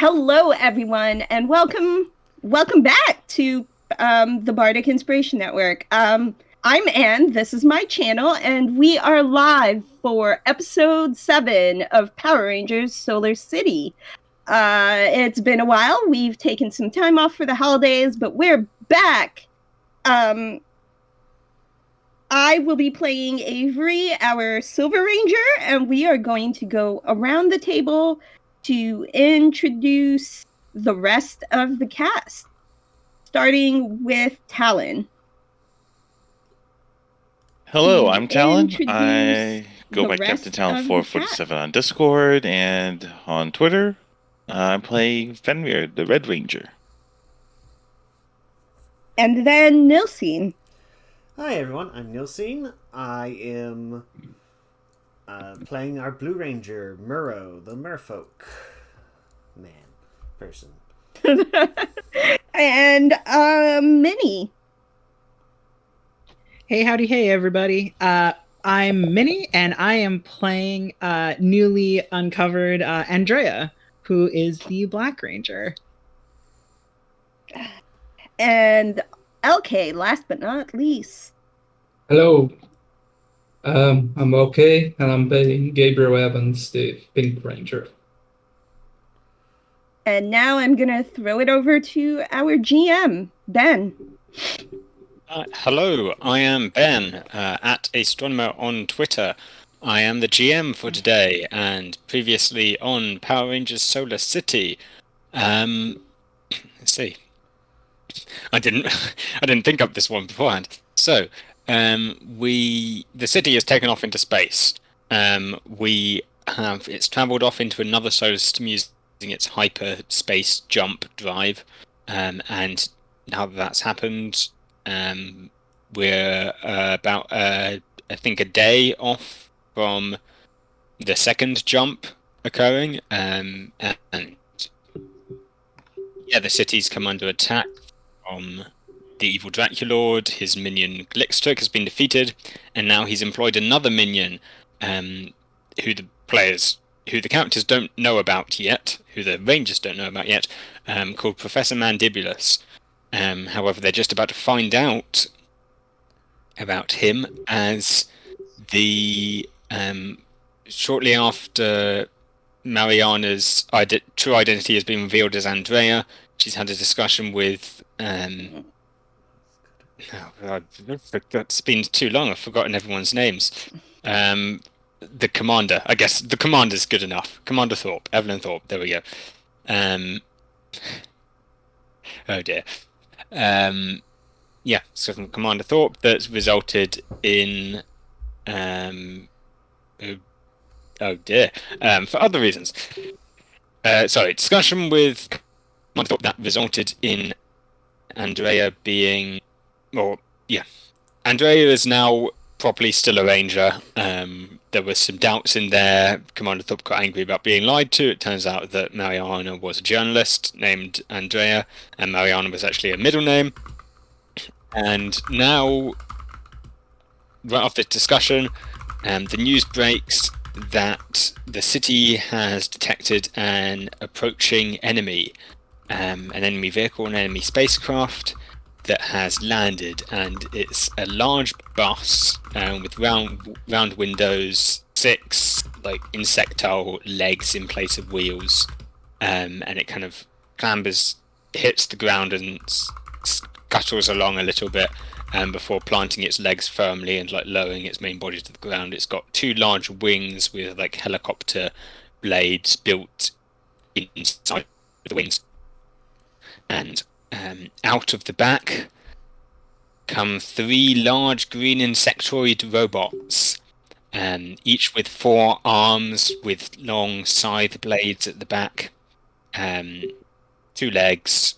Hello, everyone, and welcome back to the Bardic Inspiration Network. I'm Anne. This is my channel, and we are live for episode 7 of Power Rangers Solar City. It's been a while. We've taken some time off for the holidays, but we're back. I will be playing Avery, our Silver Ranger, and we are going to go around the table to introduce the rest of the cast, starting with Talon. Hello, Please I'm Talon. introduce I go the by Captain rest Talon of the 447 cast. on Discord and on Twitter. I'm playing Fenrir, the Red Ranger. And then Nilsine. Hi everyone, I'm Nilsine. I am playing our Blue Ranger, Murrow, the Merfolk person. And Minnie. Hey, howdy, hey, everybody. I'm Minnie, and I am playing newly uncovered Andrea, who is the Black Ranger. And LK, last but not least. Hello, I'm okay, and I'm playing Gabriel Evans, the Pink Ranger. And now I'm going to throw it over to our GM, Ben. Hello, I am Ben, at Astronomer on Twitter. I am the GM for today, and previously on Power Rangers Solar City. Let's see. I didn't think up this one beforehand. So, the city has taken off into space. It's traveled off into another solar system using its hyperspace jump drive, and now that that's happened, we're about I think a day off from the second jump occurring, and yeah, the city's come under attack from the evil Draculord. His minion Glixtrick has been defeated, and now he's employed another minion, who the characters don't know about yet, who the Rangers don't know about yet, called Professor Mandibulus. However, they're just about to find out about him as the shortly after Mariana's true identity has been revealed as Andrea. She's had a discussion with it's been too long. I've forgotten everyone's names. The commander. I guess the commander's good enough. Commander Thorpe, Evelyn Thorpe. There we go. Oh dear. Yeah, so from Commander Thorpe, that's resulted in oh dear. For other reasons. Sorry, discussion with Commander Thorpe that resulted in Andrea being, Andrea is now properly still a ranger. There were some doubts in there. Commander Thorpe got angry about being lied to. It turns out that Mariana was a journalist named Andrea, and Mariana was actually a middle name. And now, right after this discussion, the news breaks that the city has detected an approaching enemy, an enemy vehicle, an enemy spacecraft that has landed, and it's a large bus with round windows, 6 like insectile legs in place of wheels, and it kind of hits the ground and scuttles along a little bit, before planting its legs firmly and like lowering its main body to the ground. It's got 2 large wings with like helicopter blades built inside the wings, and out of the back come 3 large green insectoid robots, each with 4 arms with long scythe blades at the back, 2 legs,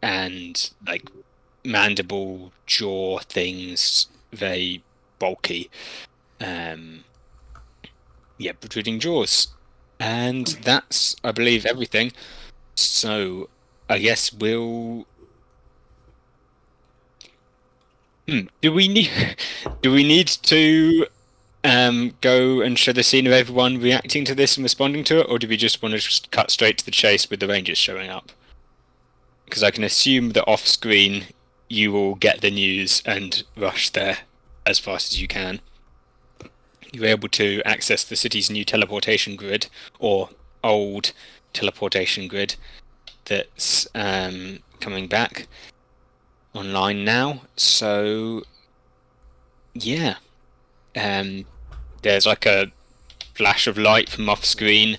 and like mandible jaw things, very bulky, protruding jaws. And that's, I believe, everything. So I guess we'll do we need to go and show the scene of everyone reacting to this and responding to it, or do we just want to just cut straight to the chase with the Rangers showing up? Because I can assume that off-screen you will get the news and rush there as fast as you can. You're able to access the city's new teleportation grid, or old teleportation grid, that's coming back online now. So, yeah. There's like a flash of light from off-screen,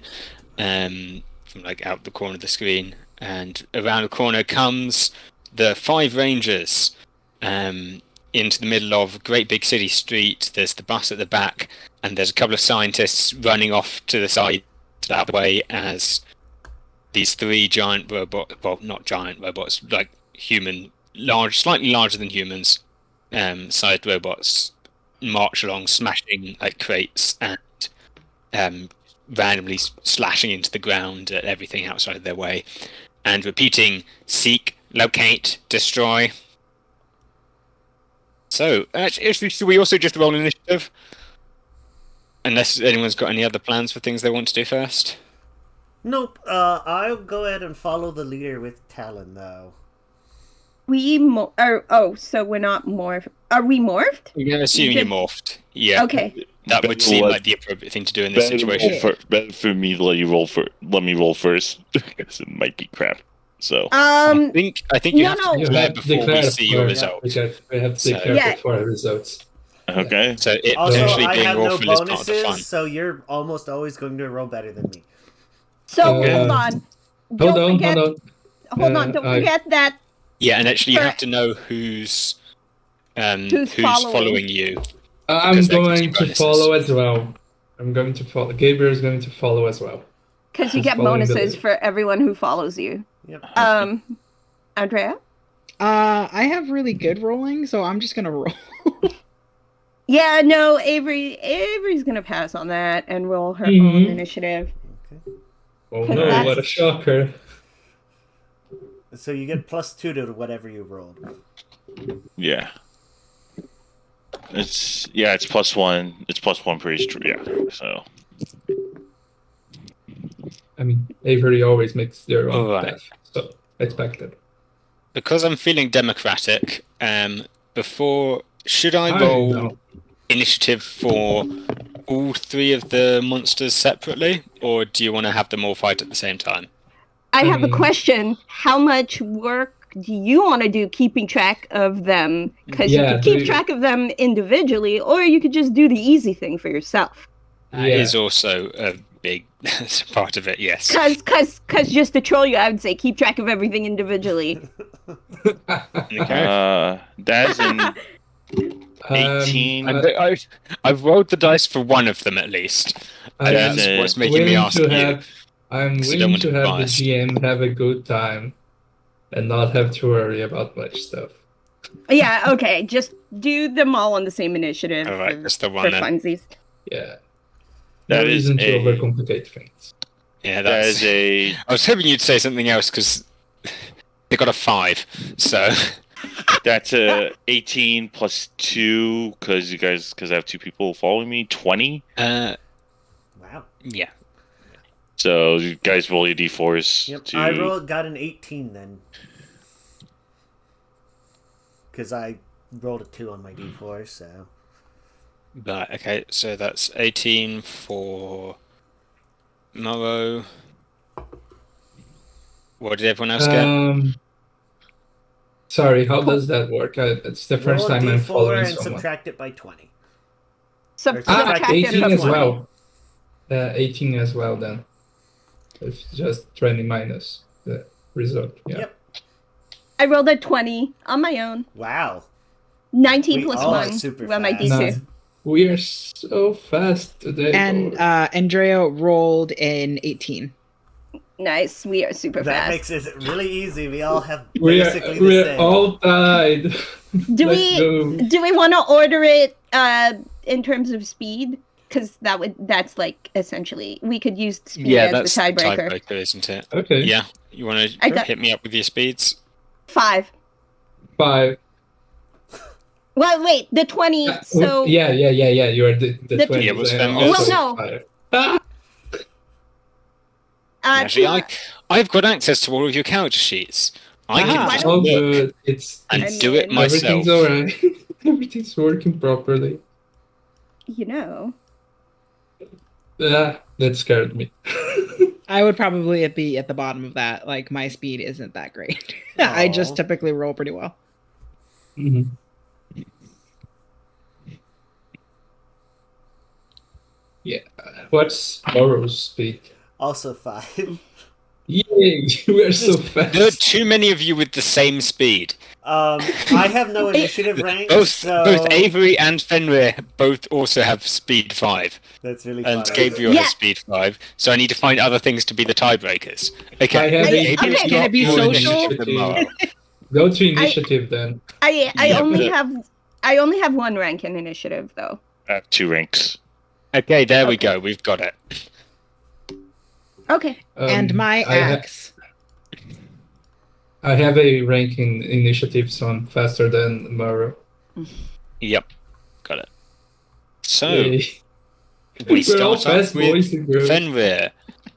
from like out the corner of the screen, and around the corner comes the 5 Rangers into the middle of a great big city street. There's the bus at the back, and there's a couple of scientists running off to the side that way as these 3 giant robots, well, not giant robots, like human, large, slightly larger than humans, sized robots march along, smashing like crates and randomly slashing into the ground at everything outside of their way, and repeating, seek, locate, destroy. So, should we also just roll initiative? Unless anyone's got any other plans for things they want to do first. Nope. I'll go ahead and follow the leader with Talon, though. So we're not morphed. Are we morphed? We're going to assume you're morphed. Yeah. Okay. That would seem like the appropriate thing to do in this situation. Better for me to let me roll first, because it might be crap. So I think you have to You declare have before we declared see your for- results. We have to declare Yeah. before the results. okay. So it Also, potentially I being have no awful is part of the fun. bonuses, so you're almost always going to roll better than me. So Okay. hold on. Don't forget that Yeah, and actually you For- have to know who's Who's following you. I'm Because that gives going you to bonuses. follow as well. I'm going to follow. Gabriel is going to follow as well. because you Who's get following the bonuses lead. for everyone who follows you. Yep. Andrea? I have really good rolling, so I'm just gonna roll. Yeah, no, Avery's gonna pass on that and roll her own Mhm. initiative. Oh Cause no, that's- what a shocker. So you get +2 to whatever you rolled. Yeah. It's +1. It's +1 per each. Yeah. So I mean, Avery always makes their own Alright. death, so expected. Because I'm feeling democratic, should I I roll know. initiative for all 3 of the monsters separately, or do you want to have them all fight at the same time? I I have a mean- question. How much work do you want to do keeping track of them? Because you Yeah, could keep do- track of them individually, or you could just do the easy thing for yourself. That is also a big part of it, yes. Cause just to troll you, I would say keep track of everything individually. Okay. that's an 18. I've rolled the dice for one of them at least. I That's am what's making me willing ask to you. have- I'm 'Cause I don't willing want to to be have the biased. GM have a good time and not have to worry about much stuff. Yeah, okay. Just do them all on the same initiative All right, for, that's the for one then. funsies. Yeah. That No is reason to a- overcomplicate things. Yeah, That that's. is a I was hoping you'd say something else because they got a 5. So that's a 18 +2 because I have 2 people following me. 20. Wow. yeah. So you guys roll your d4s. Yep. To I got an 18 then. Because I rolled a 2 on my d4, so. Right, okay, so that's 18 for Morrow. What did everyone else get? Sorry, how does that work? It's the first Roll a time I'm d4 following and someone. subtract it by 20. Subtract it 18 from as 20. well. 18 as well then. It's just 20 minus the result. Yeah. Yep. I rolled a 20 on my own. Wow. 19 We plus all are 1 super on my fast. D2. No, we are so fast today. And Lord. Andrea rolled an 18. Nice. We are super That fast. makes it really easy. We all have we basically are, the we are same. all tied. Do Let's go. do we want to order it in terms of speed? Because that's like essentially we could use speed Yeah, as that's the the tiebreaker. tiebreaker, isn't it? Okay. Yeah. You want I to got- hit me up with your speeds? 5. 5. Well, wait, the 20. So yeah. You are the The- 20s. Yeah, was and Fenrir- also Well, no. fire. Ah! Actually, tw- I've got access to all of your character sheets. I Ah, can why just don't- Oh, look good. and I do it mean- myself. Everything's alright. Everything's working properly. you know. That scared me. I would probably be at the bottom of that. Like my speed isn't that great. I just Aw. typically roll pretty well. Mhm. Yeah. What's Morrow's speed? Also 5. Yay! You are so fast. There are too many of you with the same speed. I have no initiative rank, Both so Avery and Fenrir both also have speed 5, that's really and funny. Gabriel Yeah. has speed 5. So I need to find other things to be the tiebreakers. Okay, I have Hey, Gabriel's okay. Can it got be more social? initiative than Morrow. Go to initiative then. I Yeah, only but- have one rank in initiative though. 2 ranks. Okay, there we Okay. go. We've got it. Okay. And my I ha- axe. I have a rank in initiative, so I'm faster than Morrow. Yep, got it. So Yay. we We're all start fast off with boys and girls. Fenrir.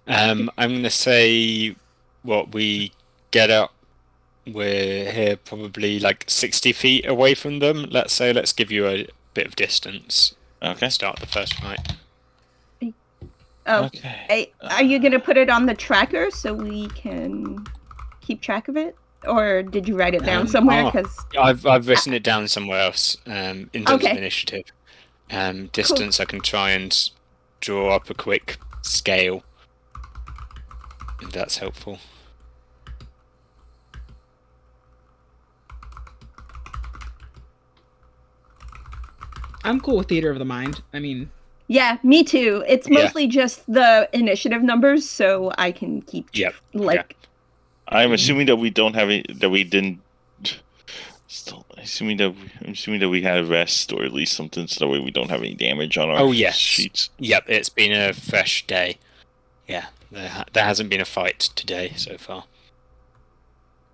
I'm going to say what we get up. We're here probably like 60 feet away from them. Let's say, let's give you a bit of distance. Okay. Start the first fight. Oh, Okay. are you gonna put it on the tracker so we can keep track of it, or did you write it down somewhere? oh. Because I've written it down somewhere else. In terms Okay. of initiative, distance. I can try and draw up a quick scale. If that's helpful. I'm cool with theater of the mind. I mean, yeah, me too. It's Yeah. mostly just the initiative numbers, so I can keep Yep. like. I'm assuming that we don't have it. That we didn't. Still, I'm assuming that we had a rest or at least something, so that way we don't have any damage on our Oh, yes. sheets. Yep, it's been a fresh day. Yeah, there hasn't been a fight today so far.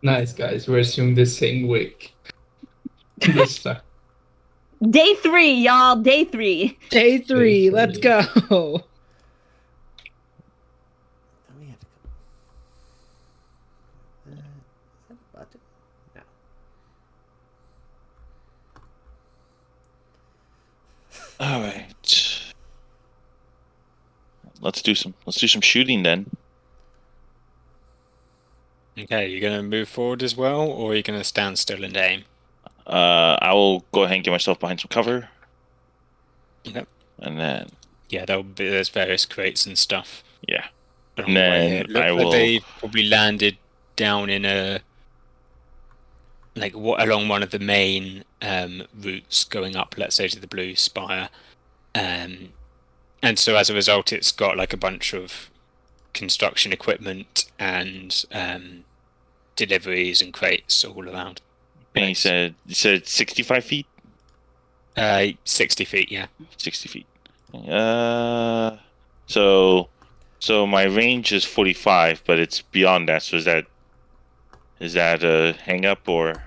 Nice, guys. We're assuming the same week. This time. Day 3, y'all. Day 3. day 3, Day let's 3. go. Then we had to go. Is that a button? No. All right. Let's do some shooting then. Okay, you're gonna move forward as well, or are you gonna stand still and aim? I will go ahead and get myself behind some cover. Yep. And then Yeah, there's various crates and stuff. yeah. along the way then here. It looks I like will- they probably landed down in a along one of the main routes going up, let's say, to the Blue Spire, and so as a result, it's got like a bunch of construction equipment and deliveries and crates all around. And you said 65 feet, 60 feet, yeah. 60 feet. So my range is 45, but it's beyond that. So is that a hang up or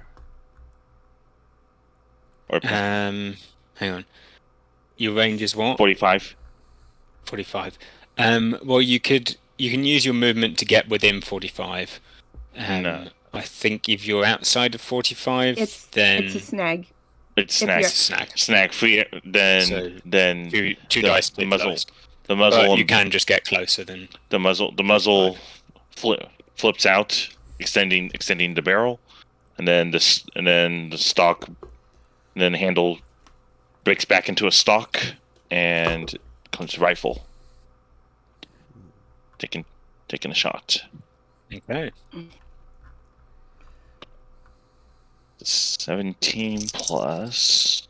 Hang on. Your range is what? 45? 45. Well, you can use your movement to get within 45. No. I think if you're outside of 45, then It's a snag. It's If snag. you're- it's a snack. Snag free. Then So, then Two the- dice the split muzzle. dice. the muzzle But you and can just get closer than. the muzzle flips out, extending the barrel, and then the stock, and then the handle breaks back into a stock, and comes rifle. Taking a shot. Okay. 17 plus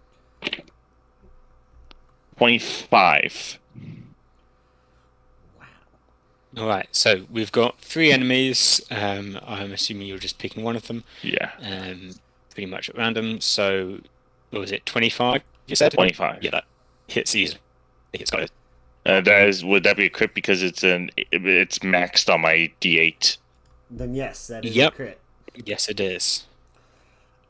25. All right. So we've got 3 enemies. I'm assuming you're just picking one of them. Yeah, Pretty much at random. So what was it? 25. You said 25. Yeah, that hits easily. It's got it. Would that be a crit because it's maxed on my D8? Then yes, that is Yep. a crit. Yes, it is.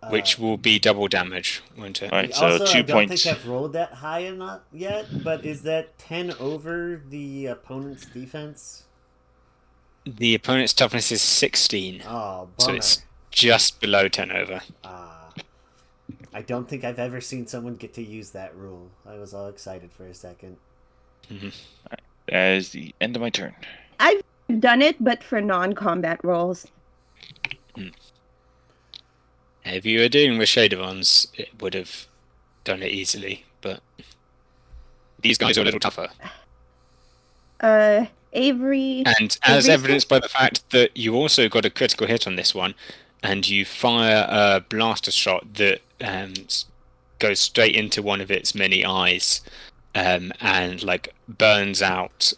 which will be double damage, won't it? Alright, so also, 2 I don't points. think I've rolled that high enough yet, but is that 10 over the opponent's defense? The opponent's toughness is 16, Oh, bummer. so it's just below 10 over. I don't think I've ever seen someone get to use that rule. I was all excited for a second. That is the end of my turn. I've done it, but for non-combat roles. If you were dealing with Shadowruns, it would have done it easily, but these guys are a little tougher. Avery. And as Avery evidenced by the fact that you also got a critical hit on this one, and you fire a blaster shot that goes straight into one of its many eyes, and like burns out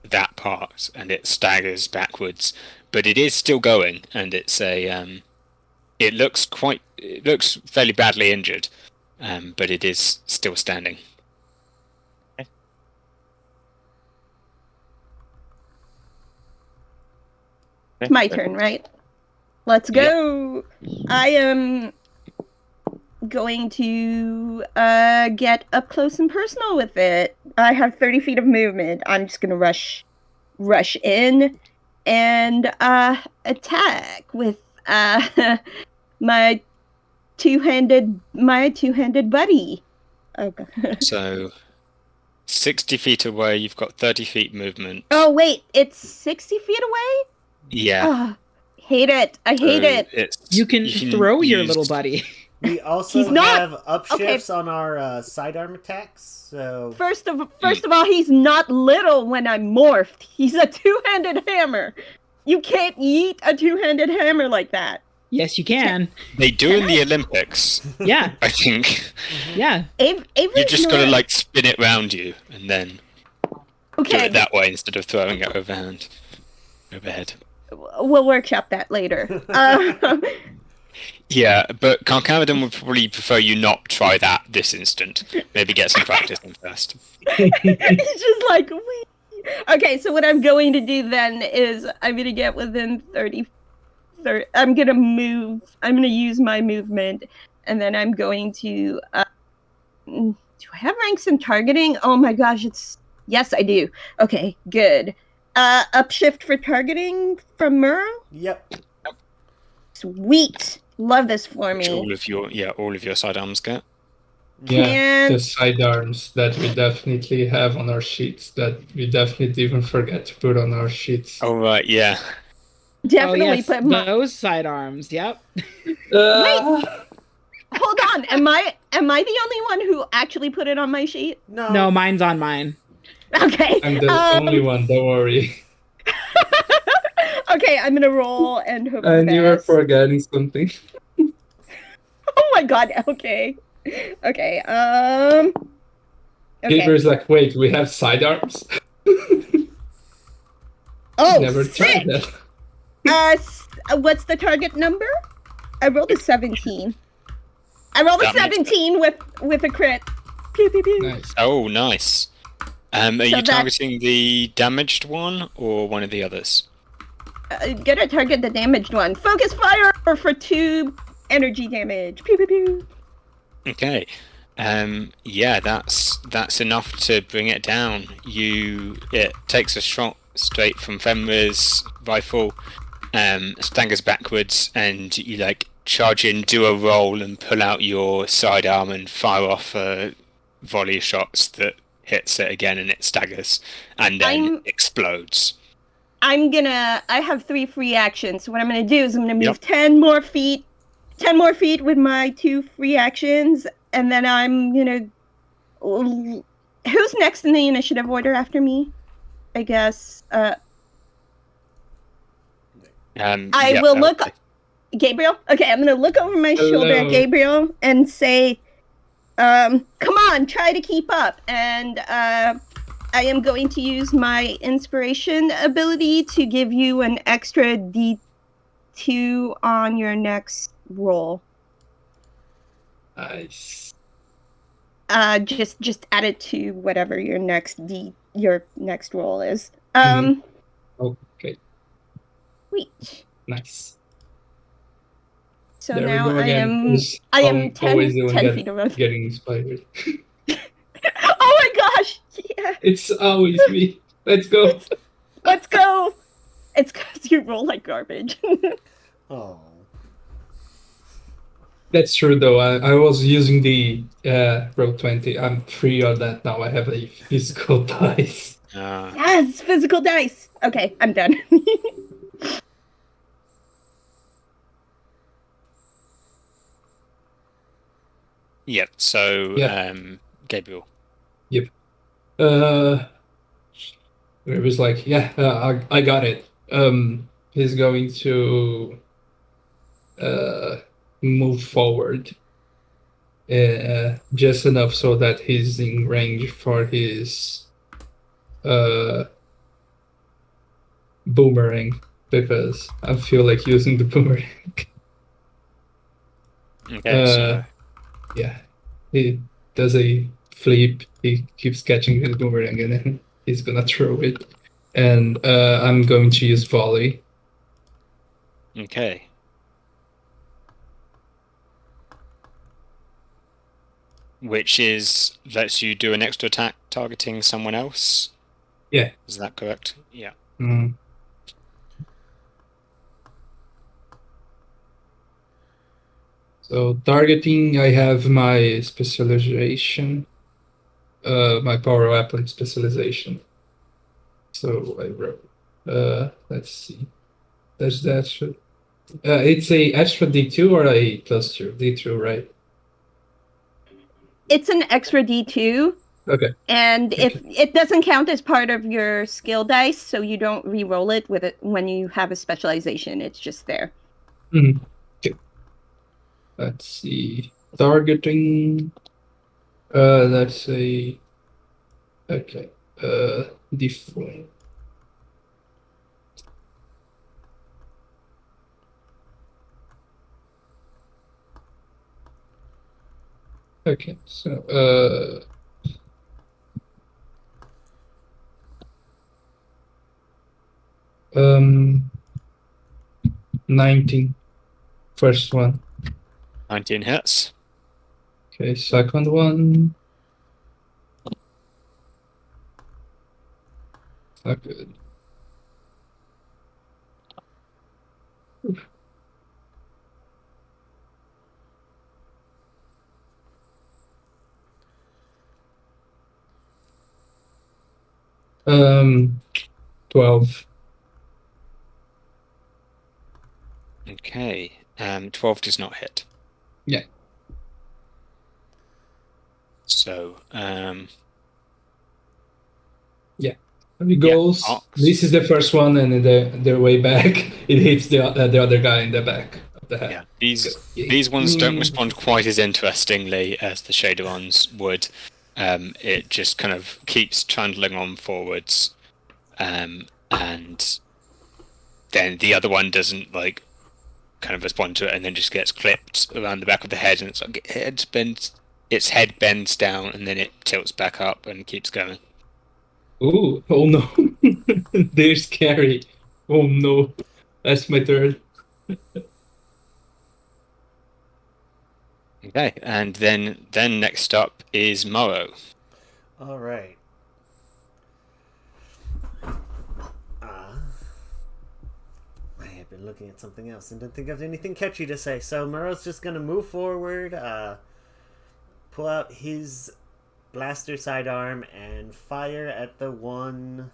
that part, and it staggers backwards. But it is still going, and it's a it looks fairly badly injured, but it is still standing. It's my turn, right? Let's go. I am going to get up close and personal with it. I have 30 feet of movement. I'm just gonna rush in and attack with my two-handed buddy. Okay. So 60 feet away, you've got 30 feet movement. Oh wait, it's 60 feet away? Yeah. Oh, hate it. I hate it. You can throw your use- little buddy. We also He's not- have upshifts on our sidearm attacks, so... First of all, he's not little when I'm morphed. He's a two-handed hammer. You can't yeet a two-handed hammer like that. Yes, you can. They do in the Olympics, Yeah, I think. yeah. Avery's You just gotta not- like spin it round you and then do Okay, it that way instead of throwing it overhead. we'll workshop that later. Yeah, but Carcharodon would probably prefer you not try that this instant. Maybe get some practice in first. He's just like, wee. Okay, so what I'm going to do then is I'm going to get within 30. I'm going to move. I'm going to use my movement, and then I'm going to. Do I have ranks in targeting? Oh my gosh, yes, I do. Okay, good. Upshift for targeting from Murrow. Yep. Sweet. Love this for Which me. all of your sidearms get. Yeah, And the sidearms that we definitely have on our sheets that we definitely even forget to put on our sheets. Oh right, yeah. definitely oh, yes, put my. those sidearms. Yep. Hold on. Am I the only one who actually put it on my sheet? No, mine's on mine. Okay. I'm the only one, don't worry. Okay, I'm gonna roll and hope And the you were best. forgetting something. Oh my god. Okay. Okay. Okay. Gabriel's like, wait, we have sidearms? Oh, Never sick. tried that. What's the target number? I rolled a 17. I rolled a That makes 17 with a crit. Pew, pew, pew. Nice. Oh, nice. Are So you that- targeting the damaged one or one of the others? Gonna target the damaged one. Focus fire for 2 energy damage. Pew pew pew. Okay. Yeah, that's enough to bring it down. It takes a shot straight from Fenrir's rifle, staggers backwards, and you like charge in, do a roll, and pull out your sidearm and fire off a volley of shots that hits it again, and it staggers, and then explodes. I have 3 free actions. So what I'm gonna do is I'm gonna move Yep. 10 more feet with my 2 free actions, and then I'm gonna. Who's next in the initiative order after me? I guess. I Yeah, will look. Gabriel. Okay, I'm gonna look over my shoulder at Hello. Gabriel and say, "Come on, try to keep up." And I am going to use my inspiration ability to give you an extra D2 on your next roll. Nice. Just add it to whatever your next roll is. Okay, Sweet. nice. So There we now go again. I am Always 10, the one 10 feet away. getting inspired. Oh my gosh! Yeah, It's always me. Let's go. let's go. It's because you roll like garbage. Oh. That's true, though. I was using the Roll 20. I'm free of that now. I have a physical dice. Yes, physical dice. Okay, I'm done. Yep. So, Yeah. Gabriel. It was like, yeah, I got it. He's going to move forward just enough so that he's in range for his boomerang, because I feel like using the boomerang. Okay. So, Yeah, he does a flip. He keeps catching his boomerang and then he's gonna throw it. And I'm going to use volley. okay. Which lets you do an extra attack targeting someone else. Yeah. Is that correct? Yeah. Mm. So targeting, I have my specialization, my power weapon specialization. So I wrote, let's see, does that should, it's a extra D2 or a +2? D2, right? It's an extra D2. Okay. And if Okay. it doesn't count as part of your skill dice, so you don't re-roll it with it when you have a specialization. It's just there. Mhm. Okay. Let's see. Targeting. That's a. Okay. D4. Okay. So 19. First one. 19 hits. Okay. Second one. Not good. Um, 12. Okay. 12 does not hit. Yeah. So, He goes. Ox. This is the first one, and their way back, it hits the other guy in the back of the head. yeah, these ones don't respond quite as interestingly as the shader ones would. It just kind of keeps trundling on forwards, and then the other one doesn't like kind of respond to it, and then just gets clipped around the back of the head, and it's like its head bends down, and then it tilts back up and keeps going. Ooh, oh no. They're scary. Oh no. That's my third. Okay, and then next up is Morrow. All right. I had been looking at something else and didn't think of anything catchy to say. So Murrow's just gonna move forward, pull out his blaster sidearm and fire at the one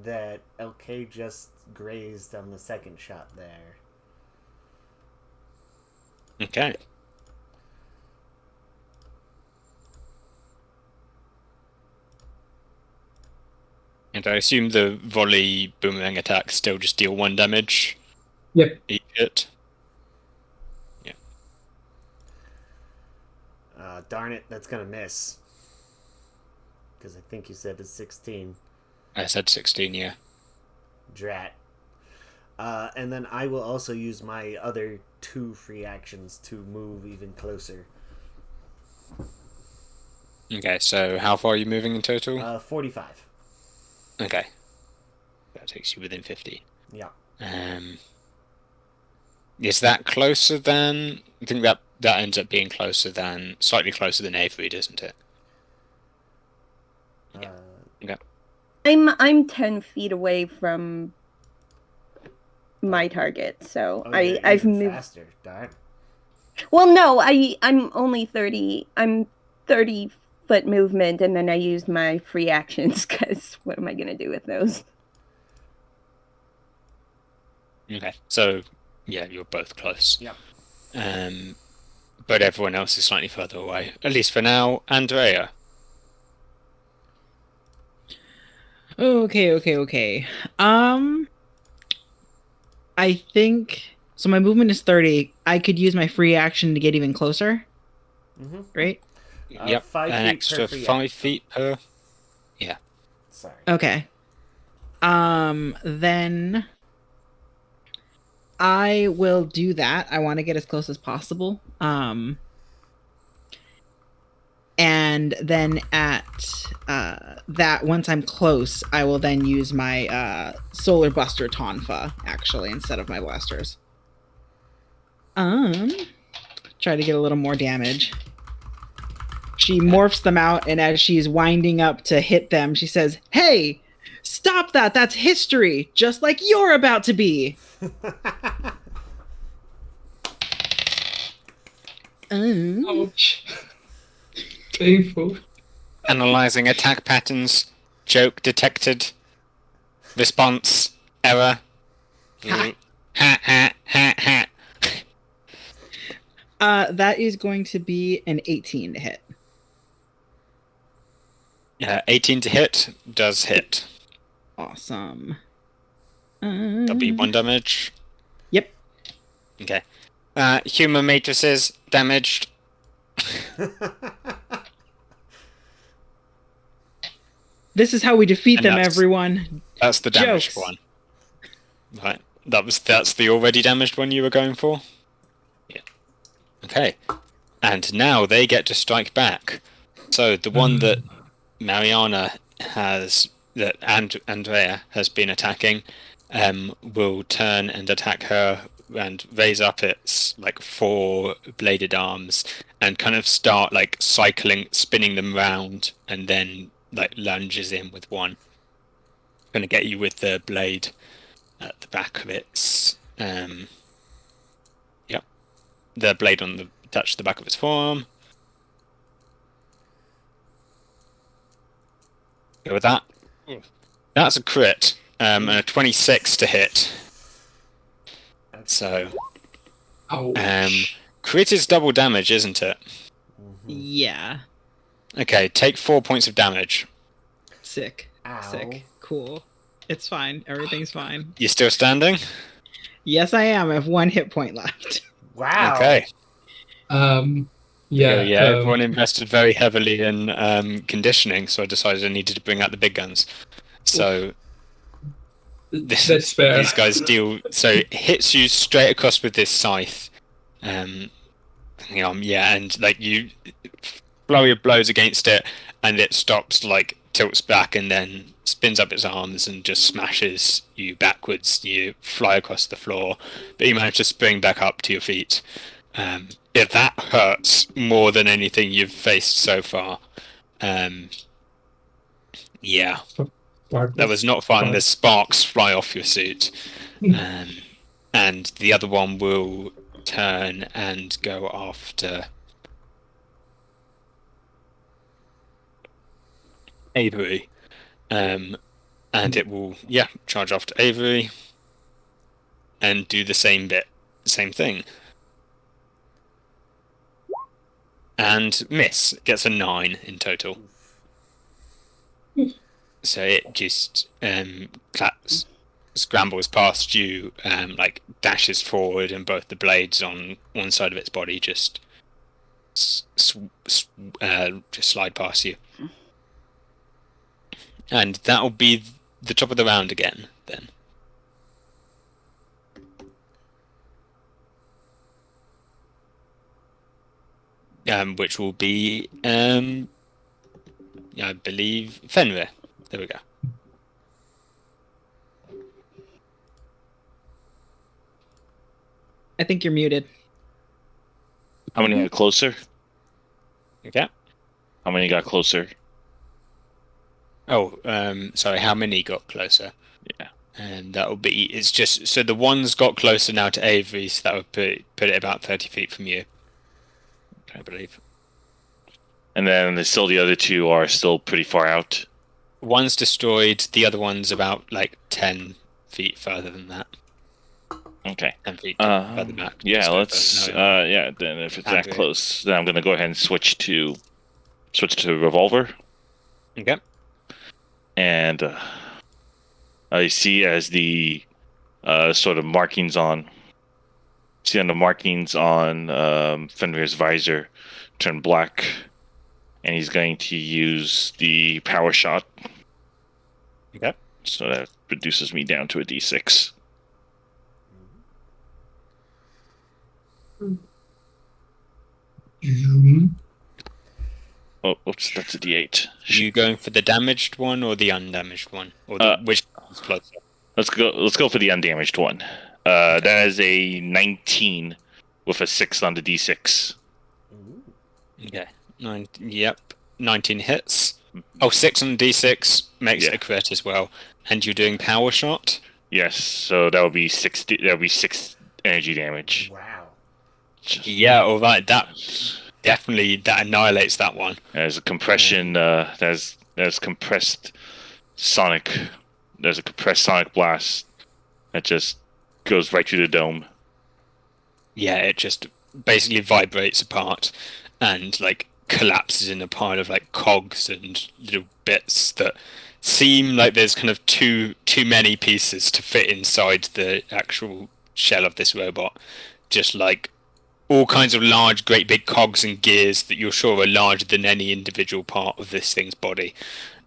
that LK just grazed on the second shot there. Okay. And I assume the volley boomerang attacks still just deal 1 damage? Yep. Each hit? Yeah. Darn it, that's gonna miss. Because I think you said it's 16. I said 16, yeah. Drat. And then I will also use my other 2 free actions to move even closer. Okay, so how far are you moving in total? 45. Okay. That takes you within 50. Yeah. Is that closer than? I think that ends up being slightly closer than Avery, doesn't it? Uh, I'm 10 feet away from my target, so oh, you're I've even moved. faster. Darn. Well, no, I'm only 30. I'm 30-foot movement, and then I use my free actions because what am I gonna do with those? Okay. So yeah, you're both close. Yep. But everyone else is slightly further away. At least for now. Andrea. Okay. I think so. My movement is 30. I could use my free action to get even closer, Mm-hmm. right? Yep. 5 An feet extra per free 5 action. feet per. Sorry. Okay. Then I will do that. I want to get as close as possible. And then at that, once I'm close, I will then use my Solar Buster Tonfa, actually, instead of my blasters. Try to get a little more damage. She morphs them out, and as she's winding up to hit them, she says, "Hey, stop that! That's history, just like you're about to be." Ouch. Painful. Analyzing attack patterns. Joke detected. Response. Error. Ha. Ha. That is going to be an 18 to hit. 18 to hit. Does hit. Awesome. That'll be 1 damage. Yep. Okay. Human matrices damaged. This is how we defeat And them, that's- everyone. That's the damaged Jokes. one. Right. That's the already damaged one you were going for? Yeah. Okay. And now they get to strike back. So the one that Mariana that Andrea has been attacking, will turn and attack her and raise up its 4 bladed arms and kind of start spinning them round, and then lunges in with one. Gonna get you with the blade at the back of its the blade touch the back of its forearm. Go with that. That's a crit, and a 26 to hit. So Ouch. crit is double damage, isn't it? Yeah. Okay, take 4 points of damage. Sick. Ow. Sick. Cool. It's fine. Everything's fine. You still standing? Yes, I am. I have 1 hit point left. Wow. Okay. Yeah. Everyone invested very heavily in conditioning, so I decided I needed to bring out the big guns. So That's fair. these guys deal. So it hits you straight across with this scythe. And you flurry of blows against it, and it stops, tilts back, and then spins up its arms and just smashes you backwards. You fly across the floor, but you manage to spring back up to your feet. If that hurts more than anything you've faced so far. Yeah. That was not fun. The sparks fly off your suit. And the other one will turn and go after Avery. And it will, charge after Avery and do the same thing. And miss. Gets a 9 in total. So it just scrambles past you, dashes forward, and both the blades on one side of its body just slide past you. And that'll be the top of the round again, then. Which will be, I believe, Fenrir. There we go. I think you're muted. How many got closer? Okay. How many got closer? Oh, sorry. How many got closer? Yeah. And that will be. It's just so the ones got closer now to Avery, so that would put it about 30 feet from you. Okay. I believe. And then the other two are still pretty far out. One's destroyed. The other one's about like 10 feet further than that. Okay. 10 feet further back. Yeah, So, let's. no, Then if it's that Andrea. close, then I'm gonna go ahead and switch to revolver. Okay. And I see as the sort of markings on. See on the markings on Fenrir's visor turn black, and he's going to use the power shot. Okay. So that reduces me down to a D6. Oh, oops, that's a D8. You going for the damaged one or the undamaged one, or which one's closer? Let's go for the undamaged one. That is a 19 with a 6 on the D6. Okay. 19 hits. Oh, 6 on the D6 makes it a crit as well. And you're doing power shot? Yes, so that would be 60. That would be 6 energy damage. Wow. Yeah, all right. That annihilates that one. There's a compression. There's compressed sonic. There's a compressed sonic blast that just goes right through the dome. Yeah, it just basically vibrates apart and like collapses in a pile of like cogs and little bits that seem like there's kind of too many pieces to fit inside the actual shell of this robot. Just like all kinds of large, great big cogs and gears that you're sure are larger than any individual part of this thing's body,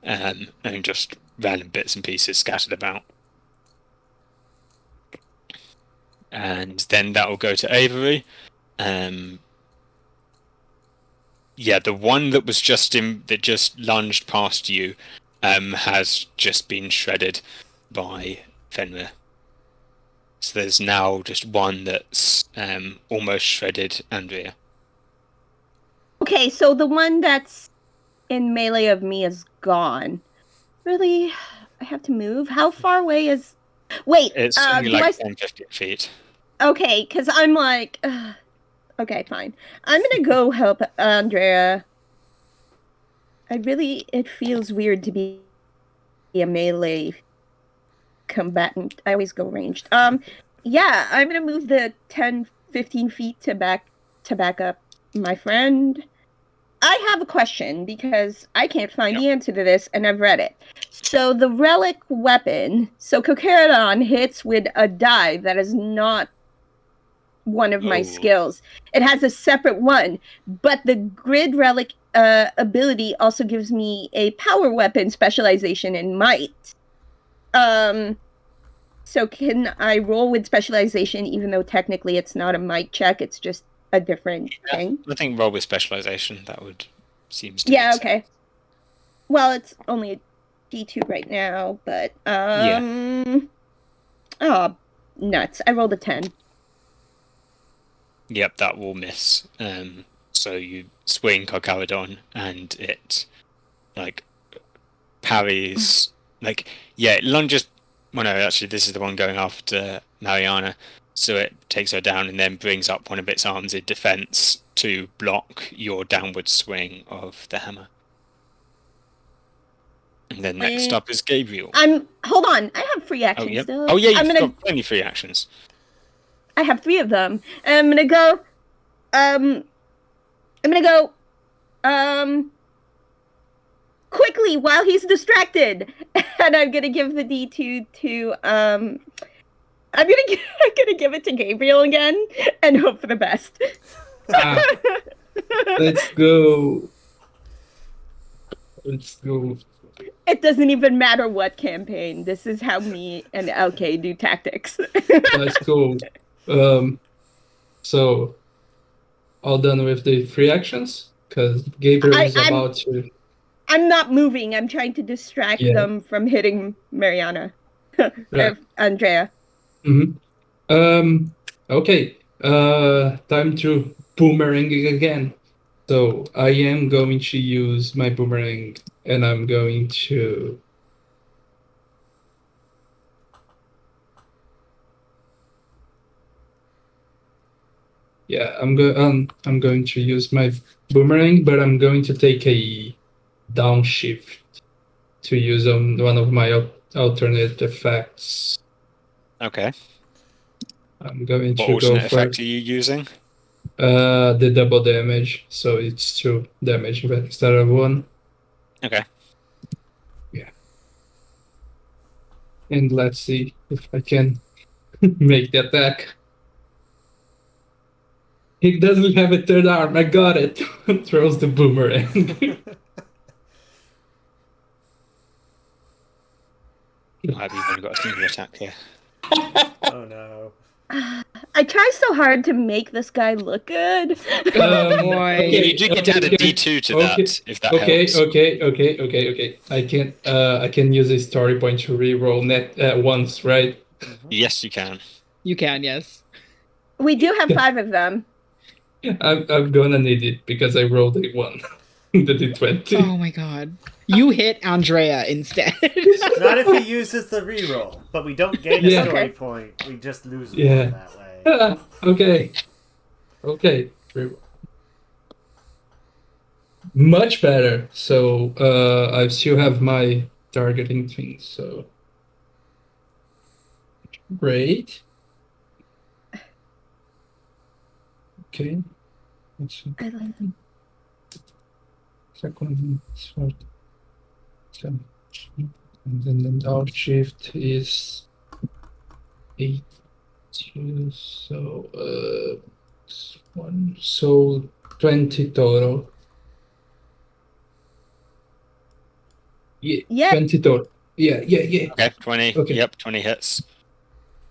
and just random bits and pieces scattered about. And then that will go to Avery. Yeah, the one that was that just lunged past you has just been shredded by Fenrir. So there's now just one that's almost shredded Andrea. Okay, so the one that's in melee of me is gone. Really? I have to move? How far away is... Wait, It's only like 10, 15 feet. Okay, because I'm like... Okay, fine. I'm gonna go help Andrea. It feels weird to be a melee combatant. I always go ranged. Yeah, I'm gonna move the 10, 15 feet to back up my friend. I have a question because I can't find the answer to this and I've read it. So the relic weapon, so Kokeradon hits with a die that is not one of my skills. It has a separate one, but the grid relic ability also gives me a power weapon specialization in might. So can I roll with specialization even though technically it's not a might check, it's just a different thing? I think roll with specialization, that would seems to make sense. Okay. Well, it's only a D2 right now, but oh, nuts. I rolled a 10. Yep, that will miss. So you swing Kokeradon and it like parries it lunges. Well, no, actually, this is the one going after Mariana. So it takes her down and then brings up one of its arms in defense to block your downward swing of the hammer. And then next up is Gabriel. Hold on. I have free actions still. Oh, yeah, you've got plenty free actions. I have 3 of them. I'm gonna go. Quickly while he's distracted, and I'm gonna give the D2 to I'm gonna give it to Gabriel again and hope for the best. Let's go. It doesn't even matter what campaign. This is how me and LK do tactics. Let's go. So, all done with the free actions? Because Gabriel is about to... I'm not moving. I'm trying to distract them from hitting Mariana. Right. Andrea. Mm-hmm. Okay. Time to boomerang again. So I am going to use my boomerang, and I'm going to. Yeah, I'm going to use my boomerang, but I'm going to take a downshift to use on one of my alternate effects. Okay. I'm going What to go alternate for effect are you using? the double damage, so it's 2 damage instead of 1. Okay. Yeah. And let's see if I can make the attack. He doesn't have a third arm. I got it. Throws the boomerang. I've even got a single attack here. Oh no. I try so hard to make this guy look good. Boy. Okay, You do get down to okay, D2 to okay, that, if that okay, helps. okay. I can use a story point to re-roll net once, right? Yes, you can. You can, yes. We do have 5 of them. I'm gonna need it because I rolled a 1. The D20. Oh my god. You hit Andrea instead. Not if he uses the reroll, but we don't gain a Yeah. story Okay. point. We just lose Yeah. one that way. Okay. Okay. Much better. So I still have my targeting thing, so great. Okay. Let's see. I like Second sort. And then the downshift is 8 2, so 1, so 20 total. Yeah. 20 total. Yeah. Okay, 20. Okay. Yep, 20 hits.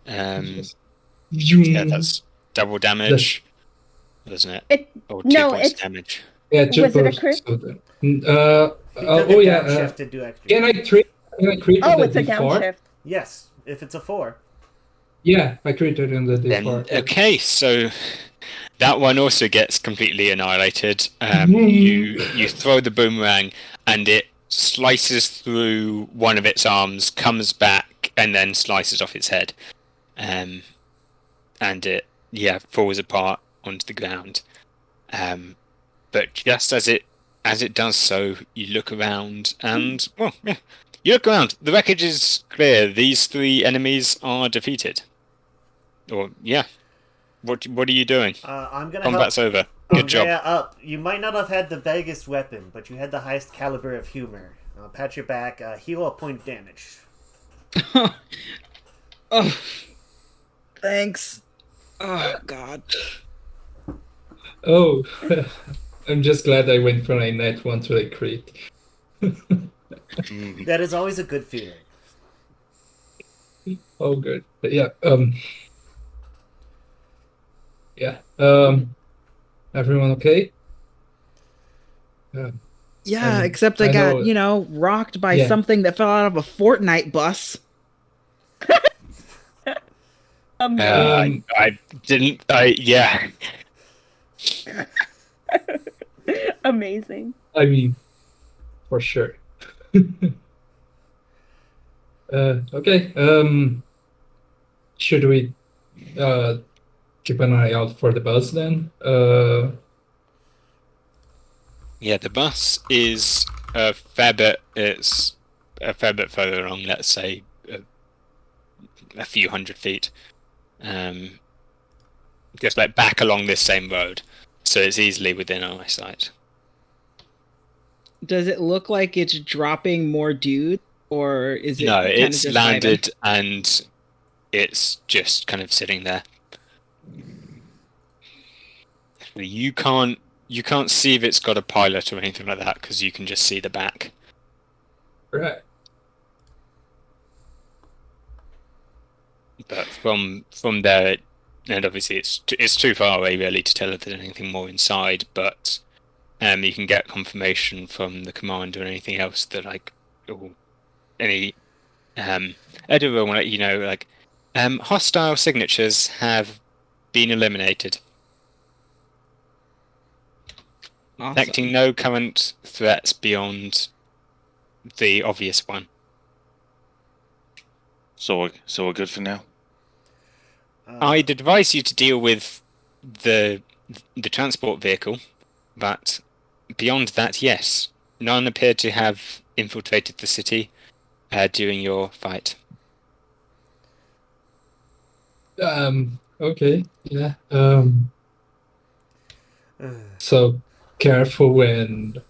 Yeah, Yeah, that's double damage, isn't it? it. Or 2 No, points it's damage. yeah, Was it a crit? So He took oh a yeah. downshift to do extra. Can I crit? Can I crit Oh, on it's the a D4? downshift. Yes, if it's a 4. Yeah, I critted on the Then, D4. okay, so that one also gets completely annihilated. You throw the boomerang, and it slices through one of its arms, comes back, and then slices off its head. And it, falls apart onto the ground. But just as it does so, you look around, and you look around. The wreckage is clear. These 3 enemies are defeated. Or what are you doing? I'm gonna Combat's help over. Good job. Andrea up. You might not have had the biggest weapon, but you had the highest caliber of humor. I'll pat your back. Heal a point of damage. Oh. Thanks. Oh god. Oh, I'm just glad I went from a net 1 to a crit. That is always a good feeling. Oh, good. But yeah. Yeah. Everyone okay? Yeah, Um, except I I got, know- rocked by Yeah. something that fell out of a Fortnite bus. Amazing. I didn't. Yeah. Amazing. I mean, for sure. Okay. Should we keep an eye out for the bus then? Yeah, the bus is a fair bit. It's a fair bit further along. Let's say a few hundred feet. Just like back along this same road, so it's easily within eyesight. Does it look like it's dropping more dudes, or is it No, kinda it's just landed and it's just kind of sitting there. You can't see if it's got a pilot or anything like that because you can just see the back. Right. But from there, and obviously it's too far away really to tell if there's anything more inside. But you can get confirmation from the commander or anything else that any Edinburgh will let you know hostile signatures have been eliminated. Awesome. Detecting no current threats beyond the obvious one. So we're good for now. I'd advise you to deal with the transport vehicle, but beyond that, yes. None appear to have infiltrated the city during your fight. Okay. Yeah. So careful when.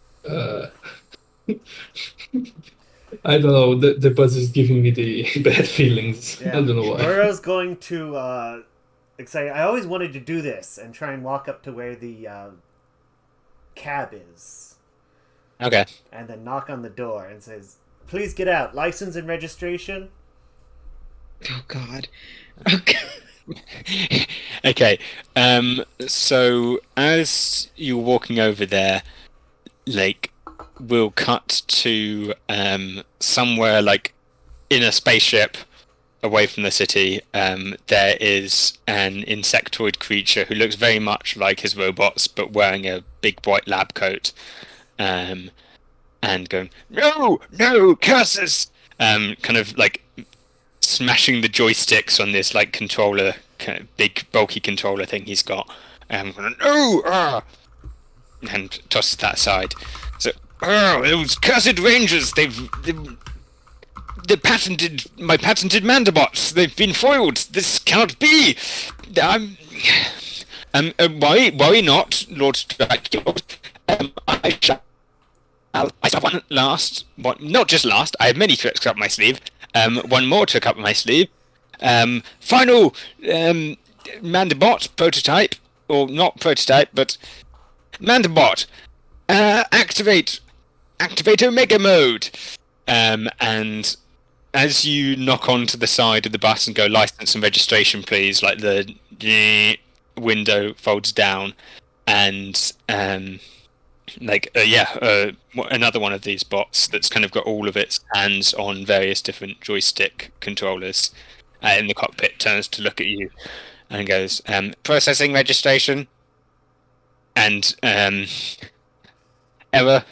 I don't know. The buzz is giving me the bad feelings. Yeah. I don't know why. Murrow's going to excited. I always wanted to do this and try and walk up to where the cab is, Okay. and then knock on the door and says, "Please get out. License and registration." Oh God. Okay. Okay. So as you're walking over there, like, we'll cut to somewhere like in a spaceship away from the city. There is an insectoid creature who looks very much like his robots, but wearing a big bright lab coat, and going, "No, curses!" Kind of like smashing the joysticks on this like controller, kind of big bulky controller thing he's got. Going, "No!" And tosses that aside. So, those cursed rangers! They've patented my patented Mandibots. They've been foiled. This cannot be. Worry not, Lord Strike. I shall one last, one, not just last. I have many tricks up my sleeve. One more trick up my sleeve. Final Mandibot prototype, or not prototype, but Mandibot. Activate Omega mode. And as you knock onto the side of the bus and go, "License and registration, please," like the window folds down, and another one of these bots that's kind of got all of its hands on various different joystick controllers in the cockpit turns to look at you and goes, "Processing registration," and error.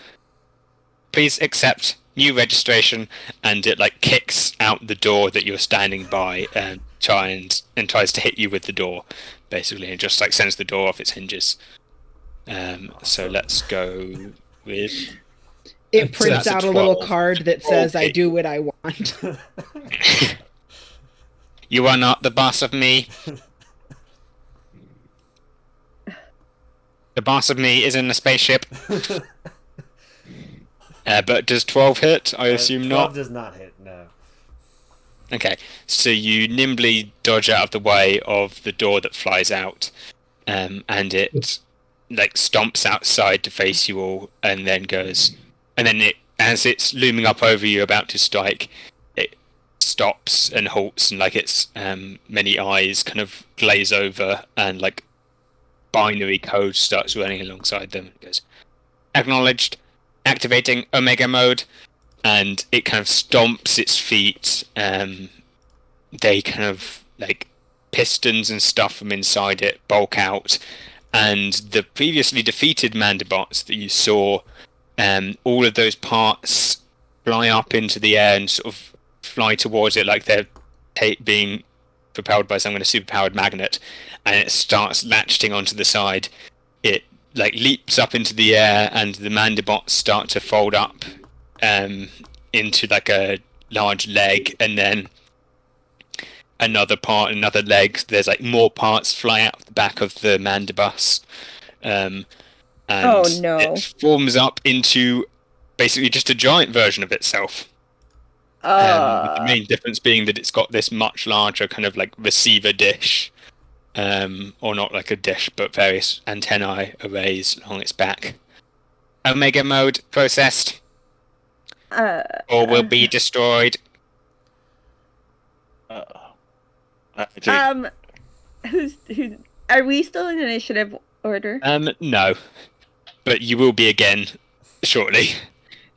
Please accept new registration, and it like kicks out the door that you're standing by and tries to hit you with the door, basically, and just like sends the door off its hinges. So let's go with. It prints That's a out a little 12. card that says, "I Okay. do what I want." You are not the boss of me. The boss of me is in the spaceship. But does 12 hit? I assume 12 not. does not hit, no. Okay, so you nimbly dodge out of the way of the door that flies out, and it like stomps outside to face you all, and then goes, and then it, as it's looming up over you about to strike, it stops and halts, and like its many eyes kind of glaze over, and like binary code starts running alongside them. It goes, "Acknowledged. Activating Omega mode," and it kind of stomps its feet. They kind of like pistons and stuff from inside it bulk out, and the previously defeated Mandibots that you saw, all of those parts fly up into the air and sort of fly towards it like they're being propelled by some kind of superpowered magnet, and it starts latching onto the side. It like leaps up into the air, and the Mandibots start to fold up into like a large leg, and then another leg. There's like more parts fly out the back of the Mandibus, and Oh, no. it forms up into basically just a giant version of itself. With the main difference being that it's got this much larger kind of like receiver dish, or not like a dish, but various antennae arrays along its back. Omega mode processed, or will be destroyed. Who? Are we still in initiative order? No, but you will be again shortly.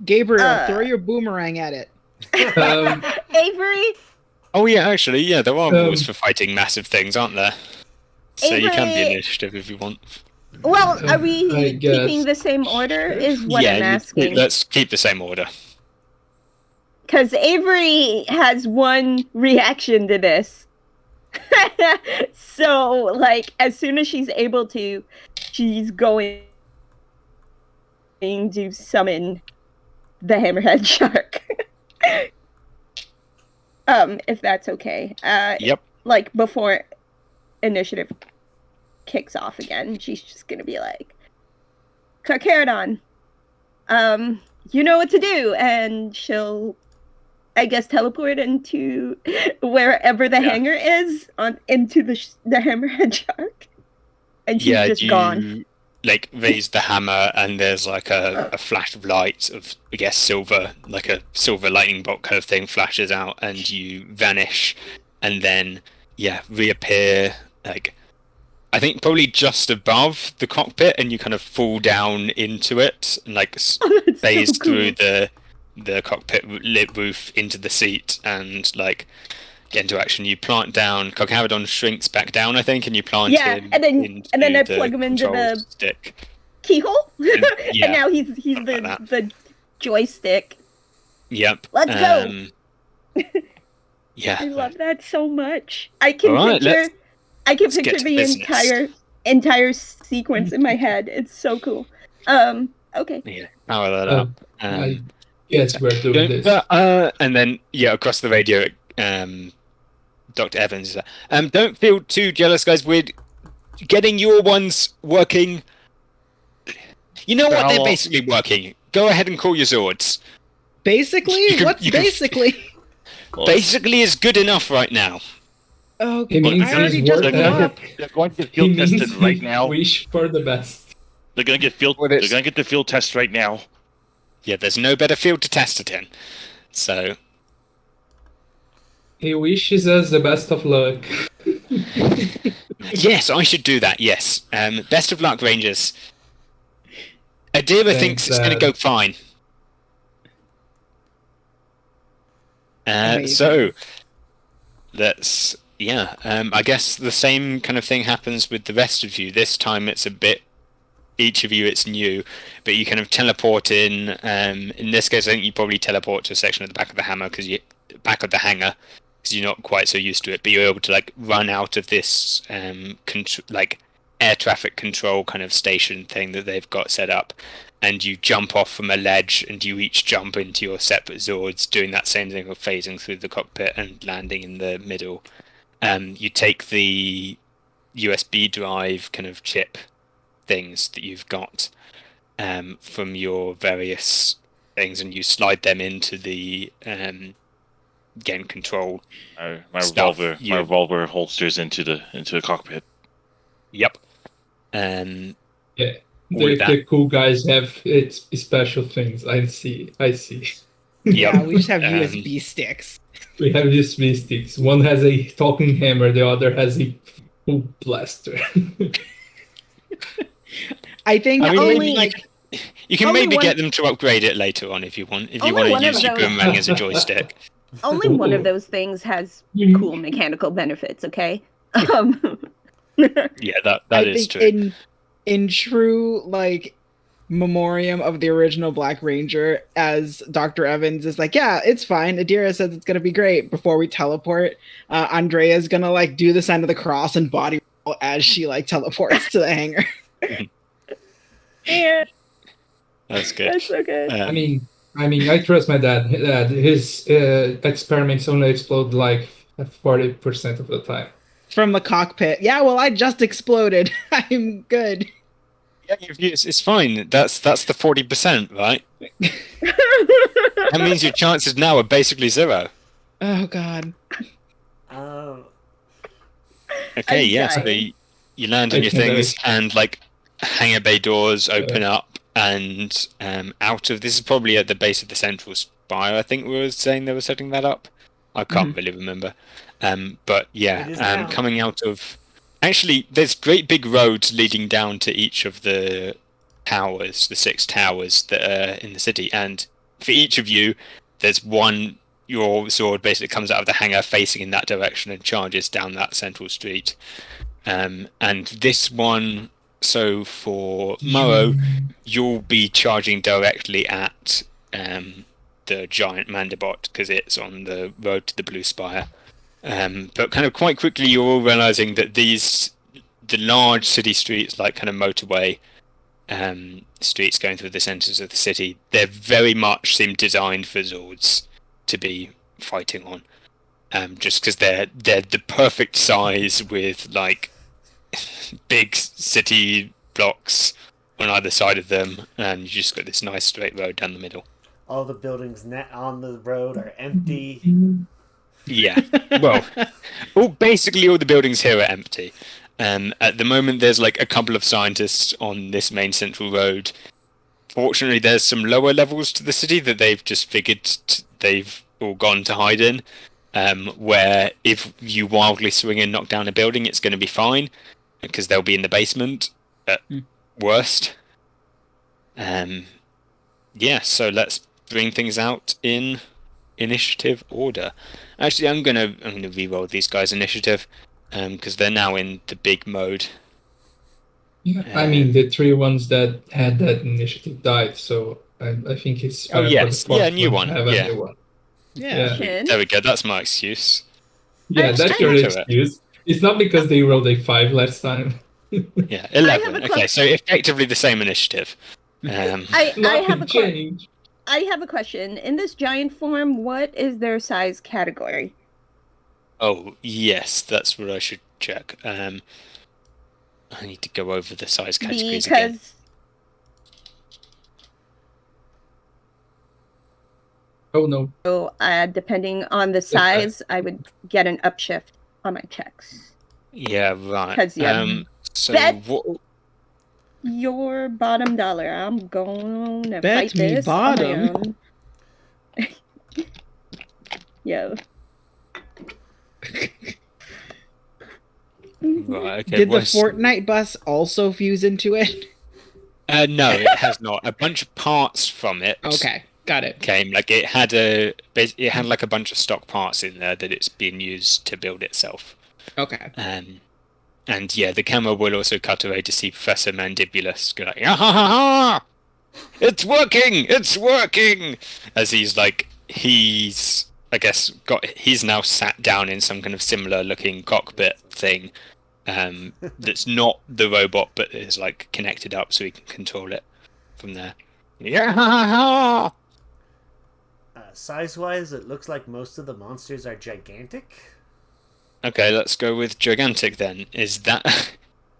Gabriel, throw your boomerang at it. Avery? Oh yeah, actually, yeah, there are rules for fighting massive things, aren't there? So you can be Avery- initiative if you want. Well, are I we guess. keeping the same order? Is what I'm asking. Let's keep the same order. Because Avery has one reaction to this. So, like, as soon as she's able to, she's going to summon the hammerhead shark. If that's okay. Yep. Like, before initiative kicks off again, she's just gonna be like, Carcharodon, you know what to do, and she'll, I guess, teleport into wherever the hangar is into the hammerhead shark, and she's just gone. Like raise the hammer, and there's like a flash of light of, I guess, silver, like a silver lightning bolt kind of thing flashes out, and you vanish, and then reappear, like I think probably just above the cockpit, and you kind of fall down into it, and like phase through the cockpit lit roof into the seat, and like get into action. You plant down. Carcharodon shrinks back down, I think, and you plant him. and then I plug him into the stick keyhole, and now he's the joystick. Yep. Let's go. Yeah. I love that so much. I can All right, picture get to the business. entire sequence in my head. It's so cool. Okay. Yeah. Power that up. I guess we're doing this. And then across the radio, Dr. Evans is there. Don't feel too jealous, guys. We're getting your ones working. You know what? They're basically working. Go ahead and call your Zords. Basically? What's basically? Basically is good enough right now. Oh, It means I already he's just worth blew up. They're going to get He field means tested right now. wish for the best. They're going to get field. Well, They're it's- going to get the field test right now. Yeah, there's no better field to test it in. So He wishes us the best of luck. yes, I should do that. Yes. Best of luck, Rangers. Adira Thanks, thinks it's going to go fine. Amazing. So that's I guess the same kind of thing happens with the rest of you. This time it's a bit. Each of you, it's new, but you kind of teleport in. In this case, I think you probably teleport to a section at the back of the hangar because you're not quite so used to it. But you're able to like run out of this like air traffic control kind of station thing that they've got set up, and you jump off from a ledge, and you each jump into your separate Zords, doing that same thing of phasing through the cockpit and landing in the middle. You take the USB drive kind of chip things that you've got from your various things, and you slide them into the again control. My Stuff, revolver holsters into the cockpit. Yep. Yeah, With the cool guys have its special things. I see. Yeah, we just have Um, USB sticks. We have USB sticks. One has a talking hammer, the other has a full blaster. I think I mean, Only- maybe you can only maybe one- get them to upgrade it later on if you want. If you Only want one to of use your those- boomerang as a joystick. Only one of those things has cool mechanical benefits. Okay. Yeah, that I is think true. in true like memoriam of the original Black Ranger, as Dr. Evans is like, yeah, it's fine. Adira says it's gonna be great. Before we teleport, Andrea's gonna like do the sign of the cross and body roll as she like teleports to the hangar. Yeah, That's good. that's so good. I mean, I trust my dad. His experiments only explode like 40% of the time. From the cockpit. Yeah, well, I just exploded. I'm good. Yeah, it's fine. That's the 40%, right? That means your chances now are basically zero. Oh god. Okay, I'm yeah. So dying. you land on your Okay, things, and like hangar bay doors open up, and out of this is probably at the base of the central spire. I think we were saying they were setting that up. I can't really remember. But It yeah, is now. coming out of. Actually, there's great big roads leading down to each of the towers, the 6 towers that are in the city, and for each of you, there's one. Your sword basically comes out of the hangar facing in that direction and charges down that central street. And this one, so for Morrow, you'll be charging directly at the giant Mandibot because it's on the road to the Blue Spire. But kind of quite quickly, you're all realizing that the large city streets, like kind of motorway streets going through the centers of the city, they very much seem designed for Zords to be fighting on. Just because they're the perfect size with like big city blocks on either side of them, and you just got this nice straight road down the middle. All the buildings on the road are empty. Yeah, well, basically all the buildings here are empty. At the moment, there's like a couple of scientists on this main central road. Fortunately, there's some lower levels to the city that they've just figured they've all gone to hide in. Where if you wildly swing and knock down a building, it's going to be fine because they'll be in the basement at worst. Yeah, so let's bring things out in initiative order. Actually, I'm gonna re-roll these guys' initiative because they're now in the big mode. Yeah, I mean the 3 ones that had that initiative died, so I think it's Oh yes, yeah, new one. Have Yeah. a new one. Yeah. There we go. That's my excuse. Yeah, I'm that's your sorry. excuse. It's not because they rolled a 5 last time. Yeah, I have 11. a Okay, so effectively the same initiative. I Nothing have a changed. I have a question. In this giant form, what is their size category? Oh yes, that's what I should check. I need to go over the size categories again. Because Oh no. so, depending on the size, I would get an upshift on my checks. Yeah, right. 'Cause, yeah, So bet- what? Your bottom dollar. I'm going to Bet fight me this bottom. on my own. Yo. Right, okay. Did the what's- Fortnite bus also fuse into it? No, it has not. A bunch of parts from it. Okay, got it. Came like it had like a bunch of stock parts in there that it's being used to build itself. Okay. And yeah, the camera will also cut away to see Professor Mandibulus go like, ah, ha, ha, ha! It's working! It's working! As he's now sat down in some kind of similar looking cockpit thing. That's not the robot, but is like connected up so he can control it from there. Yeah, ha, ha, ha! Size-wise, it looks like most of the monsters are gigantic. Okay, let's go with gigantic then. Is that?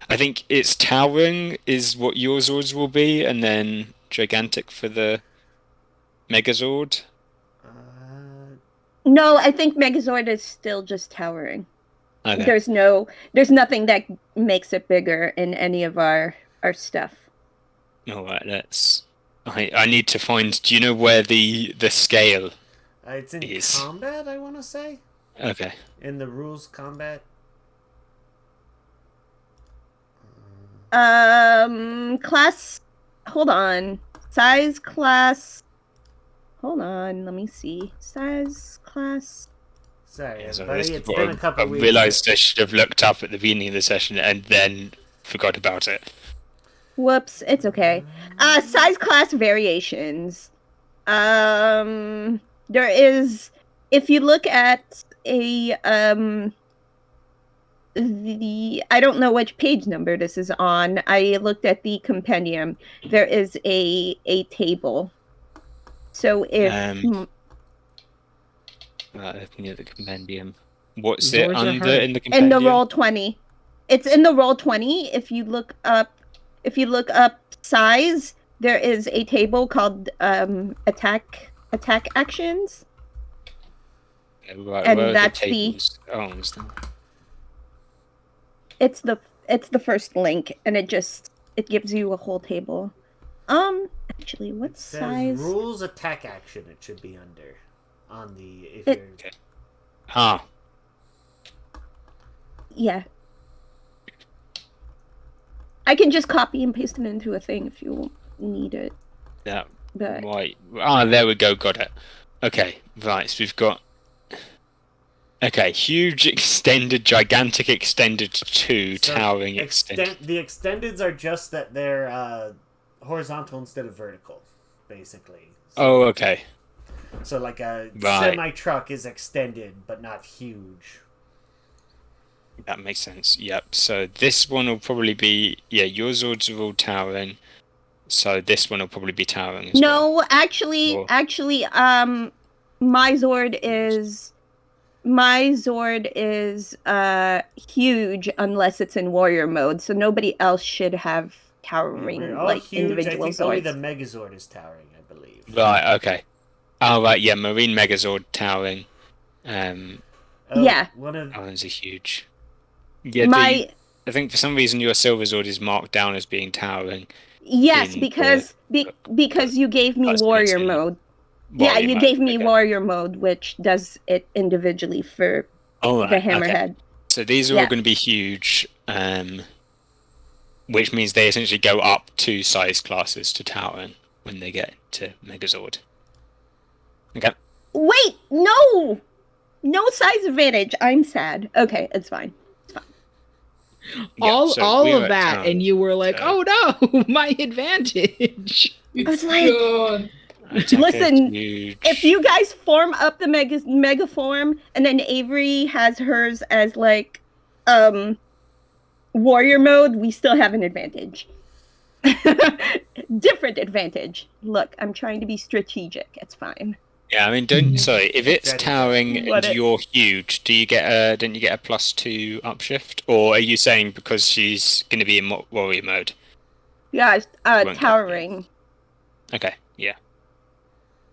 I think it's towering is what your Zords will be, and then gigantic for the Megazord. No, I think Megazord is still just towering. Okay. There's nothing that makes it bigger in any of our stuff. All right, let's. I need to find. Do you know where the scale? It's in Is. combat, I want to say. Okay. In the rules combat. Class. Hold on. Size class. Hold on. Let me see. Size class. Sorry, Yeah, so everybody. this It's is been what a couple I weeks. realized I should have looked up at the beginning of the session and then forgot about it. Whoops. It's okay. Size class variations. There is. If you look at a I don't know which page number this is on. I looked at the compendium. There is a table. So if Looking at the compendium. What's it Zords are under hard. in the in compendium? the roll 20, it's in the roll 20. If you look up size, there is a table called attack actions. Okay, right, and where are that's the- tables? Oh, is that... It's the first link, and it gives you a whole table. Actually, what It says size? rules attack action. It should be under on the if It- you're. Huh. Yeah. I can just copy and paste it into a thing if you need it. Yeah. But Right. Ah, there we go. Got it. Okay. Right. So we've got Okay, huge, extended, gigantic, extended, 2, So towering, extended. The extendeds are just that they're horizontal instead of vertical, basically. Oh, okay. So like a Right. semi truck is extended but not huge. That makes sense. Yep. So this one will probably be your Zords are all towering. So this one will probably be towering as well. No, actually, Or- my Zord is huge unless it's in warrior mode, so nobody else should have towering We're all like huge. I individual think only the Zords. Megazord is towering, I believe. Right. Okay. Oh, right. Yeah. Marine Megazord towering. Oh, Yeah. One of That one's a huge. Yeah. My I think for some reason your Silver Zord is marked down as being towering. yes, in because because you gave me That's warrior in mode. Yeah, warrior you mode. gave me Okay. warrior mode, which does it individually for All the right. Okay. hammerhead. So these are Yeah. all going to be huge, which means they essentially go up 2 size classes to towering when they get to Megazord. Okay. Wait, no, no size advantage. I'm sad. Okay, it's fine. Yeah, all so we of were at that, towering, and you were like, so- "Oh no, my advantage." was like- gone. Attacker Listen, huge. If you guys form up the mega form, and then Avery has hers as like warrior mode, we still have an advantage. Different advantage. Look, I'm trying to be strategic. It's fine. Yeah, I mean, sorry, if it's Strategy. towering What and it- you're huge, do you get a? Don't you get a +2 upshift, or are you saying because she's going to be in warrior mode? Yeah, Won't get towering. Okay, yeah.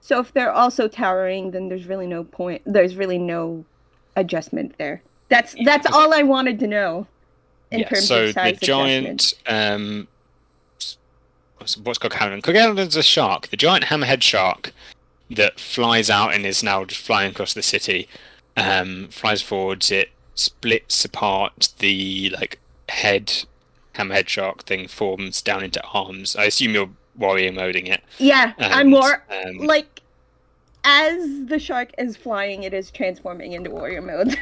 So if they're also towering, then there's really no point. There's really no adjustment there. That's all I wanted to know in Yeah, terms so of size the adjustment. giant, what's Coqueldon? Coqueldon's a shark. The giant hammerhead shark that flies out and is now just flying across the city, flies forwards. It splits apart. The like head hammerhead shark thing forms down into arms. I assume you're warrior moding it. Yeah, And, I'm more um, like as the shark is flying, it is transforming into warrior mode.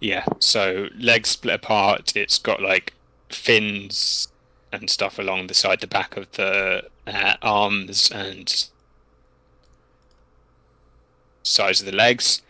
yeah. So legs split apart. It's got like fins and stuff along the side, the back of the arms and size of the legs.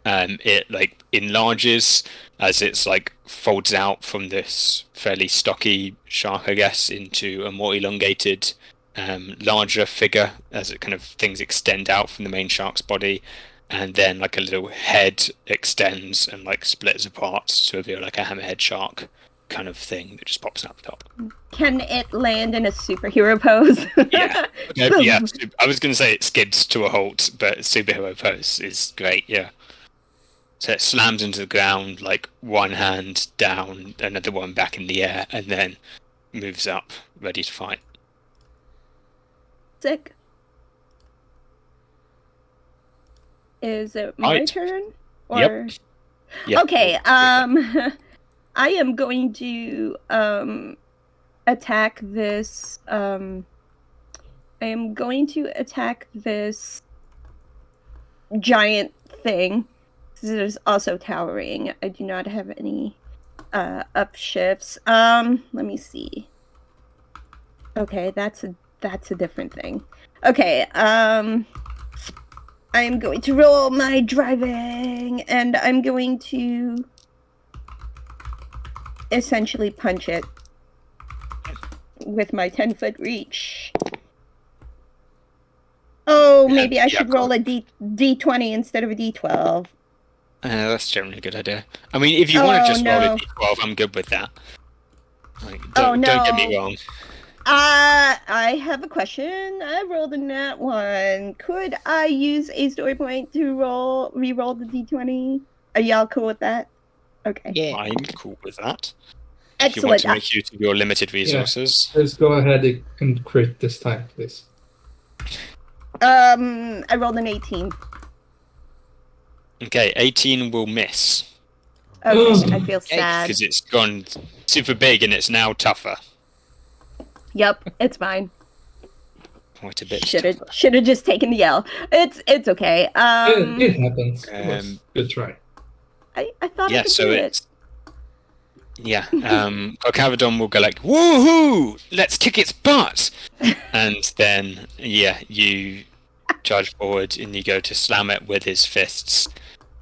It like enlarges as it's like folds out from this fairly stocky shark, I guess, into a more elongated, larger figure as it kind of things extend out from the main shark's body, and then like a little head extends and like splits apart to reveal like a hammerhead shark kind of thing that just pops out the top. Can it land in a superhero pose? Yeah. Yeah, I was going to say it skids to a halt, but superhero pose is great, yeah. So it slams into the ground, like one hand down, another one back in the air, and then moves up, ready to fight. Sick. Is it my Right. turn? Yep. Or Yeah. okay, I am going to attack this I am going to attack this giant thing. This is also towering. I do not have any upshifts. Let me see. Okay, that's a different thing. Okay, I am going to roll my driving, and I'm going to essentially punch it with my 10-foot reach. Oh, maybe I should roll a D20 instead of a D12. That's generally a good idea. I mean, if you want to just roll no. a d12, I'm good with that. Like, Oh, don't get me no. wrong. I have a question. I rolled a nat 1. Could I use a story point to re-roll the D20? Are y'all cool with that? Okay. Yeah. I'm cool with that. If you want Excellent. to make use of your limited resources. Let's go ahead and crit this time, please. I rolled an 18. Okay, 18 will miss. Okay, I feel sad. Because it's gone super big and it's now tougher. Yep, it's fine. Quite a bit Should tougher. have just taken the L. It's okay. It happens. It was Um, good try. I thought I Yeah, could so do it's Cavadon will go like, "Woohoo! Let's kick its butt!" And then you charge forward and you go to slam it with his fists.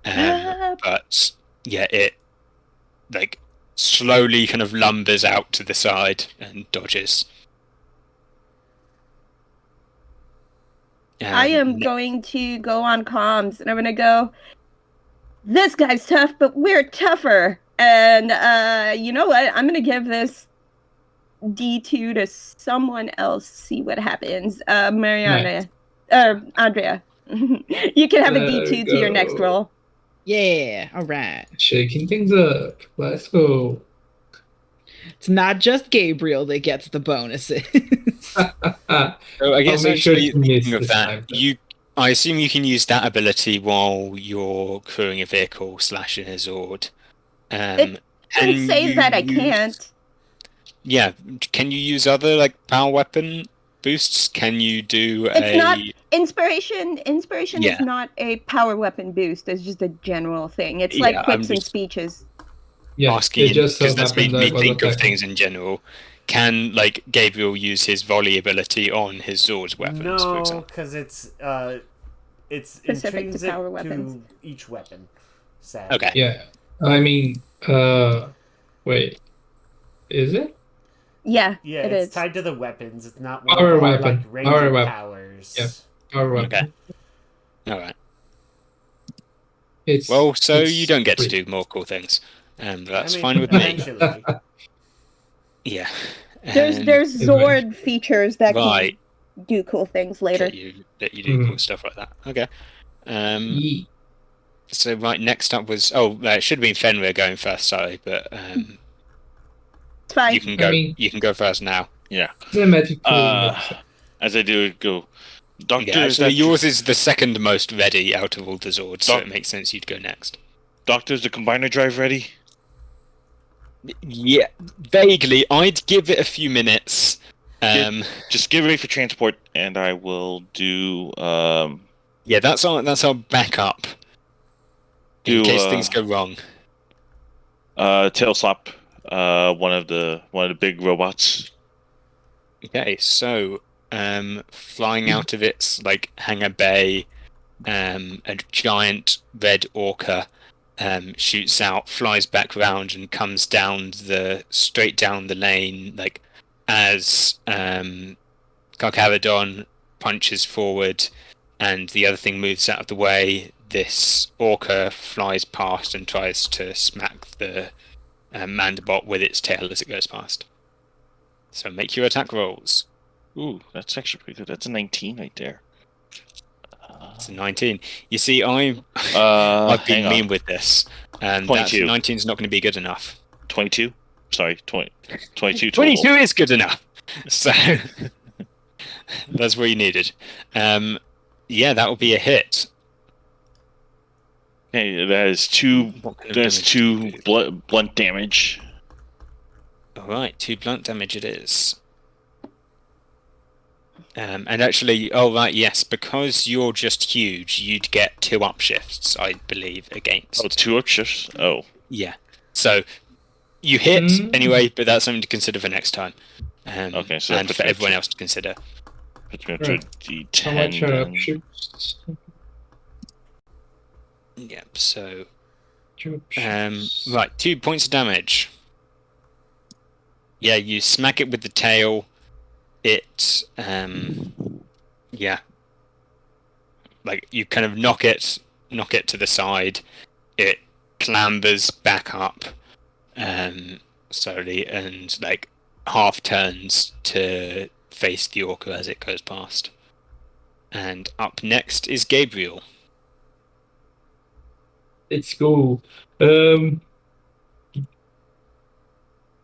But it like slowly kind of lumbers out to the side and dodges. I am going to go on comms and I'm going to go, this guy's tough, but we're tougher. And you know what? I'm going to give this D2 to someone else, see what happens. Mariana, Andrea, you can have a D2 to your next roll. Yeah, all right. Shaking things up. Let's go. It's not just Gabriel that gets the bonuses. So I guess make sure actually you miss thinking of this that, time. I assume you can use that ability while you're crewing a vehicle / in a Zord. It didn't say that I can't. Yeah, can you use other like power weapon boosts? Can you do It's not inspiration. Inspiration Yeah. is not a power weapon boost. It's just a general thing. It's Yeah, like I'm quips and just- speeches. Yeah, asking it just so because that's made happened me that I was think of attacking. things in general. Can like Gabriel use his volley ability on his Zord's weapons, for No, example? because it's Specific to intrinsic power weapons. to each weapon. Sadly. Okay. Yeah, I mean, wait, is it? Yeah, Yeah, it it's is. tied to the weapons. It's not one Power of our, weapon. like ranging Power weapon. powers. Yeah. Power weapon. Okay. All right. It's Well, so it's you don't get to free. do more cool things, but that's I mean, fine with me. eventually. Yeah. There's Zord features that Right. can do cool things later. Let you do cool stuff like that. Okay. Ye- So right next up was it should have been Fenrir going first. Sorry, but It's fine. you can go. I mean- You can go first now. Yeah. Thematically, As I do go, Doctor, Yeah, is actually, that yours is the second most ready out of all the Zords, so Doc- it makes sense you'd go next. Doctor, is the combiner drive ready? Yeah, vaguely. I'd give it a few minutes. Just get ready for transport, and I will do. Yeah, that's our backup in case things go wrong. Tail slap. One of the big robots. Okay, so flying out of its like hangar bay, a giant red orca shoots out, flies back round, and comes down straight down the lane, like as Carcharodon punches forward, and the other thing moves out of the way. This orca flies past and tries to smack the Mandibot with its tail as it goes past. So make your attack rolls. Ooh, that's actually pretty good. That's a 19 right there. It's a 19. You see, I've been hang on. mean with this, and 22. 19 is not going to be good enough. 22. Sorry, 22 total. 22 is good enough. So that's what you needed. Yeah, that will be a hit. Hey, that is two. What kind of That's damage? 2 blunt damage. All right, 2 blunt damage it is. And actually, yes, because you're just huge, you'd get 2 upshifts, I believe, against. Oh, 2 up shifts. Oh, Yeah. So you hit anyway, but that's something to consider for next time. Okay, so that and puts for me up everyone to- else to consider. puts me up to Right. D10. how much are then. troops? Yep. So Troops. right, 2 points of damage. Yeah, you smack it with the tail. It like you kind of knock it to the side. It clambers back up slowly and like half turns to face the orca as it goes past. And up next is Gabriel. Let's go.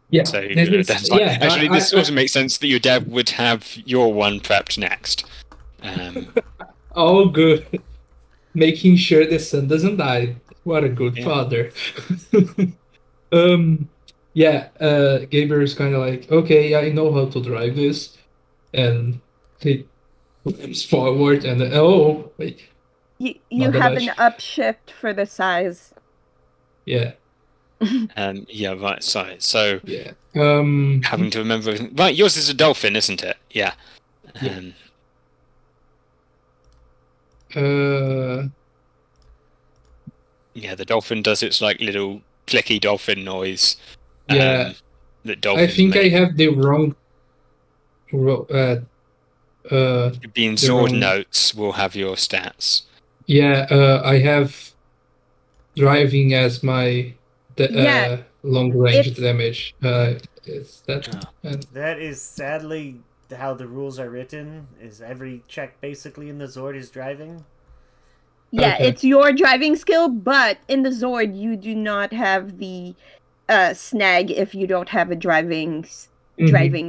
Yeah. So this is- that's fine. yeah, Actually, this I- also makes sense that your dad would have your one prepped next. all good. Making sure the son doesn't die. What a good Yeah. father. Gabriel is kind of like, okay, I know how to drive this, and he moves forward, and wait, You Not that have much. an upshift for the size. Yeah. Yeah, right. Sorry. So Yeah. having to remember. Right, yours is a dolphin, isn't it? Yeah. Yeah. Um, yeah, the dolphin does its like little clicky dolphin noise. Yeah. That I dolphins think I make. have the wrong. Being the Zord wrong. notes will have your stats. Yeah. I have driving as my Yeah, long range it's damage. Is that? Oh. That is sadly how the rules are written. Is every check basically in the Zord is driving? yeah, Okay. it's your driving skill, but in the Zord you do not have the snag if you don't have a driving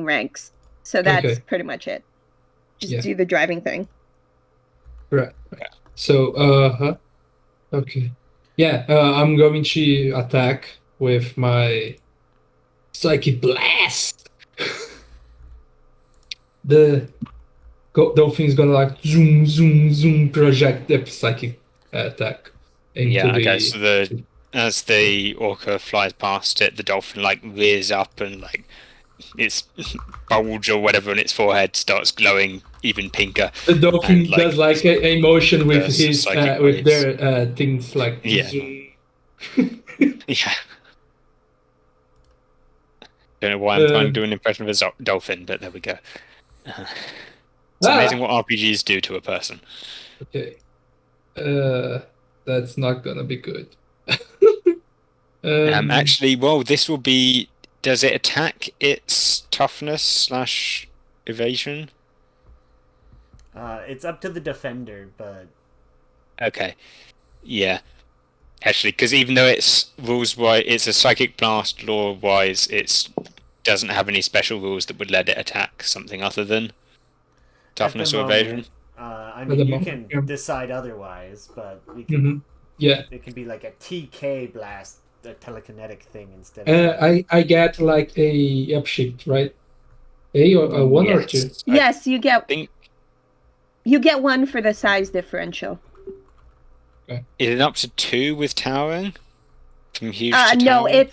ranks. So that's Okay. pretty much it. Just Yeah. do the driving thing. Right. So, okay. Yeah, I'm going to attack with my Psychic Blast. The dolphin's gonna like zoom, zoom, zoom, project the psychic attack into Yeah, okay, the. so as the orca flies past it, the dolphin like rears up and like its bulge or whatever on its forehead starts glowing even pinker. The dolphin And, like, does like a motion with bursts of his psychic with waves. their things like Yeah. zoom. Yeah. Don't know why I'm trying to do an impression of a dolphin, but there we go. It's amazing what RPGs do to a person. Okay. That's not gonna be good. Actually, well, this will be. Does it attack its toughness / evasion? It's up to the defender, but Okay. Yeah. Actually, because even though it's rules-wise, it's a psychic blast law-wise, it doesn't have any special rules that would let it attack something other than toughness or evasion. I At mean, the you moment, can yeah. decide otherwise, but we can. Mhm. Yeah. It can be like a TK blast, a telekinetic thing instead of. I get like a upshift, right? A one or two. Yes. I Yes, you think get one for the size differential. is it up to 2 with towering? From huge to No, towering?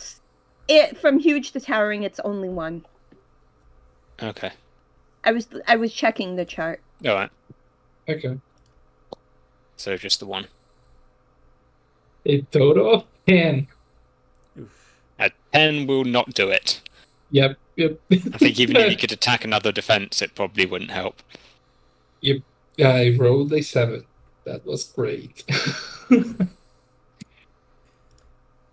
it from huge to towering. It's only one. Okay. I was checking the chart. All right. Okay. So just the one. A total of 10. A 10 will not do it. Yep. I think even if you could attack another defense, it probably wouldn't help. Yep. I rolled a 7. That was great.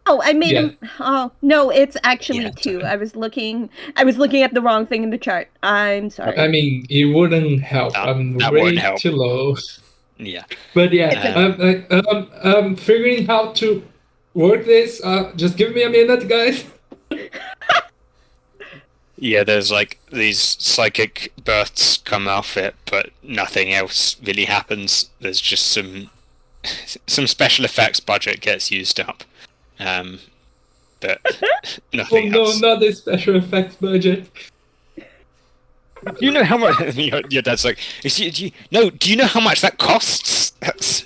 Oh, I made him. Oh no, it's actually Yeah, 2. sorry. I was looking at the wrong thing in the chart. I'm sorry. I mean, it wouldn't help. That I'm won't way help. too low. Yeah. But yeah, I'm figuring how to work this. Just give me a minute, guys. Yeah, there's like these psychic bursts come off it, but nothing else really happens. There's just some special effects budget gets used up. But Oh nothing no, else. not a special effects budget. Do you know how much? Your dad's like, do you know how much that costs? That's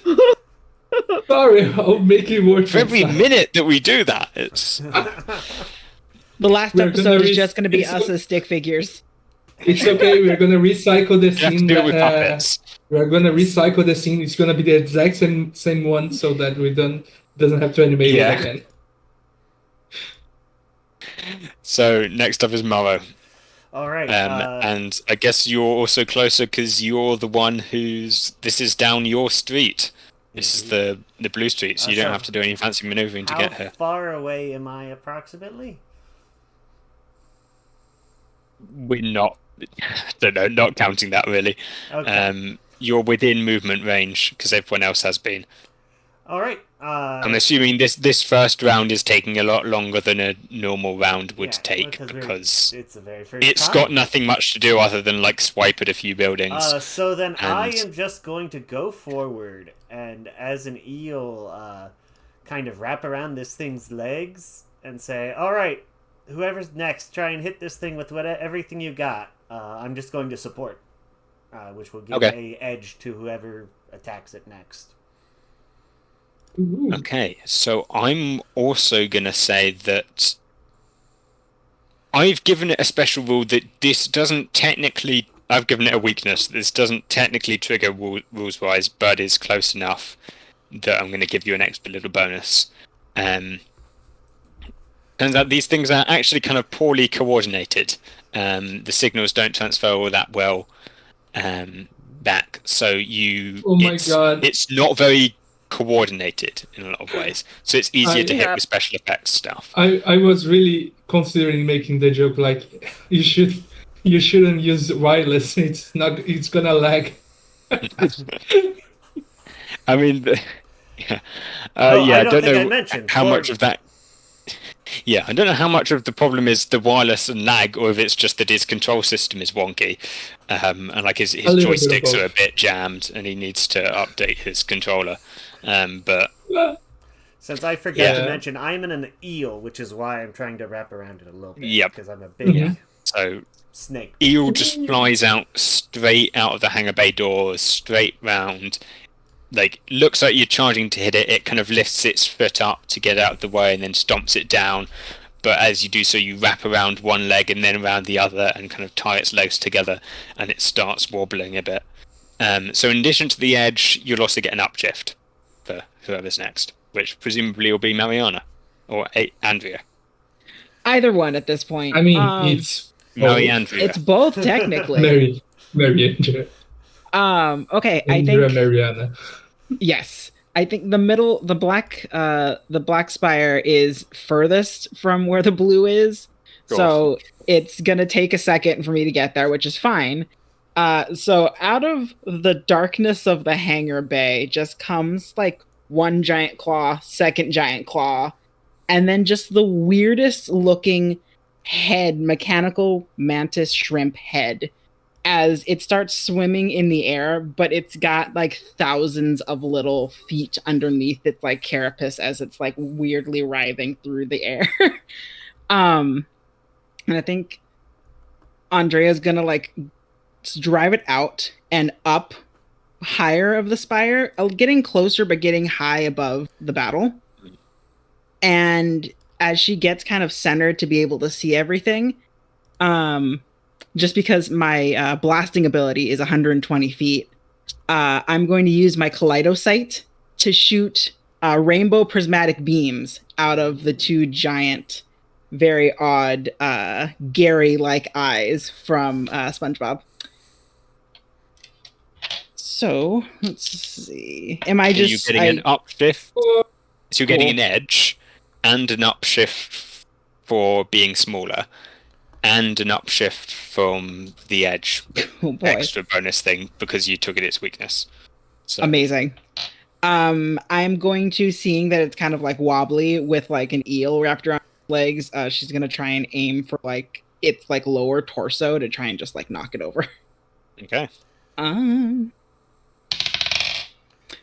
Sorry, I'll make it work. for every next time. minute that we do that. It's The last We're episode gonna is just going to be it's- us as stick figures. It's okay. We're gonna recycle the you have to scene. do it with puppets. We're gonna recycle the scene. It's gonna be the exact same one, so that we doesn't have to animate Yeah. it again. So next up is Morrow. All right. And I guess you're also closer because you're the one this is down your street. This is the blue street, so you don't So have to do any fancy maneuvering to how get here. far away am I approximately? We're not, don't know, not counting that really. Okay. You're within movement range because everyone else has been. All right. I'm assuming this first round is taking a lot longer than a normal round would take because it's the very first it's time. got nothing much to do other than like swipe at a few buildings. So then I and- am just going to go forward and, as an eel, kind of wrap around this thing's legs and say, "All right, whoever's next, try and hit this thing with everything you got. I'm just going to support, which will give Okay. a edge to whoever attacks it next." Ooh. Okay, so I'm also gonna say that I've given it a special rule that this doesn't technically. I've given it a weakness. This doesn't technically trigger rules-wise, but is close enough that I'm going to give you an extra little bonus. Turns out these things are actually kind of poorly coordinated. The signals don't transfer all that well back, so Oh my God. it's not very coordinated in a lot of ways. So it's easier to hit Yeah. with special effects stuff. I was really considering making the joke like you shouldn't use wireless. It's gonna lag. I mean, yeah, Well, yeah. I I don't don't think I know mentioned how for- much of that. Yeah, I don't know how much of the problem is the wireless and lag, or if it's just that his control system is wonky, and like his little bit of joysticks are a both. bit jammed, and he needs to update his controller. But Since I forgot Yeah. to mention, I'm in an eel, which is why I'm trying to wrap around it a little bit. Yep. Because I'm a big Mhm. so snake. eel just flies out straight out of the hangar bay doors, straight round. Like, looks like you're charging to hit it. It kind of lifts its foot up to get out of the way and then stomps it down. But as you do so, you wrap around one leg and then around the other and kind of tie its legs together, and it starts wobbling a bit. So in addition to the edge, you'll also get an upshift for whoever's next, which presumably will be Mariana or Andrea. Either one at this point. I mean, it's Andrea. It's both technically. Mary Andrea. Okay, I Andrea think Mariana. yes. I think the black spire is furthest from where the blue is. Cool. So it's gonna take a second for me to get there, which is fine. So out of the darkness of the hangar bay just comes like one giant claw, second giant claw, and then just the weirdest looking head, mechanical mantis shrimp head, as it starts swimming in the air, but it's got like thousands of little feet underneath its like carapace as it's like weirdly writhing through the air. And I think Andrea's gonna like drive it out and up higher of the spire, getting closer but getting high above the battle. And as she gets kind of centered to be able to see everything, just because my blasting ability is 120 feet, I'm going to use my Kaleidosight to shoot rainbow prismatic beams out of the two giant, very odd Gary-like eyes from SpongeBob. So, let's see. Am I You're just... getting an upshift. So you're getting Cool. an edge and an upshift for being smaller, and an upshift from the edge Oh boy. extra bonus thing because you took it its weakness. So Amazing. I'm going to, seeing that it's kind of like wobbly with like an eel wrapped around its legs, she's gonna try and aim for like its like lower torso to try and just like knock it over. Okay.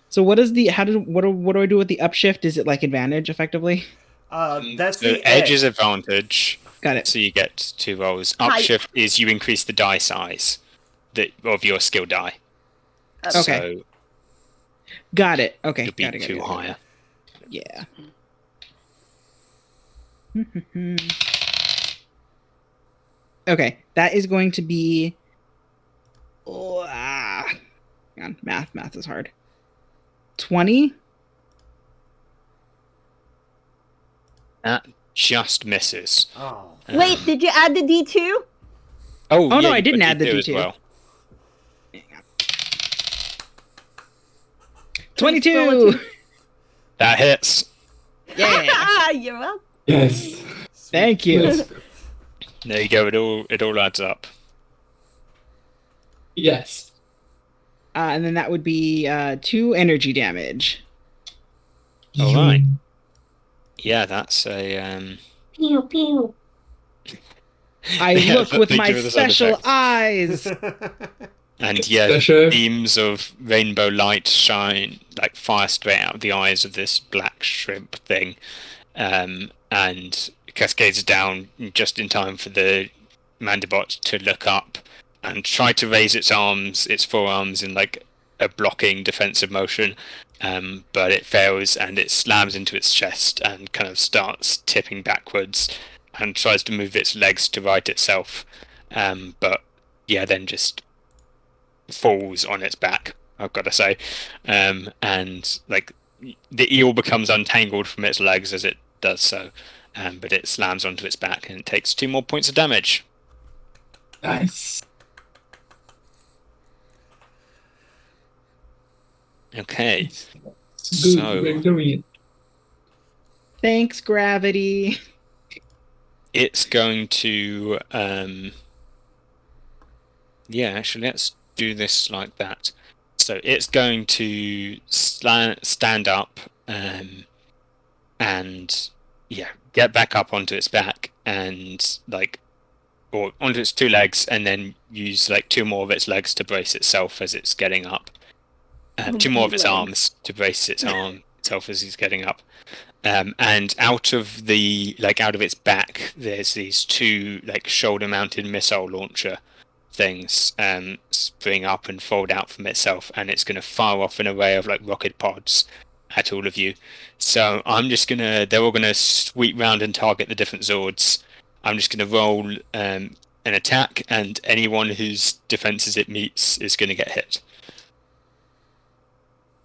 So what is the what do I do with the upshift? Is it like advantage effectively? That's So the edge is advantage, Got it. so you get 2 rolls. Hi. Upshift is you increase the die size of your skill die. Okay. So Got it. Okay. you'll be Got it, 2 higher. Yeah. Okay, that is going to be. Hang on, math is hard. 20. That just misses. Oh. Wait, did you add the D2? Oh, no, yeah, I you didn't got add the D2 as D2. well. 22. That hits. Yeah. You're welcome. Yes. Thank you. Yes. There you go. It all adds up. Yes. And then that would be 2 energy damage. All right. Yeah, that's a Pew pew. I Yeah, look with thank my you for the sound special effects. eyes. And yeah, Special. beams of rainbow light shine, like fire straight out of the eyes of this black shrimp thing, and cascades down just in time for the Mandibot to look up and try to raise its forearms in like a blocking defensive motion, but it fails and it slams into its chest and kind of starts tipping backwards and tries to move its legs to right itself. But yeah, then just falls on its back, I've got to say. And like the eel becomes untangled from its legs as it does so, but it slams onto its back and it takes 2 more points of damage. Nice. Okay. Good. So- We're doing it. Thanks, gravity. It's going to actually let's do this like that. So it's going to stand up and get back up onto its back and or onto its 2 legs, and then use 2 more of its legs to brace itself as it's getting up. 2 more of its Legs. arms to brace itself as it's getting up. And out of its back, there's these 2 shoulder-mounted missile launcher things spring up and fold out from itself, and it's going to fire off an array of rocket pods at all of you. So they're all gonna sweep round and target the different Zords. I'm just gonna roll an attack, and anyone whose defenses it meets is gonna get hit.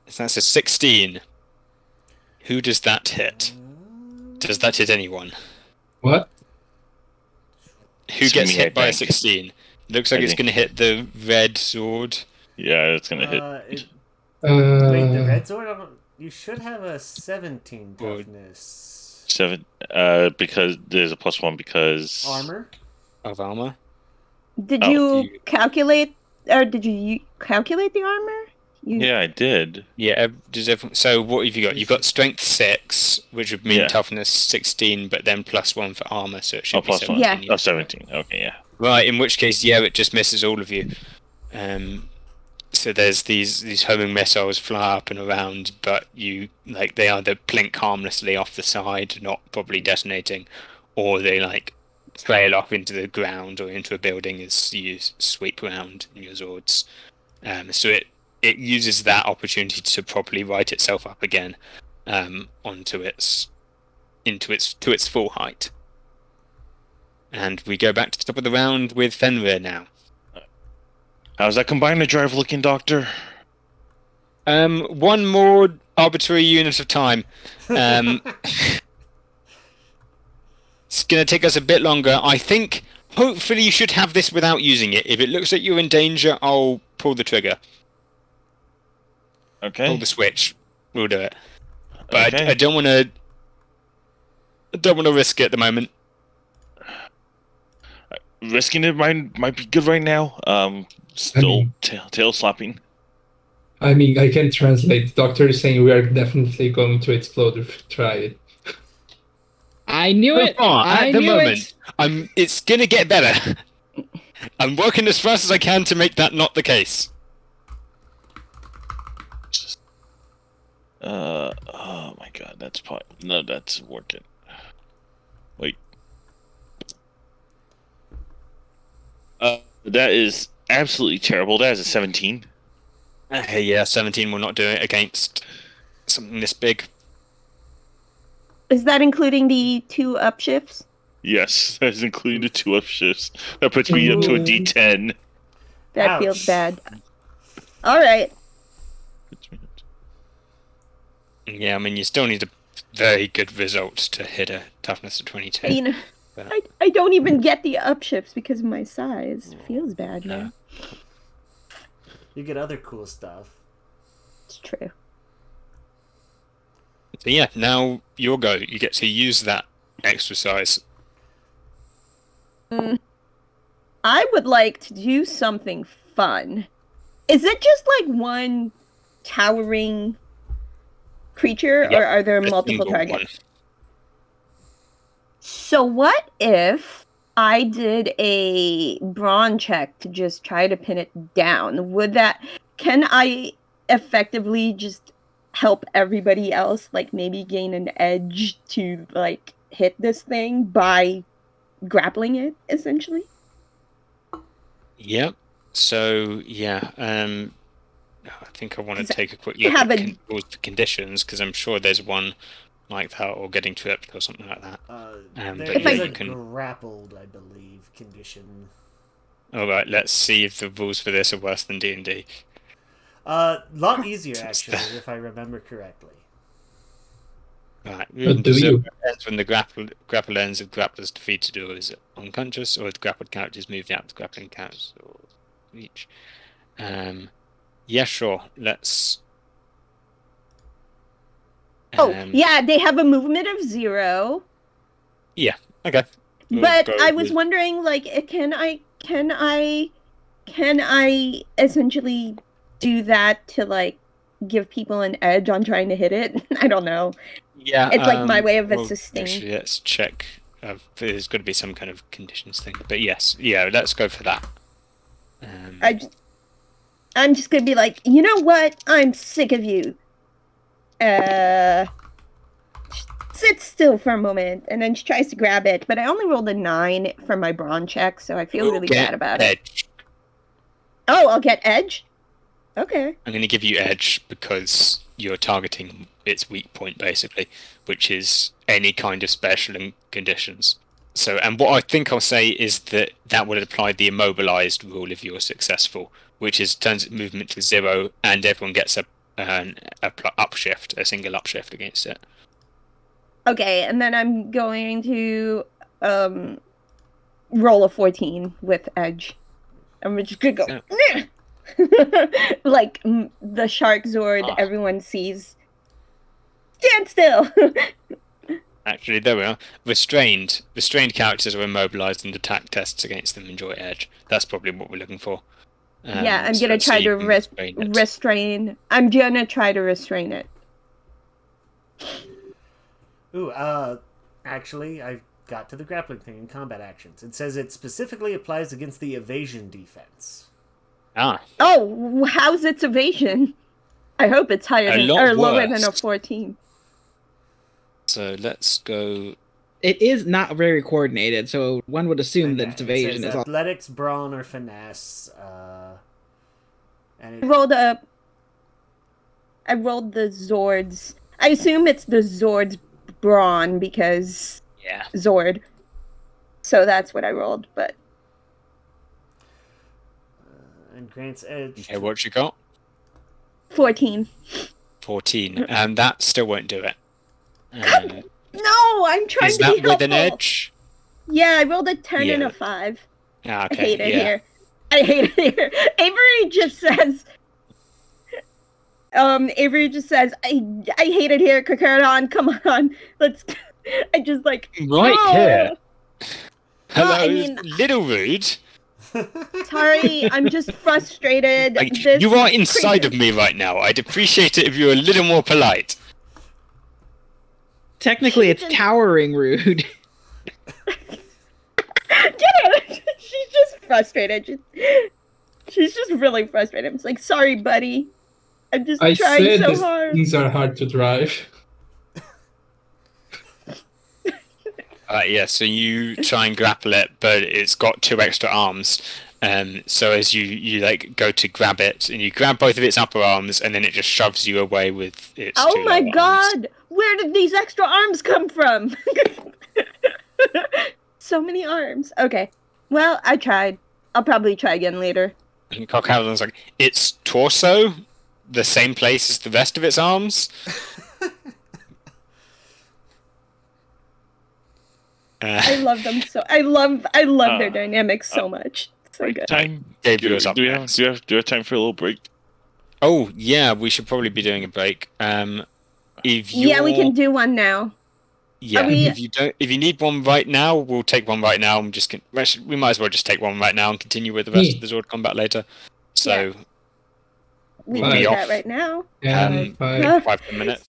So that's a 16. Who does that hit? Does that hit anyone? What? Who It's gonna gets be hit by a I think. 16? Looks like I it's think. going to hit the red sword. Yeah, it's gonna hit. Wait, the red sword? You should have a 17 Or- toughness. 7. Because there's a +1 because Armor? Of armor. Did Oh, you calculate, or did you calculate the armor? Yeah, I did. Yeah. So what have you got? You've got strength 6, which would mean Yeah. toughness 16, but then +1 for armor, so it should Oh, be +1. 17. Yeah. Oh, 17. Okay, yeah. Right. In which case, it just misses all of you. So there's these homing missiles fly up and around, but they either plink harmlessly off the side, not probably detonating, or they trail off into the ground or into a building as you sweep around in your Zords. So it uses that opportunity to properly right itself up again, to its full height. And we go back to the top of the round with Fenrir now. How's that combiner drive looking, Doctor? 1 more arbitrary unit of time. It's going to take us a bit longer. I think, hopefully, you should have this without using it. If it looks like you're in danger, I'll pull the trigger. Okay. Pull the switch. We'll do it. But Okay. I don't want to. I don't want to risk it at the moment. Risking it might be good right now. Still tail slapping. I mean, I can translate. Doctor is saying we are definitely going to explode if we try it. I knew it. I At the knew moment, it. it's going to get better. I'm working as fast as I can to make that not the case. Oh my god, that's working. Wait. That is absolutely terrible. That is a 17. Yeah, 17 will not do it against something this big. Is that including the 2 upshifts? Yes, that is including the 2 up shifts. That puts me up to a Ooh. D10. That Ouch. feels bad. All right. Yeah, I mean, you still need a very good result to hit a toughness of 22. You know, Yeah. I don't even get the upshifts because of my size. Feels bad, man. You get other cool stuff. It's true. So yeah, now your go. You get to use that extra size. I would like to do something fun. Is it just one towering creature, Yep, or are there A multiple single targets? one. So what if I did a brawn check to just try to pin it down? Can I effectively just help everybody else, maybe gain an edge to hit this thing by grappling it, essentially? Yep. So yeah, I think I want to 'Cause take a quick you look have at a- rules for conditions, because I'm sure there's one like that, or getting tripped or something like that. There But is yeah, a you can. grappled, I believe, condition. All right, let's see if the rules for this are worse than D&D. Lot easier actually, if I remember correctly. Right. Do you? Ends when the grapple ends, if grappler's defeated or is unconscious, or if the grappled character is moved out of the grappling count or reach. Yeah, sure. Let's. Yeah, they have a movement of 0. Yeah. Okay. We'll But go I was with- wondering, like, can I essentially do that to like give people an edge on trying to hit it? I don't know. Yeah. It's like my way of well, assisting. Actually, let's check. There's got to be some kind of conditions thing. But yes, yeah, let's go for that. I'm just gonna be like, you know what? I'm sick of you. Sit still for a moment, and then she tries to grab it, but I only rolled a 9 for my brawn check, so I feel We'll really get bad about it. edge. Oh, I'll get edge? Okay. I'm going to give you edge because you're targeting its weak point, basically, which is any kind of special and conditions. So, and what I think I'll say is that would apply the immobilized rule if you're successful, which is turns its movement to 0, and everyone gets an upshift, a single upshift against it. Okay, and then I'm going to roll a 14 with edge. I'm just gonna go like the shark Zord everyone sees. Stand still. Actually, there we are. Restrained characters are immobilized, and attack tests against them enjoy edge. That's probably what we're looking for. Yeah, I'm so gonna let's try see to if you can restrain it. restrain. I'm gonna try to restrain it. Ooh, actually, I got to the grappling thing in combat actions. It says it specifically applies against the evasion defense. Ah, Oh, how's its evasion? I hope it's higher A than lot or lower than a worse. 14. so let's go. It is not very coordinated, so one would assume that its Okay, it evasion says is all. athletics, brawn, or finesse. And I it, rolled the Zord's. I assume it's the Zord's brawn because Yeah. Zord. So that's what I rolled, but and grants edge. Okay, what you got? 14. 14, and that still won't do it. No, I'm trying Is to that be with helpful. an edge? Yeah, I rolled a 10 and Yeah. a 5. Ah, I okay, hate it yeah. here. I hate it here. Avery just says, I hate it here, Kakardon, come on. Let's, I just like, Right no. here. Hello, I mean- little rude. Sorry, I'm just frustrated. This You are inside creature- of me right now. I'd appreciate it if you were a little more polite. Technically, it's towering rude. Get it? She's just frustrated. She's just really frustrated. It's like, sorry, buddy. I'm just I trying said so these hard. things are hard to drive. Yeah, so you try and grapple it, but it's got 2 extra arms. So as you like go to grab it, and you grab both of its upper arms, and then it just shoves you away with its Oh 2 my lower arms. god! Where did these extra arms come from? So many arms. Okay. Well, I tried. I'll probably try again later. And Cockhausen's like, its torso, the same place as the rest of its arms. I love them so. I love their dynamics so much. So Break good. time. Dave, Do, yours up do, we have, next. do, we have, do we have time for a little break? Oh yeah, we should probably be doing a break. If Yeah, we you're- can do one now. Yeah, we- if you need one right now, we'll take one right now. We might as well just take one right now and continue with the rest of the Zord combat later. So We We'll can be do off. that right now. And Uh, 5 minutes.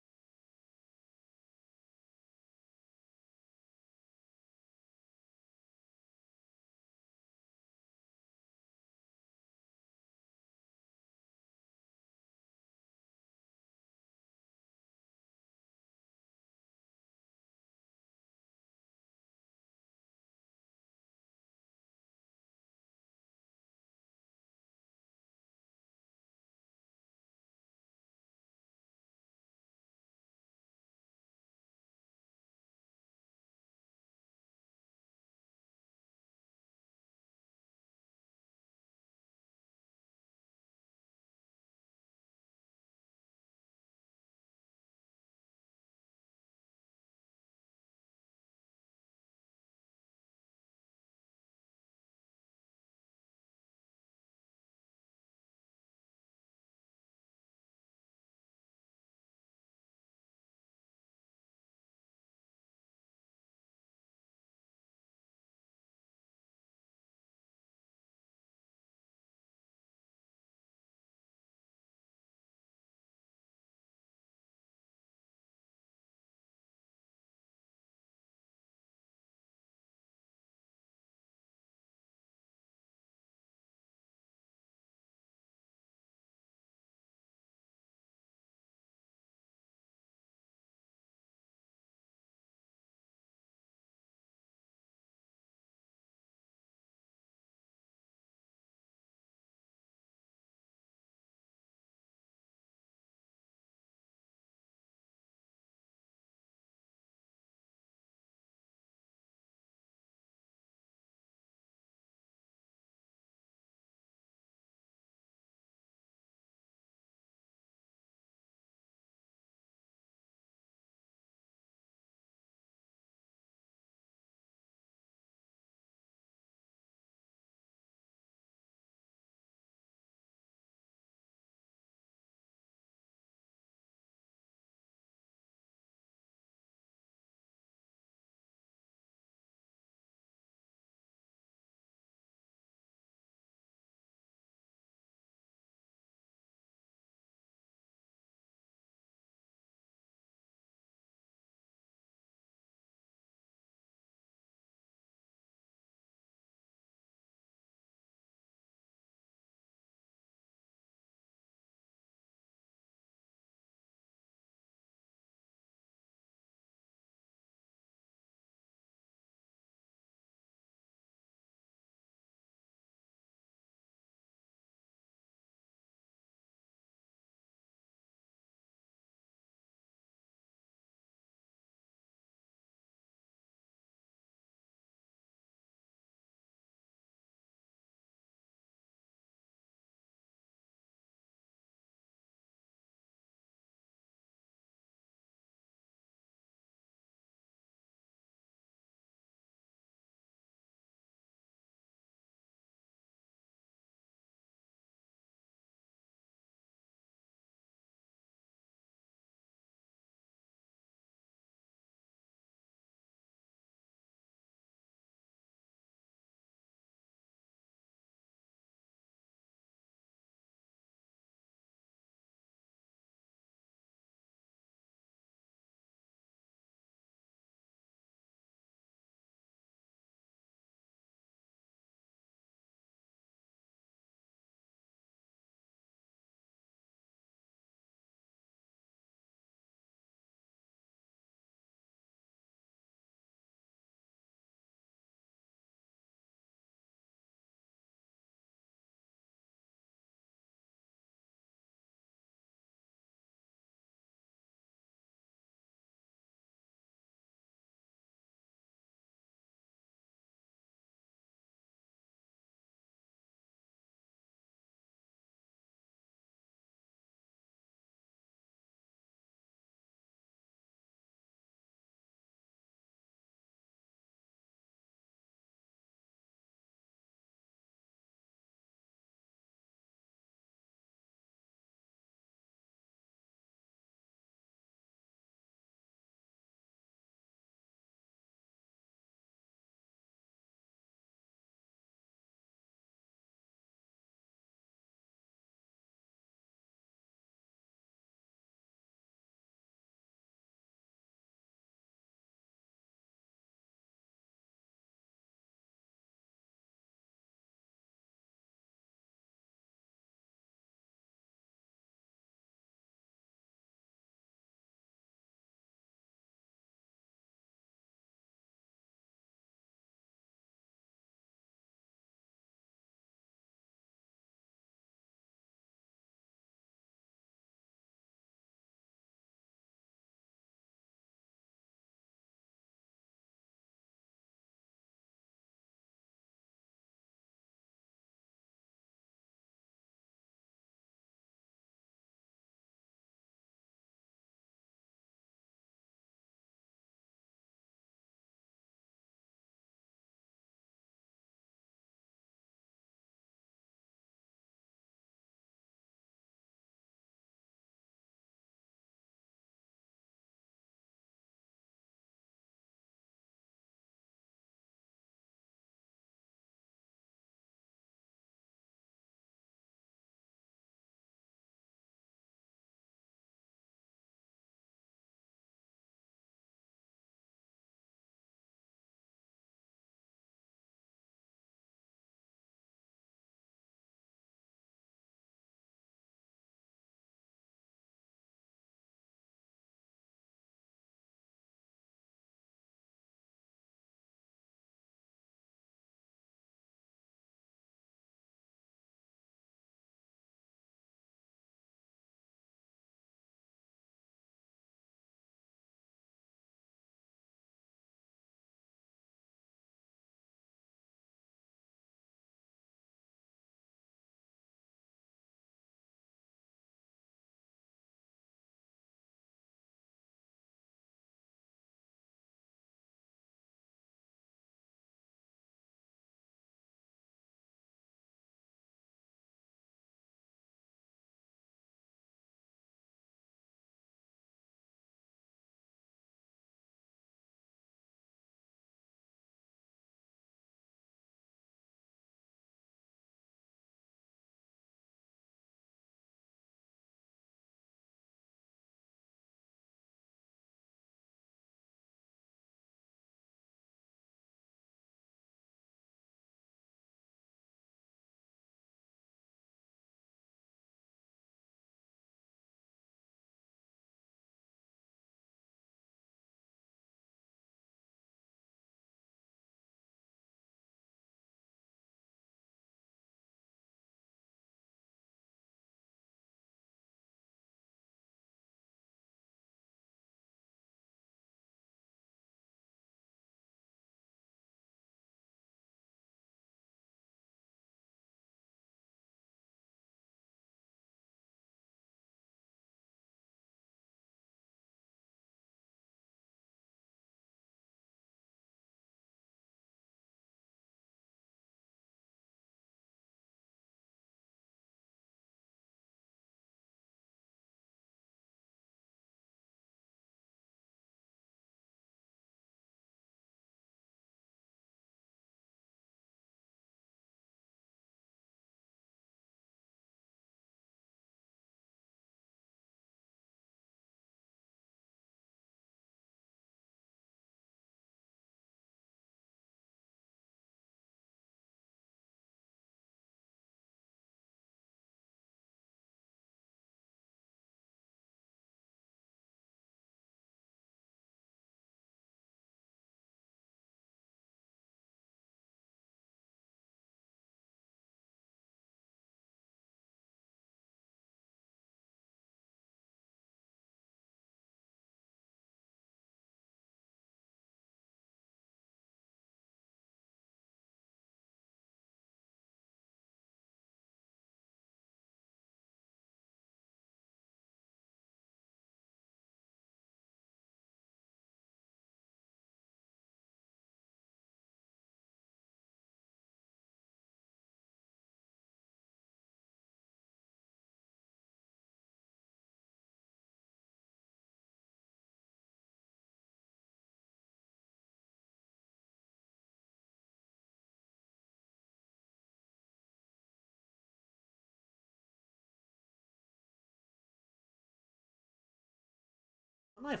Live.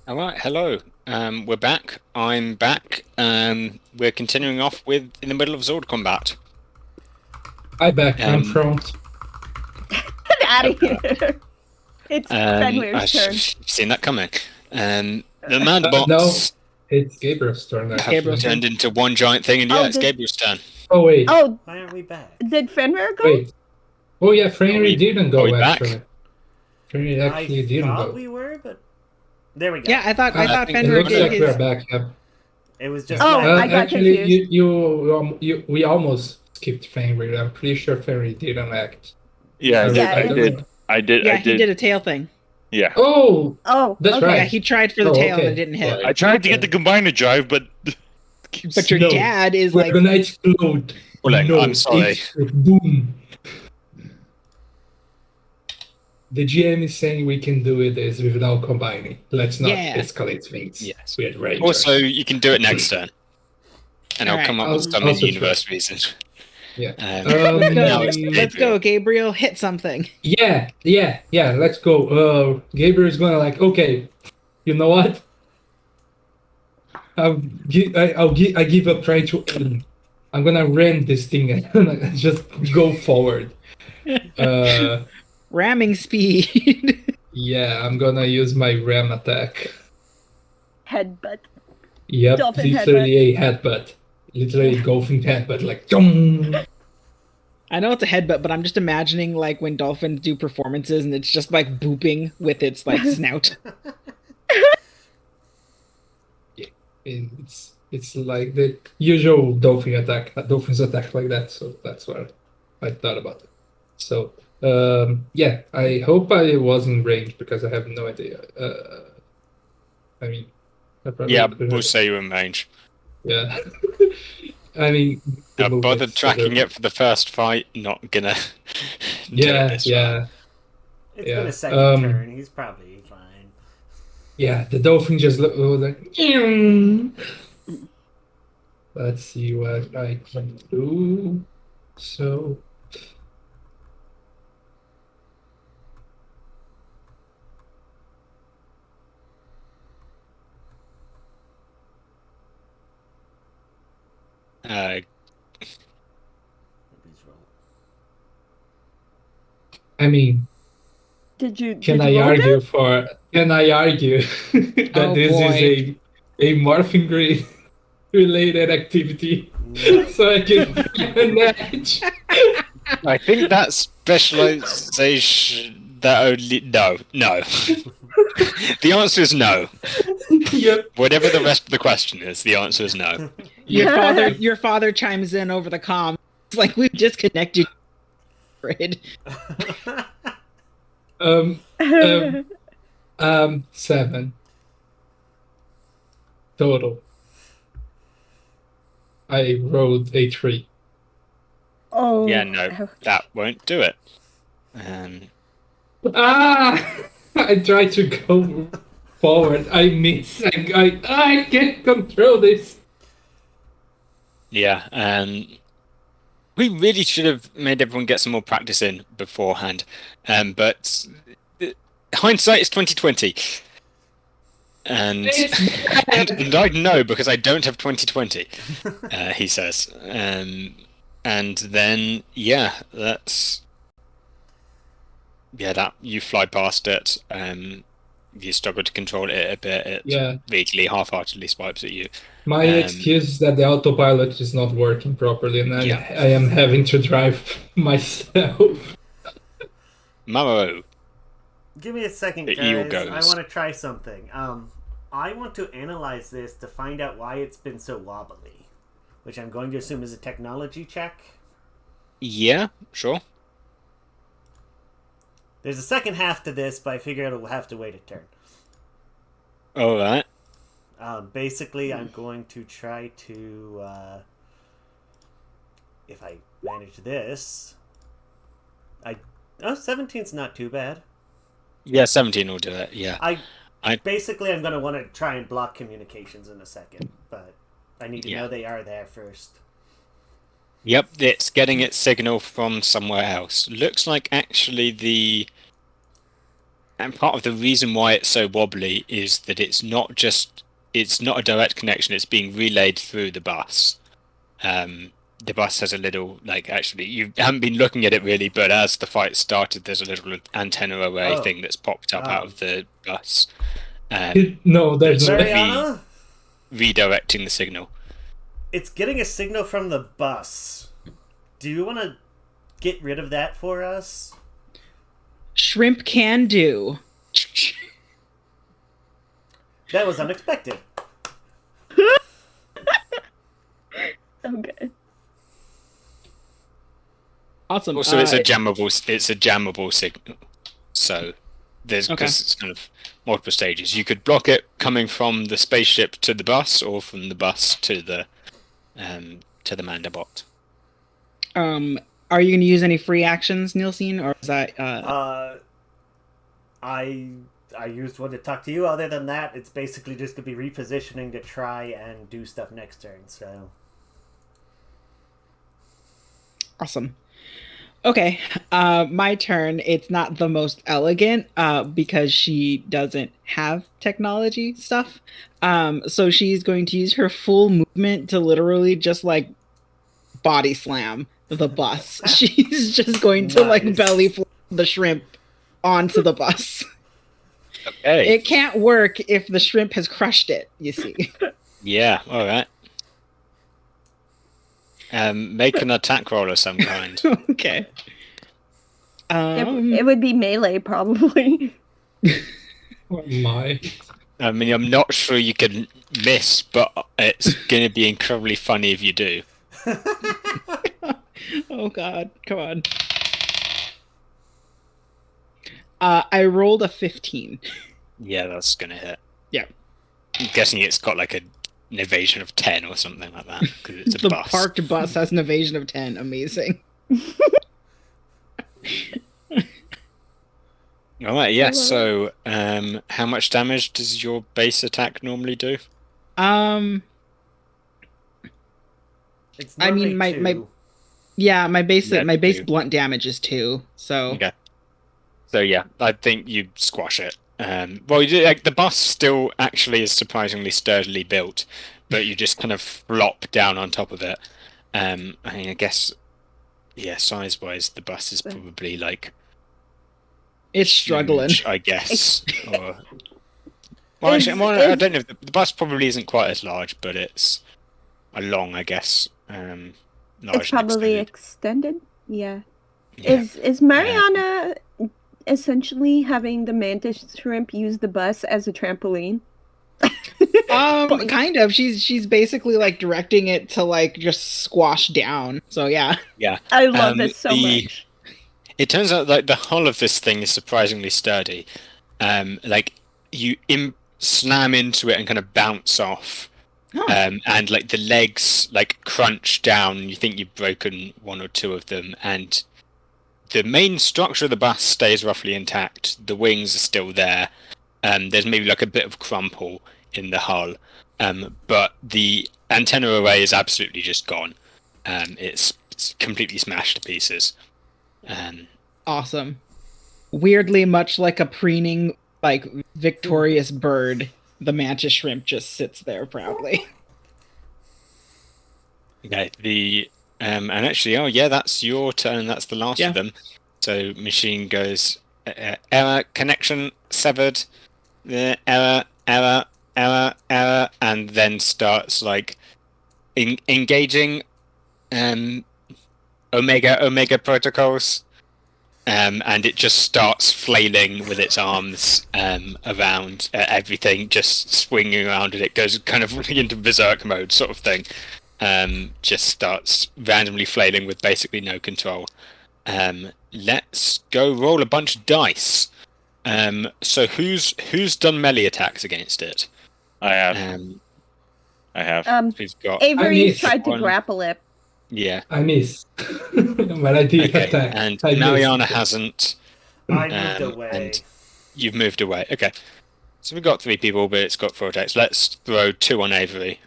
All right, hello. We're back. I'm back. We're continuing off with in the middle of Zord combat. I back Um, from front. Get out of here. It's Fenrir's turn. Seen that coming. The Mandabots No, it's Gabriel's turn. have Gabriel's turn. turned into one giant thing, and Oh, it's Gabriel's turn. Oh wait, Oh, Why aren't we back? did Fenrir go? wait. Oh yeah, Fenrir didn't are go we back? actually. Fenrir actually I didn't thought go. we were, but there we go. Yeah, I thought I think It Fenrir looks did like his. we're back. Yeah. It was just. Oh, that. I got actually, confused. we almost skipped Fenrir. I'm pretty sure Fenrir didn't act. Yeah, Yeah, I it- did. I did. Yeah, I he did. did a tail thing. Yeah. Oh, Oh, That's okay. right. Yeah, he tried for the Oh, tail okay. and it didn't hit. Right. I tried to get the combiner drive, but. But your No, dad is we're like, gonna explode. Well, I'm sorry. Explode. Boom. The GM is saying we can do this without combining. Let's not Yeah. escalate things. Yes. With rage. Also, you can do it next turn, and I'll Alright. come up with some Also in-universe reason. Yeah. Now it's let's go, Gabriel, hit something. Yeah. Let's go. Gabriel is gonna okay. You know what? I give up trying to aim. I'm gonna ram this thing and just go forward. Ramming speed. Yeah, I'm gonna use my ram attack. Headbutt. Yep, Dolphin literally a headbutt. Literally golfing headbutt, like dong. I know it's a headbutt, but I'm just imagining like when dolphins do performances and it's just like booping with its like snout. It's like the usual dolphin attack. Dolphins attack like that, so that's what I thought about it. So yeah, I hope I was in range because I have no idea. I mean, I probably Yeah, could we'll have- say you're in range. Yeah. I mean, the I bothered movements, tracking it for the first fight. Not gonna. do it Yeah, this yeah, It's yeah. been a second turn. He's probably fine. yeah. The dolphin just was like. "Meow." Let's see what I can do. So. Nobody's wrong. I mean, Did you? can did I you roll argue good? for? Can I argue that Oh, this boy. is a morphing grid related activity? No. So I can get an edge. I think that specialization. That only no. The answer is no. Yep. Whatever the rest of the question is, the answer is no. Your father chimes in over the comm. It's like we've disconnected. Grid. 7 total. I rolled a 3. Oh. Yeah, no, that won't do it. Ah! I tried to go forward. I miss. I can't control this. Yeah, we really should have made everyone get some more practice in beforehand. But hindsight is 2020, and I know because I don't have 2020. He says, and then that you fly past it. You struggle to control it a bit. It Yeah. vaguely, half-heartedly swipes at you. My excuse is that the autopilot is not working properly, and I am having to drive myself. Mamo. Give me a second, The eel guys. I goes. want to try something. I want to analyze this to find out why it's been so wobbly, which I'm going to assume is a technology check. Yeah, sure. There's a second half to this, but I figure it'll have to wait a turn. All right. Basically, I'm going to try to, if I manage this, 17's not too bad. Yeah, 17 will do it. Yeah. Basically, I'm going to want to try and block communications in a second, but I need to Yeah. know they are there first. Yep, it's getting its signal from somewhere else. Looks like actually and part of the reason why it's so wobbly is that it's not a direct connection, it's being relayed through the bus. The bus has a little, actually, you haven't been looking at it really, but as the fight started, there's a little antenna array thing that's popped up out of the bus. No, there's no. Mariana? Redirecting the signal. It's getting a signal from the bus. Do you want to get rid of that for us? Shrimp can do. That was unexpected. Okay. Awesome. Also, it's a jammable signal. So because it's kind of multiple stages. You could block it coming from the spaceship to the bus, or from the bus to the Mandabot. Are you going to use any free actions, Nielsen, or is that? I used one to talk to you. Other than that, it's basically just gonna be repositioning to try and do stuff next turn. So Awesome. Okay, my turn. It's not the most elegant because she doesn't have technology stuff. So she's going to use her full movement to literally just body slam the bus. She's just going to belly flop the shrimp onto the bus. Okay. It can't work if the shrimp has crushed it, you see. Yeah, all right. Make an attack roll of some kind. Okay. It would be melee, probably. Oh my. I mean, I'm not sure you can miss, but it's going to be incredibly funny if you do. Oh God, come on. I rolled a 15. Yeah, that's going to hit. Yeah. I'm guessing it's got an evasion of 10 or something like that, because it's a The bus. parked bus has an evasion of 10. Amazing. All right, yeah, so how much damage does your base attack normally do? it's I mean, normally my two. my base two. blunt damage is 2. So Okay. So yeah, I think you squash it. Well, you do, the bus still actually is surprisingly sturdily built, but you just kind of flop down on top of it. I mean, I guess, yeah, size-wise, the bus is probably it's struggling. huge, I guess. Well, actually, I don't know. The bus probably isn't quite as large, but it's a long, I guess. Large It's probably extended. Yeah. Yeah. Is Mariana essentially having the mantis shrimp use the bus as a trampoline? Kind of. She's basically directing it to just squash down. So yeah. Yeah. I love this so much. It turns out the hull of this thing is surprisingly sturdy. You slam into it and kind of bounce off. Oh. And the legs crunch down. You think you've broken one or two of them, and the main structure of the bus stays roughly intact. The wings are still there. There's maybe a bit of crumple in the hull, but the antenna array is absolutely just gone. It's completely smashed to pieces. Awesome. Weirdly, much like a preening, victorious bird, the mantis shrimp just sits there proudly. Okay. And actually, oh yeah, that's your turn. That's the last of them. So machine goes error, connection severed. Error, and then starts engaging Omega protocols. And it just starts flailing with its arms around everything, just swinging around, and it goes kind of into berserk mode sort of thing. Just starts randomly flailing with basically no control. Let's go roll a bunch of dice. So who's done melee attacks against it? I have. We've got Avery missed tried to one. grapple it. Yeah. I miss. But I did Okay. attack. And I missed. Mariana hasn't. I moved away. And you've moved away. Okay. So we've got 3 people, but it's got 4 attacks. Let's throw 2 on Avery.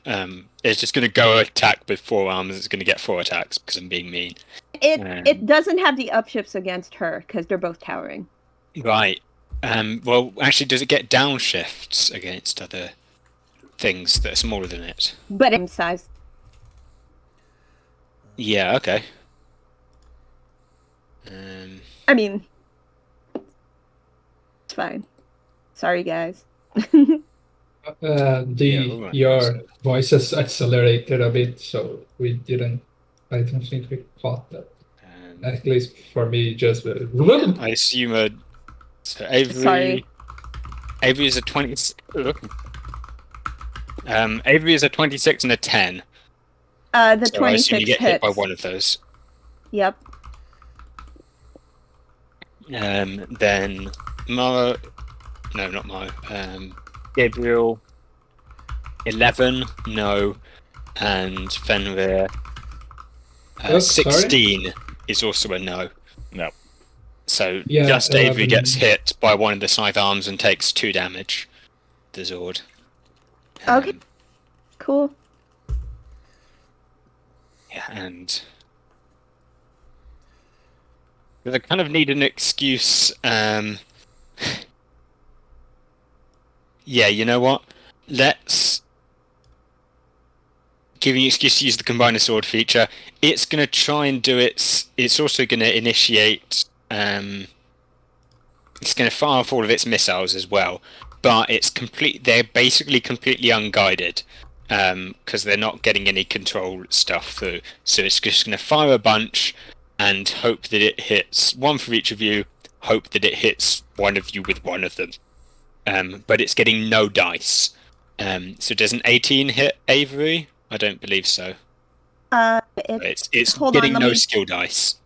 It's just going to go attack with 4 arms. It's going to get 4 attacks because I'm being mean. It doesn't have the upshifts against her because they're both towering. Right. Well, actually, does it get downshifts against other things that are smaller than it? But in size. Yeah, okay. I mean, it's fine. Sorry, guys. Your voices accelerated a bit, so we didn't. I don't think we caught that. At least for me, just. I assume so Avery. Sorry. Avery is a 20. Avery is a 26 and a 10. The So I assume 26 you get hits. hit by one of those. Yep. Then Mara. No, not Mara. Gabriel. 11. No. And Fenrir. Oh, sorry? 16 is also a no. No. So Yeah, just Avery 11. gets hit by one of the scythe arms and takes 2 damage. The Zord. Okay. Cool. Yeah, and I kind of need an excuse. Yeah, you know what? Let's give you an excuse to use the Combiner Sword feature. It's going to try and do its. It's also going to initiate. It's going to fire off all of its missiles as well, but it's complete. They're basically completely unguided because they're not getting any control stuff through. So it's just going to fire a bunch and hope that it hits one for each of you. Hope that it hits one of you with one of them. But it's getting no dice. So does an 18 hit Avery? I don't believe so. It's hold getting on, no let me- skill dice.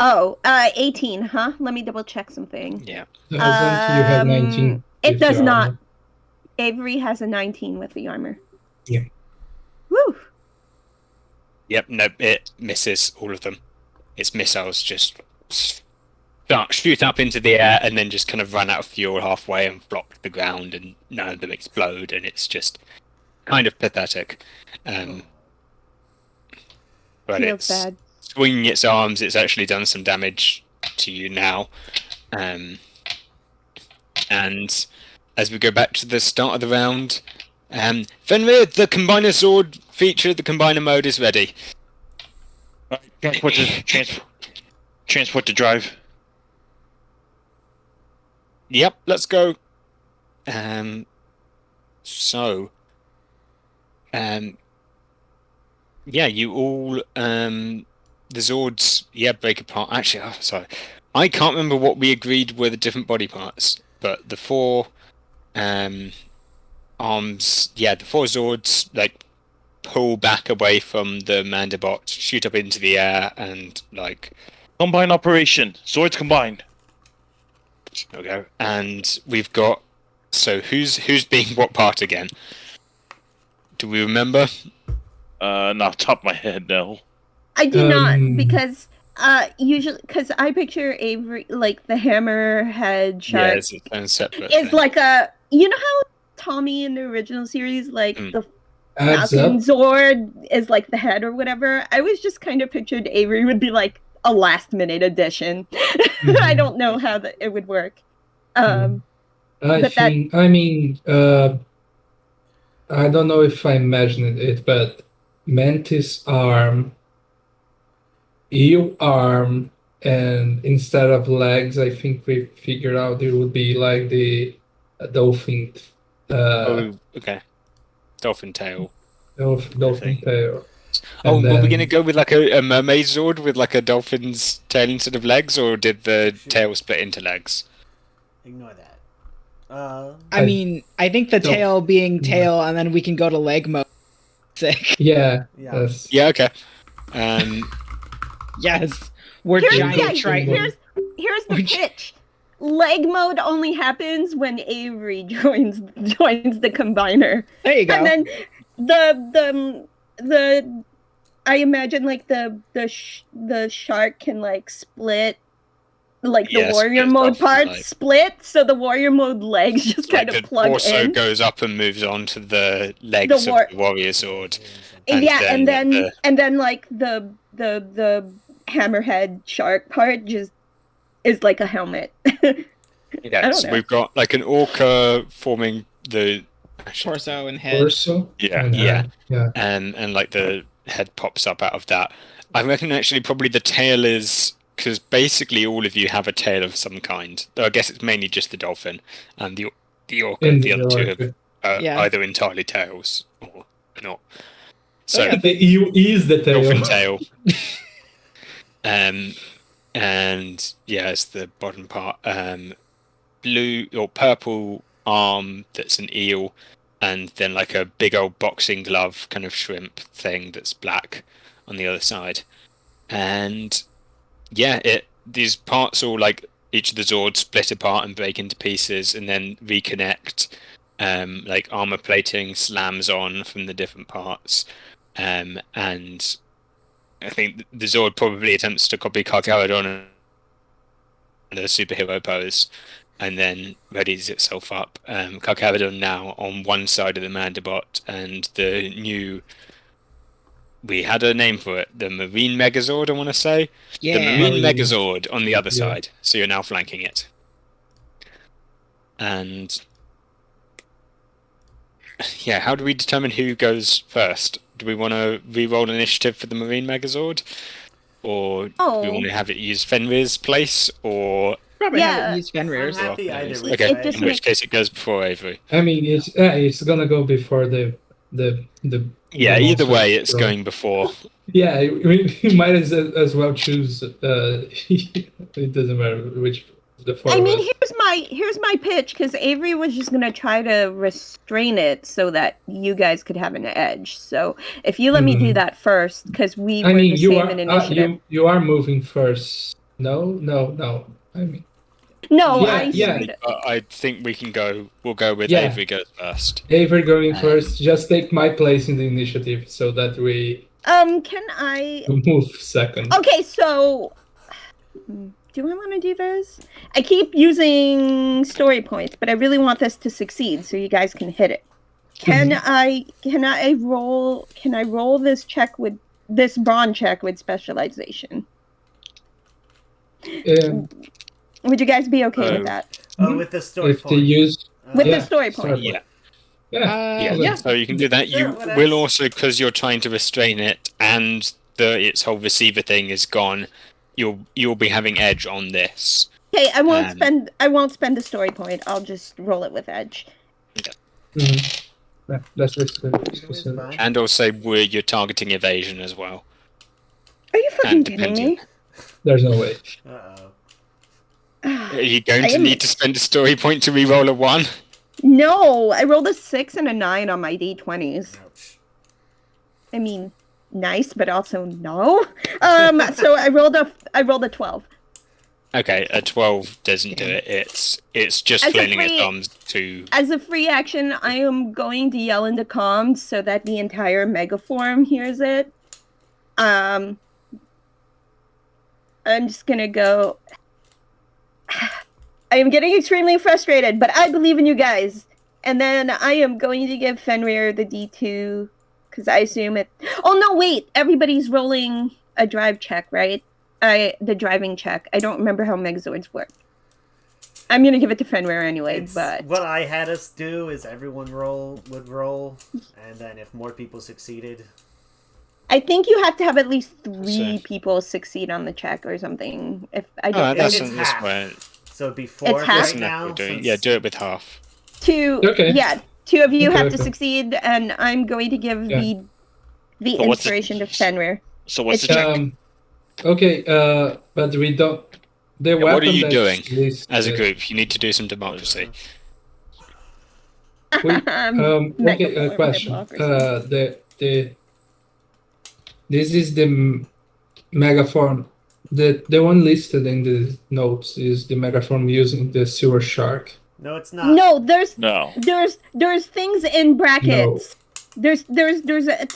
18, huh? Let me double check something. Yeah. Doesn't you have 19? It with does your not. armor? Avery has a 19 with the armor. Yeah. Woo! Yep. No, it misses all of them. Its missiles just shoot up into the air and then just kind of run out of fuel halfway and flop to the ground, and none of them explode, and it's just kind of pathetic. But Feels it's bad. swinging its arms. It's actually done some damage to you now. And as we go back to the start of the round, Fenrir, the Combiner Sword feature, the Combiner mode is ready. Transport to drive. Yep, let's go. Yeah, you all, the Zords, break apart. Actually, sorry. I can't remember what we agreed were the different body parts, but the 4, arms, the 4 Zords, pull back away from the Mandibot, shoot up into the air, and, Combine operation. Swords combined. okay. And we've got, so who's being what part again? Do we remember? Not top of my head, no. I do not, because usually, because I picture Avery, like the hammerhead shark, Yeah, it's its own separate is thing. like a, you know how Tommy in the original series, like the Adds Falcon up. Zord is like the head or whatever. I was just kind of pictured Avery would be like a last minute addition. I don't know how it would work. I but think. I mean, I don't know if I imagined it, but Mantis arm, eel arm, and instead of legs, I think we figured out it would be like the dolphin. Okay. Dolphin tail. Dolphin thing. tail. Oh, And were we then- gonna go with like a mermaid Zord with like a dolphin's tail instead of legs, or did the tail split into legs? Ignore that. I mean, I think the No. tail being tail, and then we can go to leg mode. Sick. Yeah. Yeah. That's, Yeah, okay. Yes. We're Here's, giant yeah, triton. here's the pitch. Leg mode only happens when Avery joins the combiner. There you go. And then the I imagine like the shark can like split like the Yeah, warrior splits mode off, part like- split, so the warrior mode legs just Like kind of the plug torso in. goes up and moves on to the legs war- of the warrior sword. Yeah, and then then like the hammerhead shark part just is like a helmet. Yeah, I don't so know. we've got like an orca forming the Torso and head. Torso. Yeah. and Yeah. head. Yeah. and like the head pops up out of that. I reckon actually probably the tail is because basically all of you have a tail of some kind. Though I guess it's mainly just the dolphin and the orca. In The other two orca. have Yeah. either entirely tails or not. So yeah. The EU is the tail. dolphin tail. And yeah, it's the bottom part. Blue or purple arm that's an eel, and then like a big old boxing glove kind of shrimp thing that's black on the other side. And yeah, these parts all like each of the Zords split apart and break into pieces and then reconnect. Like armor plating slams on from the different parts. And I think the Zord probably attempts to copy Carcharodon and the superhero pose, and then readies itself up. Carcharodon now on one side of the Mandibot, and the new... We had a name for it, the Marine Megazord, I want to say. Yeah. The Marine Marine. Megazord on the other Yeah. side, so you're now flanking it. And... yeah, how do we determine who goes first? Do we want to re-roll initiative for the Marine Megazord? Or do we want to have it use Fenrir's place? Or Probably Yeah. have it use Fenrir's. I'm happy either which okay, way. just in which makes- case it goes before Avery. I mean, it's gonna go before the Yeah, the either monster, way, it's so- going before. Yeah, we might as well choose. It doesn't matter which the four I of mean, us. here's my pitch, because Avery was just gonna try to restrain it so that you guys could have an edge. So if you let me do Mhm. that first, because we I were mean, the you same are in initiative. you are moving first. No. I mean, No, Yeah, I yeah. said- I think we can go. We'll go with Yeah. Avery goes first. Avery going Um, first. Just take my place in the initiative so that we Can I? move second. Okay, so do I want to do this? I keep using story points, but I really want this to succeed so you guys can hit it. Can I roll this check with this brawn check with specialization? Would you guys be okay with that? Oh, with the story If they point. use, With yeah, the story point. story Yeah. yeah, Yeah. So you can do that. Sure, You what will else? also, because you're trying to restrain it, and its whole receiver thing is gone. You'll be having edge on this. Okay, I won't Um, spend a story point. I'll just roll it with edge. Mhm. Yeah, that's It's fine. And also, you're targeting evasion as well. Are you fucking And kidding depending, me? There's no way. Uh-oh. are you going I to am- need to spend a story point to re-roll a 1? No, I rolled a 6 and a 9 on my d20s. Ouch. I mean, nice, but also no. So I rolled a 12. Okay, a 12 doesn't do it. It's just As a flailing its free- arms to. As a free action, I am going to yell into comms so that the entire megaform hears it. I'm just gonna go. I am getting extremely frustrated, but I believe in you guys. And then I am going to give Fenrir the D2 because I assume it. Oh no, wait! Everybody's rolling a drive check, right? The driving check. I don't remember how Megazords work. I'm gonna give it to Fenrir anyway, It's, but what I had us do is everyone would roll, and then if more people succeeded, I think you have to have at least 3 So- people succeed on the check or something. If I Oh, don't that's it's this half. way. so it'd be 4 It's half? right now. We're doing. since- Yeah, do it with half. two, Okay. yeah, 2 of you Okay, have to okay. succeed, and I'm going to give Yeah. the But what's the- inspiration to Fenrir. So what's the It's- check? Okay, but we don't. The what are weapon you that's doing listed- As a group, you need to do some democracy. Okay, Megaform question. democracy. This is the megaform. The one listed in the notes is the megaform using the sewer shark. No, it's not. No, there's No. things in brackets. There's a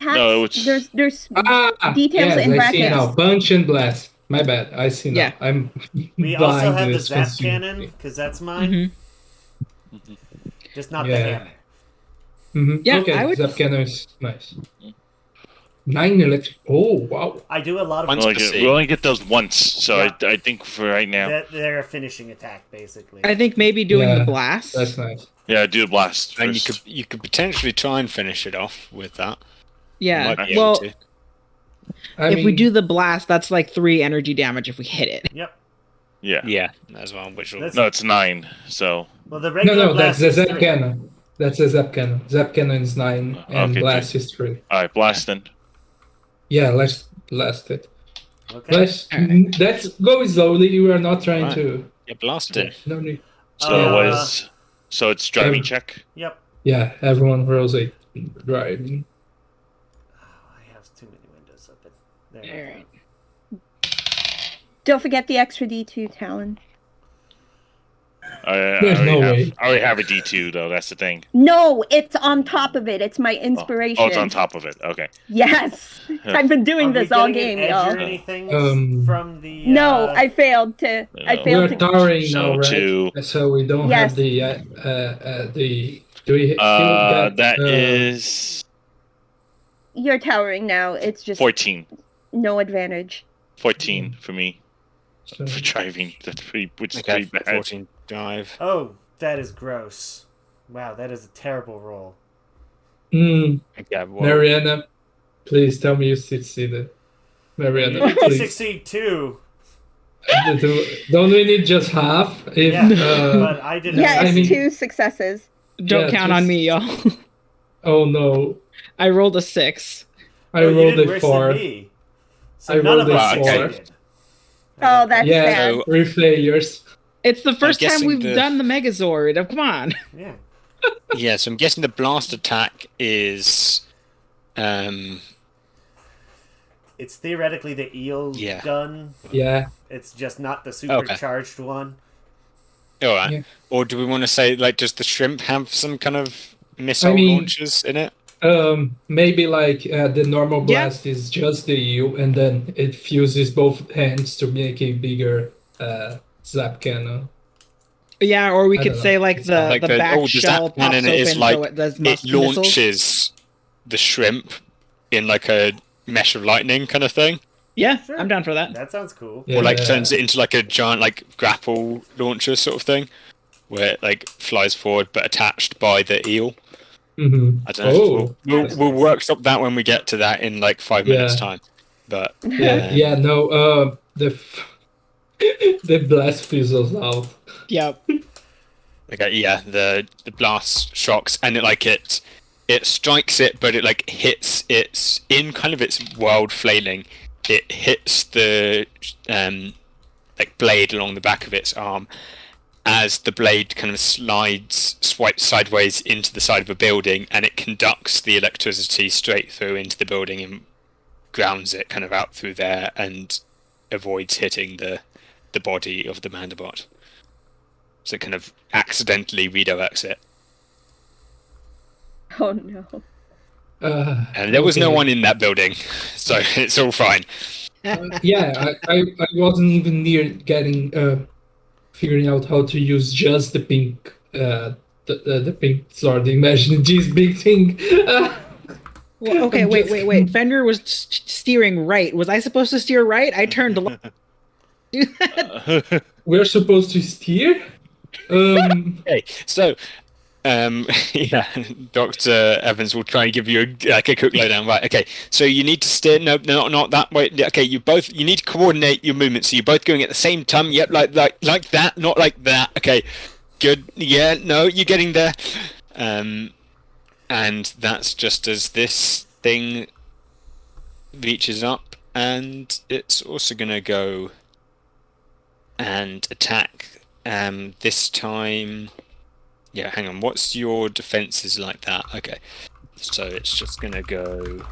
No, it's- there's Ah, details yes, in I see now. brackets. Punch and blast. My bad. I see now. Yeah. I'm We blind also have the as zap consumed. cannon, because that's mine. Mhm. Just not the Yeah. hammer. Yeah, Okay, I would- Zap cannon is nice. 9 electric. Oh wow. I do a lot of... Once per We scene. only get those once, so Yeah. I think for right now, They're a finishing attack, basically. I think maybe doing Yeah, the blast. That's nice. yeah, do a blast And first. you could potentially try and finish it off with that. You Yeah. might be able Well, to. if we do the blast, that's like 3 energy damage if we hit it. Yep. Yeah. Yeah, as well. Which will That's- No, it's 9. So Well, the No, regular no, that's blast the is Zap 3. cannon. That's a Zap cannon. Zap cannon is 9 and Okay, blast is 3. all right, blast then. Yeah, let's blast it. Okay. Let's go slowly. We are not trying Right. to. get blasted. No need. So so it's driving Um, check. Yep. Yeah, everyone rolls a driving. Oh, I have too many windows open. There we Alright. Don't forget the extra D2, Talon. There's no way. I already have a D2 though. That's the thing. No, it's on top of it. It's my inspiration. Oh, it's on top of it. Okay. Yes. I've been doing Are we this all getting game, an edge y'all. or anything from the... No, I failed to. I No. failed We're to. towering So now, right? two. So we don't Yes. have the. Do we still get, That is You're towering now. It's just 14. no advantage. 14 for me so- for driving. That's which is Okay, pretty bad. 14 drive. Oh, that is gross. Wow, that is a terrible roll. Okay, well, Mariana, please tell me you succeeded. You Mariana, need to please. succeed too. Don't we need just half? If Yeah, uh, but I did Yeah, I it's mean- 2 successes. Don't Yeah, count on just- me, y'all. oh no, I rolled a 6. I Oh, you rolled did a worse 4. than me. So I none rolled of a us 4. succeeded. Oh, that's Yeah, bad. So- 3 failures. It's the first time guessing we've the- done the Megazord. Oh, come on. Yeah. yeah, so I'm guessing the blast attack is It's theoretically the eel Yeah. gun. Yeah, It's just not the supercharged one. all right. Yeah. Or do we want to say, like, does the shrimp have some kind of missile I mean- launchers in it? maybe like the normal Yeah. blast is just the eel, and then it fuses both hands to make a bigger zap cannon. Yeah, or we I could don't say know. like the, Like the the- back the shell zap pops cannon open is like so it does It missiles. launches the shrimp in like a mesh of lightning kind of thing, Yeah, Sure. I'm down for that. That sounds cool. Yeah. or like turns it into like a giant like grapple launcher sort of thing, where it like flies forward but attached by the eel. Mm-hmm. I don't know. Oh, We'll workshop that when we get to that in like 5 minutes Yeah. time. But yeah, no. The blast fizzles out. Yep. okay, yeah, the blast shocks and it strikes it, but it like hits its in kind of its wild flailing. It hits the like blade along the back of its arm as the blade kind of swipes sideways into the side of a building, and it conducts the electricity straight through into the building and grounds it kind of out through there and avoids hitting the body of the Mandibot. So it kind of accidentally redirects it. Oh no. And there was no Okay. one in that building, so it's all fine. Yeah, I wasn't even near getting figuring out how to use just the pink the pink sword. Imagine this big thing. Well, okay, wait. Fenrir was steering right. Was I supposed to steer right? I turned left. Do that. We're supposed to steer. Okay, so yeah, Dr. Evans will try and give you a quick lowdown. Right, okay, so you need to steer. No, not that way. Okay, you need to coordinate your movements. So you're both going at the same time. Yep, like that, not like that. Okay, good. Yeah, no, you're getting there. And that's just as this thing reaches up, and it's also gonna go and attack. This time. Yeah, hang on. What's your defenses like that? Okay. So it's just going to go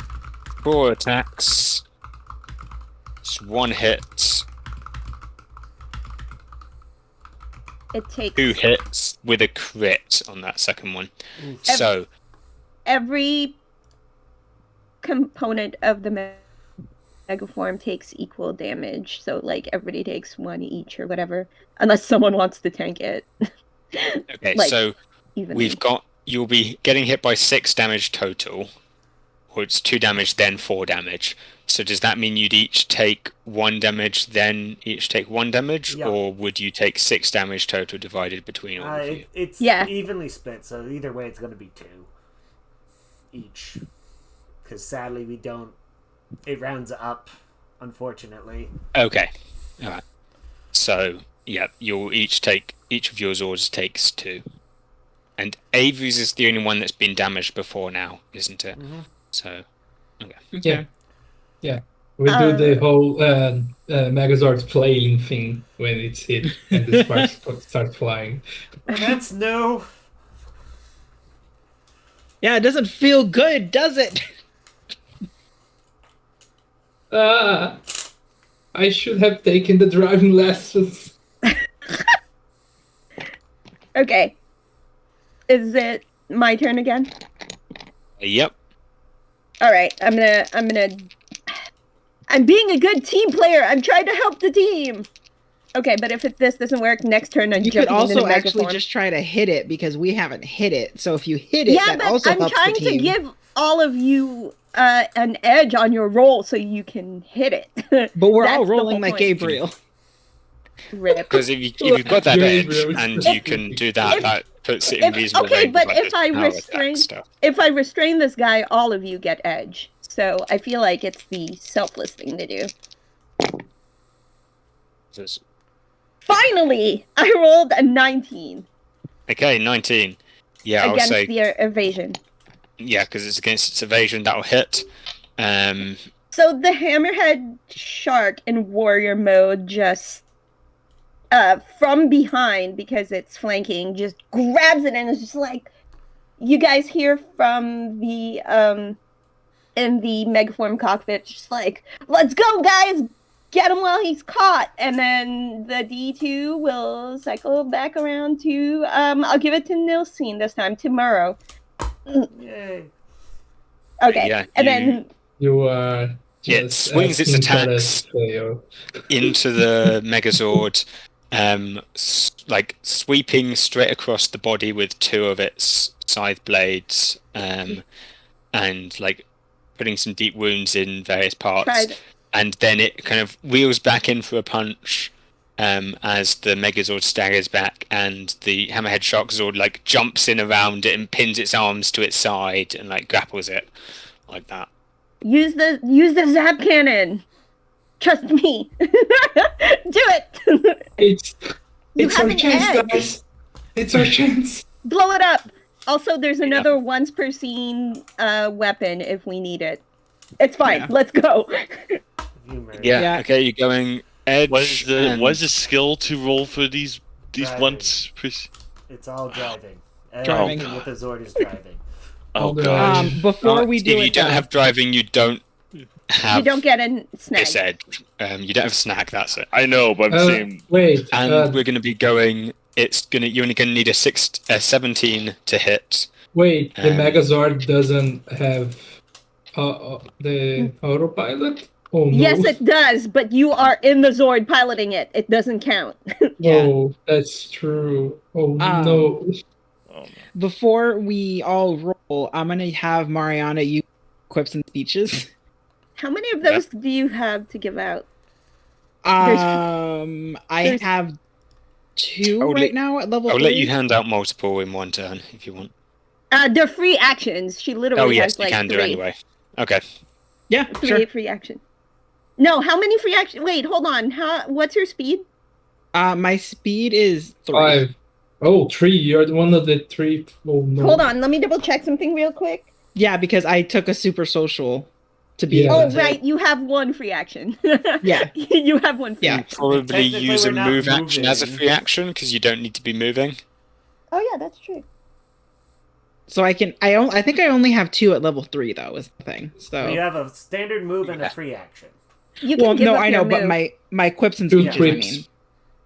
4 attacks. It's 1 hit. It takes 2 hits with a crit on that second one. So, every component of the Megaform takes equal damage. So, like, everybody takes 1 each or whatever. Unless someone wants to tank it. Okay, Like, so evenly. you'll be getting hit by 6 damage total, or it's 2 damage, then 4 damage. So does that mean you'd each take 1 damage, then each take 1 damage, Yeah. or would you take 6 damage total divided between all of you? It's Yeah. evenly split, so either way it's going to be 2 each. Because sadly we don't... It rounds up, unfortunately. Okay, all right. So yeah, you'll each of your Zords takes 2, and Avery's is the only one that's been damaged before now, isn't it? Mm-hmm. So Yeah. We do the whole Megazord flailing thing when it's hit and the sparks start flying. And that's no... Yeah, it doesn't feel good, does it? I should have taken the driving lessons. Okay. Is it my turn again? yep. All right. I'm being a good team player. I'm trying to help the team. Okay, but if this doesn't work, next turn I'm You could jumping into also the actually Megaform. just try to hit it because we haven't hit it. So if you hit it, Yeah, that but also I'm helps trying the to team. give all of you an edge on your roll so you can hit it. But we're That's all the rolling whole like point. Gabriel. Rip. Because if you've got that edge Gabriel. and you can do that, If- that puts it in reasonable okay, range. but of, like, if the I power attack restrain- stuff. If I restrain this guy, all of you get edge. So I feel like it's the selfless thing to do. So it's- Finally, I rolled a 19 Okay, 19. Yeah, I'll against say the evasion. yeah, because it's against its evasion. That'll hit. So the hammerhead shark in warrior mode just from behind, because it's flanking, just grabs it and is just like, you guys hear from the in the Megaform cockpit, just like, let's go guys, get him while he's caught. And then the D2 will cycle back around to I'll give it to Nilsine this time, tomorrow. Yay. Okay. Yeah, and then You are It just swings its asking for attacks. a fail. into the Megazord, like sweeping straight across the body with 2 of its scythe blades, and like putting some deep wounds in various parts. tried And then it kind of wheels back in for a punch as the Megazord staggers back, and the Hammerhead Shark Zord like jumps in around it and pins its arms to its side and like grapples it like that. use the zap cannon. Trust me. Do it. It's You it's have our an chance, edge. guys. It's our chance. Blow it up. Also, there's another once per scene weapon if we need it. It's fine. Yeah. Let's go. Humor. Yeah. Yeah. Okay, you're going edge. What is the skill to roll for these Driving. once? It's all driving. Driving. Everything with the Zord is driving. Oh Okay. god. Before we do if it, you don't though- have driving, you don't have You don't get a snack. this edge. You don't have snack. That's it. I know, but I'm saying Wait, And we're going to be going. You're only going to need a 17 to hit. wait. The um, Megazord doesn't have the autopilot. Oh no! Yes, it does, but you are in the Zord piloting it. It doesn't count. Oh, that's true. Oh no! oh, no. Before we all roll, I'm gonna have Mariana use quips and speeches. How many of those do you have to give out? I there's- have 2 I'll right let- now at level I'll 3. let you hand out multiple in one turn if you want. They're free actions. She literally Oh yes, has like you can do three. anyway. Okay. Yeah, Three sure. free action. No, how many free action? Wait, hold on. What's your speed? My speed is 3. 5. Oh, 3. You're one of the 3. Oh no! Hold on, let me double check something real quick. Yeah, because I took a super social to be Yeah. able Oh, to. right, you have 1 free action. Yeah. You have 1 free Yeah. action. Probably Technically, use a we're not move action as a moving. free action because you don't need to be moving. Oh yeah, that's true. So I think I only have 2 at level 3 though is the thing. So You have a standard move and a Yeah. free action. You can well, give no, up I your know, but move. my quips and 2 speeches. I quips. mean,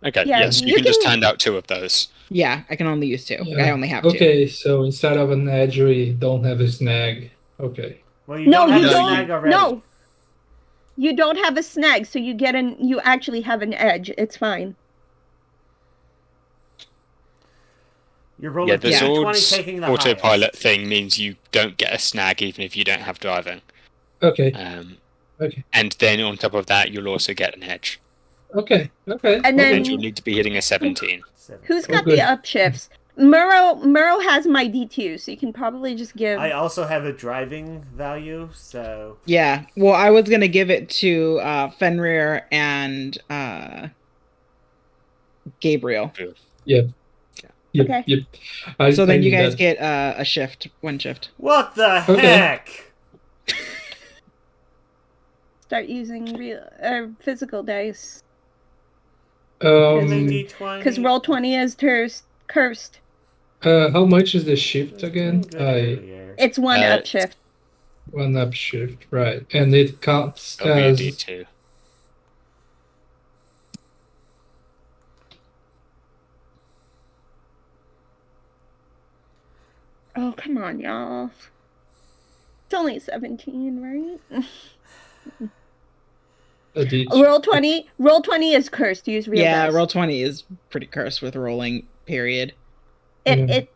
Okay. Yeah, Yes, you you can just can- hand out 2 of those. yeah, I can only use 2. Yeah. I only have 2. Okay, so instead of an edge, we don't have a snag. Okay. Well, you No, don't have you a don't. snag already. No. You don't have a snag, so you actually have an edge. It's fine. You're rolling Yeah, the 20, sword's taking the autopilot highest. thing means you don't get a snag even if you don't have driving. Okay. Okay. And then on top of that, you'll also get an edge. Okay. And then And you'll need to be hitting a 17. who's got good. the upshifts? Murrow has my D2, so you can probably just give. I also have a driving value, so Yeah. Well, I was gonna give it to Fenrir and Gabriel. Yep. Okay. Yep. So then I you need guys that. get a shift, one shift. what the Okay. heck? Start using real physical dice. And then Um. D20. Because Roll20 is cursed. How much is the shift again? Good earlier. It's one upshift. One up shift, right? And it counts That'll be a as D2. Oh, come on, y'all. It's only 17, right? a D. Roll20 is cursed. Use real Yeah, dice. Roll20 is pretty cursed with rolling. Period. It.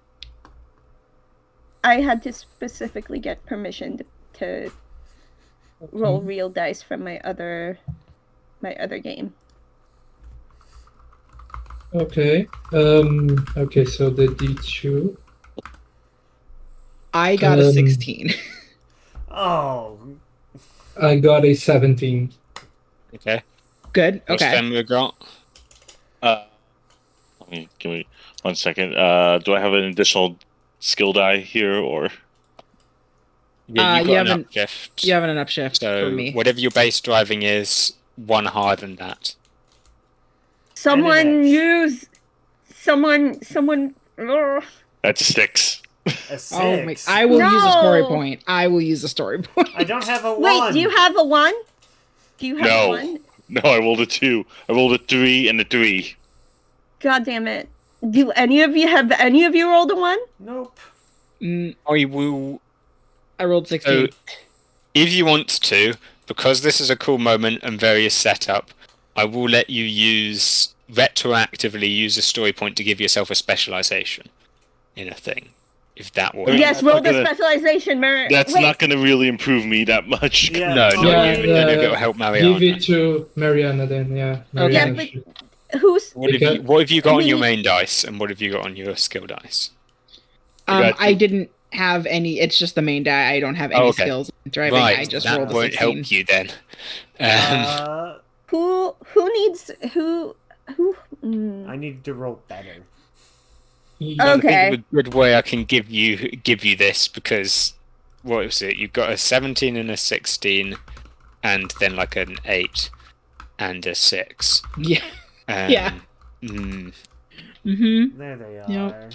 I had to specifically get permission to roll real dice from my other game. Okay. Okay. So the D2. I got a 16. Oh, I got a 17. Okay. Good. What's Okay. Fenrir got? Give me 1 second. Do I have an additional skill die here, or Yeah, you got an haven't- upshift. You have an upshift So for me. whatever your base driving is, one higher than that. Someone edge. use. Someone. Ugh. that's 6? a 6. Oh my! I will use a story No! point. I will use a story point. I don't have a 1. Wait, do you have a 1? Do you have No. a 1? No, I rolled a 2. I rolled a 3 and a 3. God damn it! Do any of you rolled a 1? Nope. I will. I rolled 16. So, if you want to, because this is a cool moment and various setup, I will let you retroactively use a story point to give yourself a specialization in a thing, if that works. mean, Yes, that's roll not the gonna- specialization. That's Wait, not going to really improve me that much. Yeah. No, Oh, not yeah, you, but then yeah. it'll help Mariana. Give it to Mariana then. Yeah. Mariana but- should- Who's What have you got on your main dice, and what have you got on your skill dice? I didn't have any. It's just the main die. I don't have any okay. skills in driving. Right, I just that rolled a won't 16. help you then. who needs who? I need to roll better. I Okay. think of a good way I can give you this, because what was it? You've got a 17 and a 16, and then like an 8 and a 6. Yeah. Yeah. Mm-hmm. There they are. Yep.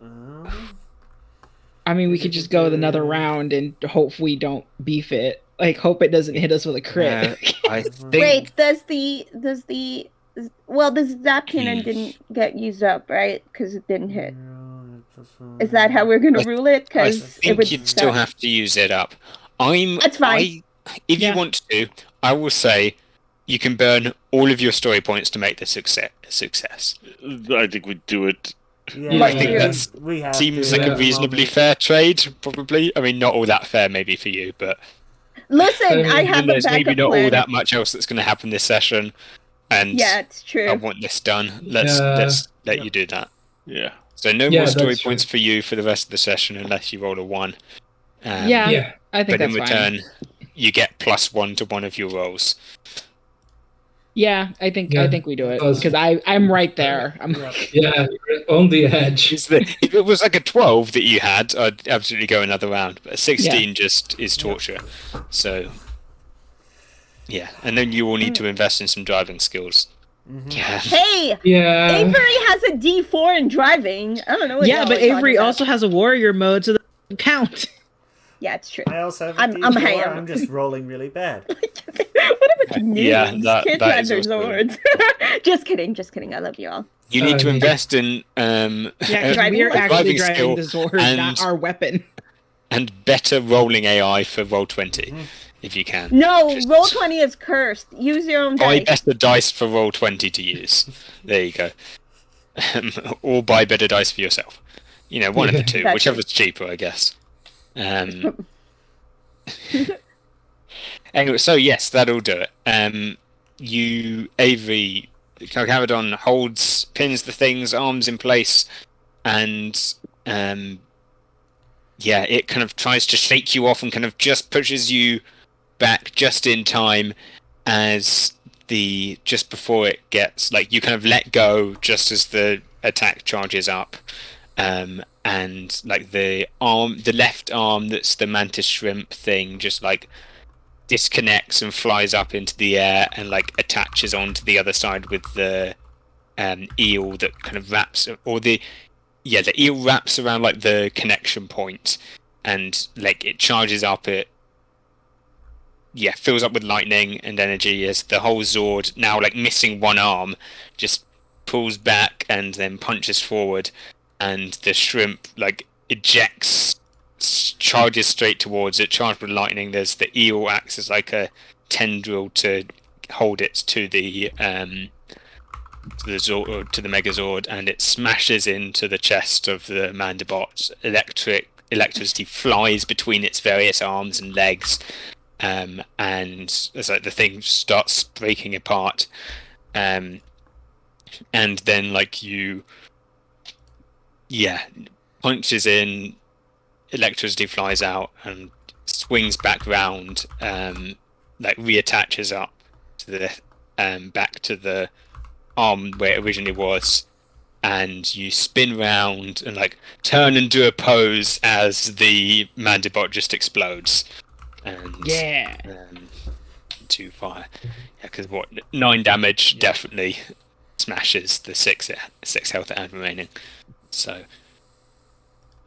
Um, I mean, we could just go with another round and hope we don't beef it. Like, hope it doesn't hit us with a crit. I think Wait, the zap cannon didn't get used up, right? Because it didn't hit. Is that how we're gonna rule it? I Because it think would you'd still have to use it up. That's fine. If Yeah. you want to, I will say you can burn all of your story points to make the success. I think we do it. Yeah, I think that's- we have Seems to like at a the reasonably moment. fair trade, probably. I mean, not all that fair, maybe for you, but Listen, I have a there's maybe backup not all plan. that much else that's going to happen this session. And Yeah, it's I true. want this done. Let's let Yeah. you do that. Yeah. So no Yeah, more story that's points for you for the rest of the session unless you roll a 1. Yeah, Yeah. I think But in that's fine. return, you get +1 to one of your rolls. Yeah, I think we do it Because- because I'm right there. I'm Yeah. Yeah. You're on the edge. If it was like a 12 that you had, I'd absolutely go another round. But a 16 just is torture. So, yeah. And then you will need to invest in some driving skills. Mhm. Yeah. Hey, Yeah. Avery has a D4 in driving. I don't know. What yeah, y'all but are talking Avery about. also has a warrior mode, so that doesn't count. Yeah, it's true. I also have a I'm D4. ham. I'm just rolling really bad. What about noobs? Yeah, that Kids is have their also- swords. Just kidding. I love you all. You need to Uh, invest in Yeah, because Driving we're license. actually driving driving skill the sword, and- not our weapon. and better rolling AI for Roll20. if you can. No, Just roll 20 is cursed. Use your own Buy dice. better dice for roll 20 to use. There you go. Or buy better dice for yourself. One of the two, Exactly. whichever's cheaper, I guess. Anyway, so yes, that'll do it. Avery, Carcharodon pins the thing's arms in place, and it kind of tries to shake you off and kind of just pushes you back just in time as just before it gets, like, you kind of let go just as the attack charges up, and like the left arm that's the mantis shrimp thing just like disconnects and flies up into the air and like attaches onto the other side with the eel that kind of wraps, or the eel wraps around like the connection point, and like it charges up, fills up with lightning and energy as the whole Zord, now like missing one arm, just pulls back and then punches forward, and the shrimp like ejects, charges straight towards it, charged with lightning. There's the eel acts as like a tendril to hold it to the Zord, to the Megazord, and it smashes into the chest of the Mandibot. Electricity flies between its various arms and legs, and it's like the thing starts breaking apart, and then like punches in, electricity flies out and swings back round, like reattaches up to the back to the arm where it originally was, and you spin round and like turn and do a pose as the Mandibot just explodes. And to fire, because 9 damage definitely smashes the 6 health it had remaining. So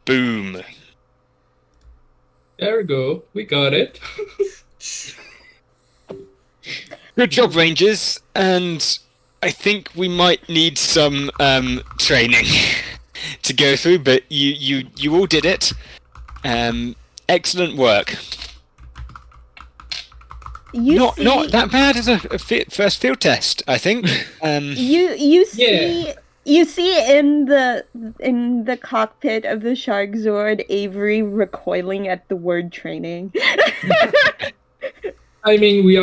boom. There we go. We got it. Good job, Rangers, and I think we might need some training to go through, but you all did it. Excellent work. Not that bad as a first field test, I think. You see in the cockpit of the Shark Zord, Avery recoiling at the word training. I mean, we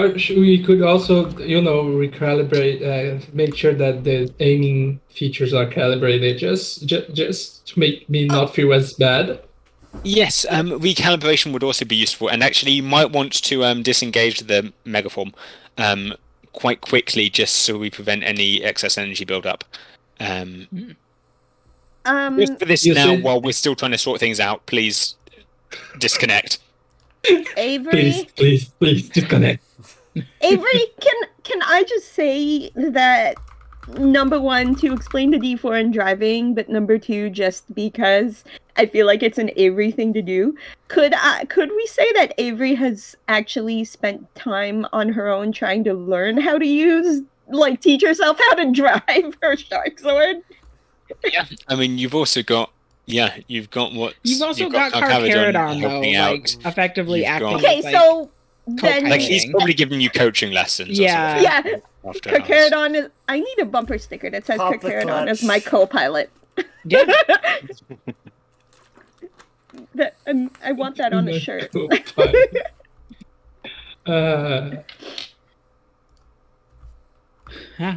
could also, recalibrate, make sure that the aiming features are calibrated, just to make me not feel as bad. Yes, recalibration would also be useful, and actually you might want to disengage the megaform quite quickly, just so we prevent any excess energy build-up. Just for this now, while we're still trying to sort things out, please disconnect. Avery, please disconnect. Avery, can I just say that, number one, to explain the D4 in driving, but number two, just because I feel like it's an Avery thing to do, could we say that Avery has actually spent time on her own trying to learn how to teach herself how to drive her Shark Zord? Yeah, I mean, you've also got what... You've also got Carcharodon, though, like, effectively acting as, okay, so then... Like, he's probably giving you coaching lessons. Yeah. Carcharodon is... I need a bumper sticker that says Carcharodon is my co-pilot. Yeah. I want that on a shirt.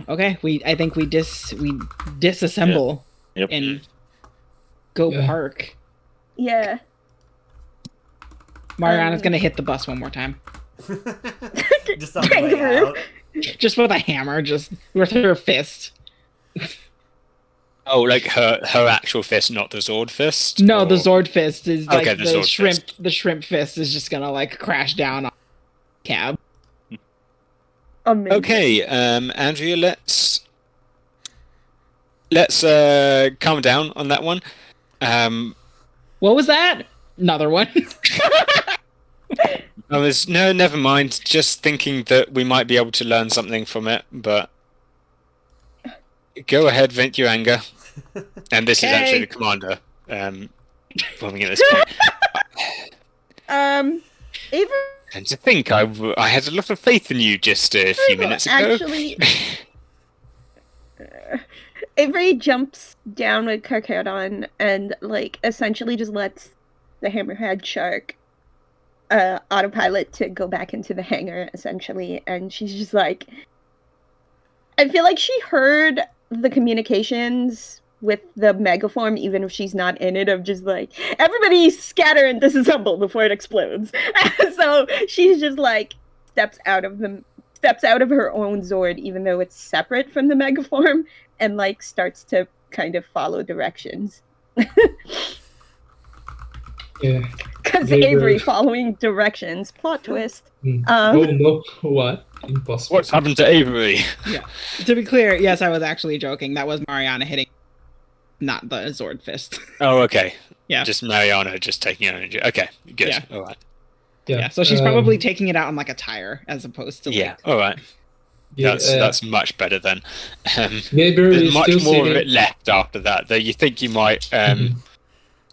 Okay, I think we disassemble and go park. Yeah. Mariana's gonna hit the bus one more time. Just on the way out. Just with a hammer, just with her fist. Oh, like her actual fist, not the Zord fist? No, or... the Zord fist is like okay, the shrimp. Fist. The shrimp fist is just gonna like crash down on the cab. Amazing. Okay, Andrea, let's calm down on that one. What was that? Another one. No, never mind. Just thinking that we might be able to learn something from it, but go ahead, vent your anger. And this is actually the commander. Forming at this point. Avery, And to think, I had a lot of faith in you just a few minutes ago. Actually, Avery jumps down with Carcharodon and, like, essentially just lets the hammerhead shark autopilot to go back into the hangar, essentially. And she's just like, I feel like she heard the communications with the megaform, even if she's not in it, of just like, everybody scatter and disassemble before it explodes. So she's just like steps out of her own Zord, even though it's separate from the megaform, and like starts to kind of follow directions. Yeah. Because They Avery were- following directions. Plot twist. Oh no, what? Impossible. What's happened to Avery? To be clear, yes, I was actually joking. That was Mariana hitting, not the Zord fist. Oh, okay. Yeah. Just Mariana just taking energy. Okay, good. Yeah. All right. Yeah, so she's probably taking it out on like a tire as opposed to Yeah. like, All right. Yeah, That's much better then. Gabriel There's is much still more of sitting. it left after that, though. You think you might Mhm.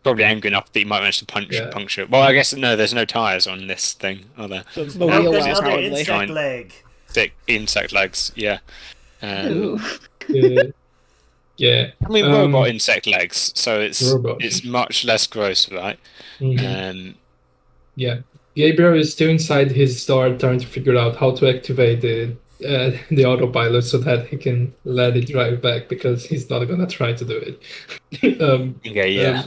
probably angry enough that you might manage to puncture it. Well, I guess no. There's no tires on this thing, are there? the No, wheel because well it's Another probably. insect Fine. leg. Thick insect legs. Yeah. Ooh. Yeah. I mean, robot insect legs, so Robot. it's much less gross, right? Mhm. Yeah. Gabriel is still inside his star trying to figure out how to activate the autopilot so that he can let it drive back, because he's not gonna try to do it. Okay, yeah.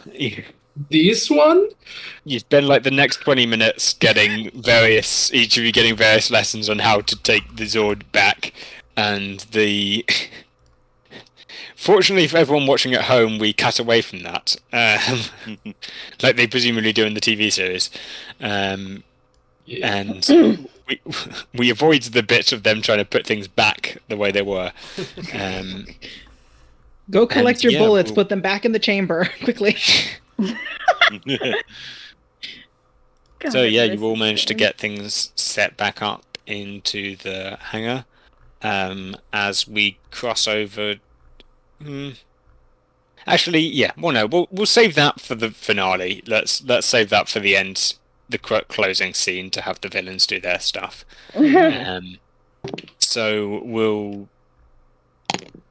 This one? You spend like the next 20 minutes getting each of you getting various lessons on how to take the Zord back, and the. Fortunately for everyone watching at home, we cut away from that, like they presumably do in the TV series, and we avoided the bits of them trying to put things back the way they were. Go collect And, your yeah, bullets, we'll- put them back in the chamber quickly. So yeah, you all managed to get things set back up into the hangar. As we cross over. Actually, yeah. Well, no, we'll save that for the finale. Let's save that for the end, the closing scene, to have the villains do their stuff. So we'll.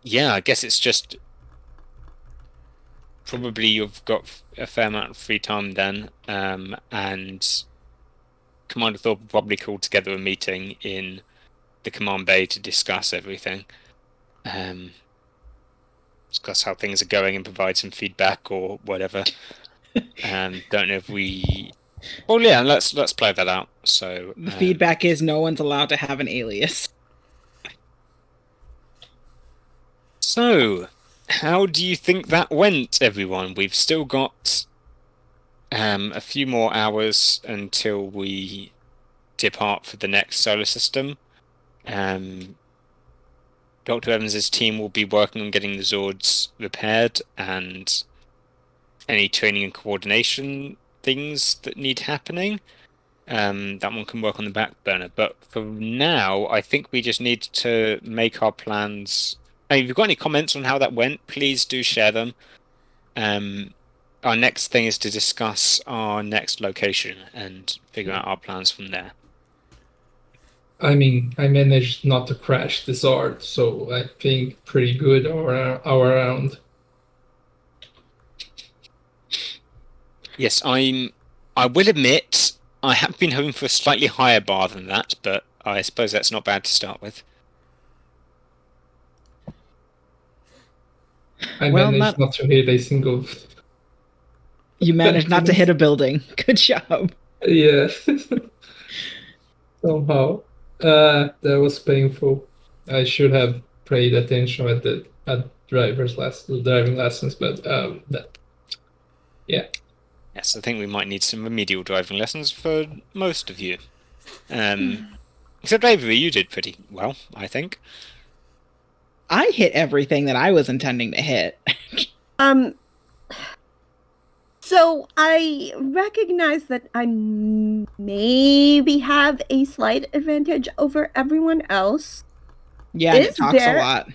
Yeah, I guess it's just. Probably you've got a fair amount of free time then, and Commander Thorpe will probably call together a meeting in the command bay to discuss everything, discuss how things are going and provide some feedback or whatever. Don't know if we. Well, yeah, let's play that out. So The feedback is no one's allowed to have an alias. So, how do you think that went, everyone? We've still got a few more hours until we depart for the next solar system. Dr. Evans' team will be working on getting the Zords repaired and any training and coordination things that need happening. That one can work on the back burner. But for now, I think we just need to make our plans. If you've got any comments on how that went, please do share them. Our next thing is to discuss our next location and figure out our plans from there. I mean, I managed not to crash the Zord, so I think pretty good all around. Yes, I will admit I have been hoping for a slightly higher bar than that, but I suppose that's not bad to start with. I Well, managed not to hit a single. You managed not to hit a building. Good job. Yeah. Somehow. That was painful. I should have paid attention at driving lessons, but yeah. Yes, I think we might need some remedial driving lessons for most of you. Except Avery, you did pretty well, I think. I hit everything that I was intending to hit. So I recognize that I maybe have a slight advantage over everyone else. Yeah, Is it talks there- a lot.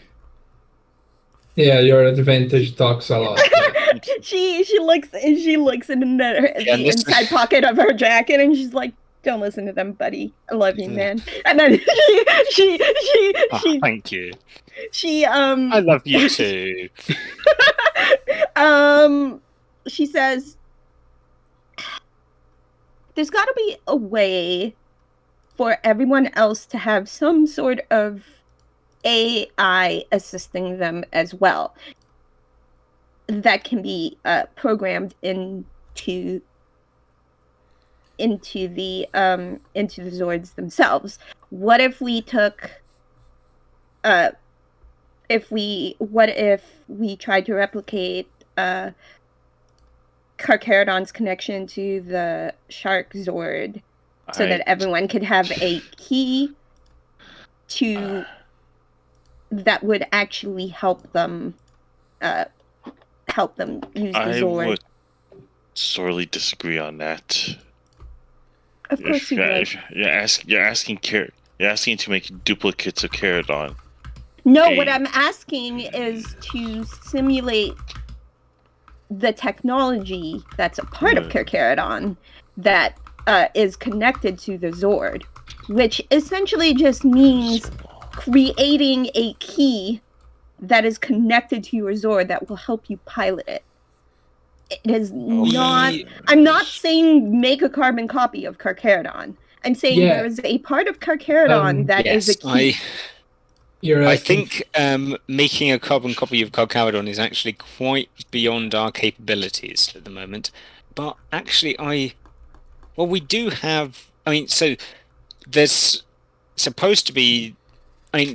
Yeah, your advantage talks a lot. she looks in the Yeah, this- inside pocket of her jacket and she's like, Don't listen to them, buddy. I love you, man. And then she Thank you. she I love you too. she says there's got to be a way for everyone else to have some sort of AI assisting them as well that can be programmed into the Zords themselves. What if we took what if we tried to replicate Carcharodon's connection to the Shark Zord so that everyone could have a key to that would actually help them use the Zord? I would sorely disagree on that. Of course you would. You're asking to make duplicates of Caradon. No, what I'm asking is to simulate the technology that's a part of Carcharodon that is connected to the Zord, which essentially just means creating a key that is connected to your Zord that will help you pilot it. It is not... I'm not saying make a carbon copy of Carcharodon. I'm saying there is a part of Carcharodon that is a key. I think making a carbon copy of Carcharodon is actually quite beyond our capabilities at the moment. But actually, we do have... so there's supposed to be...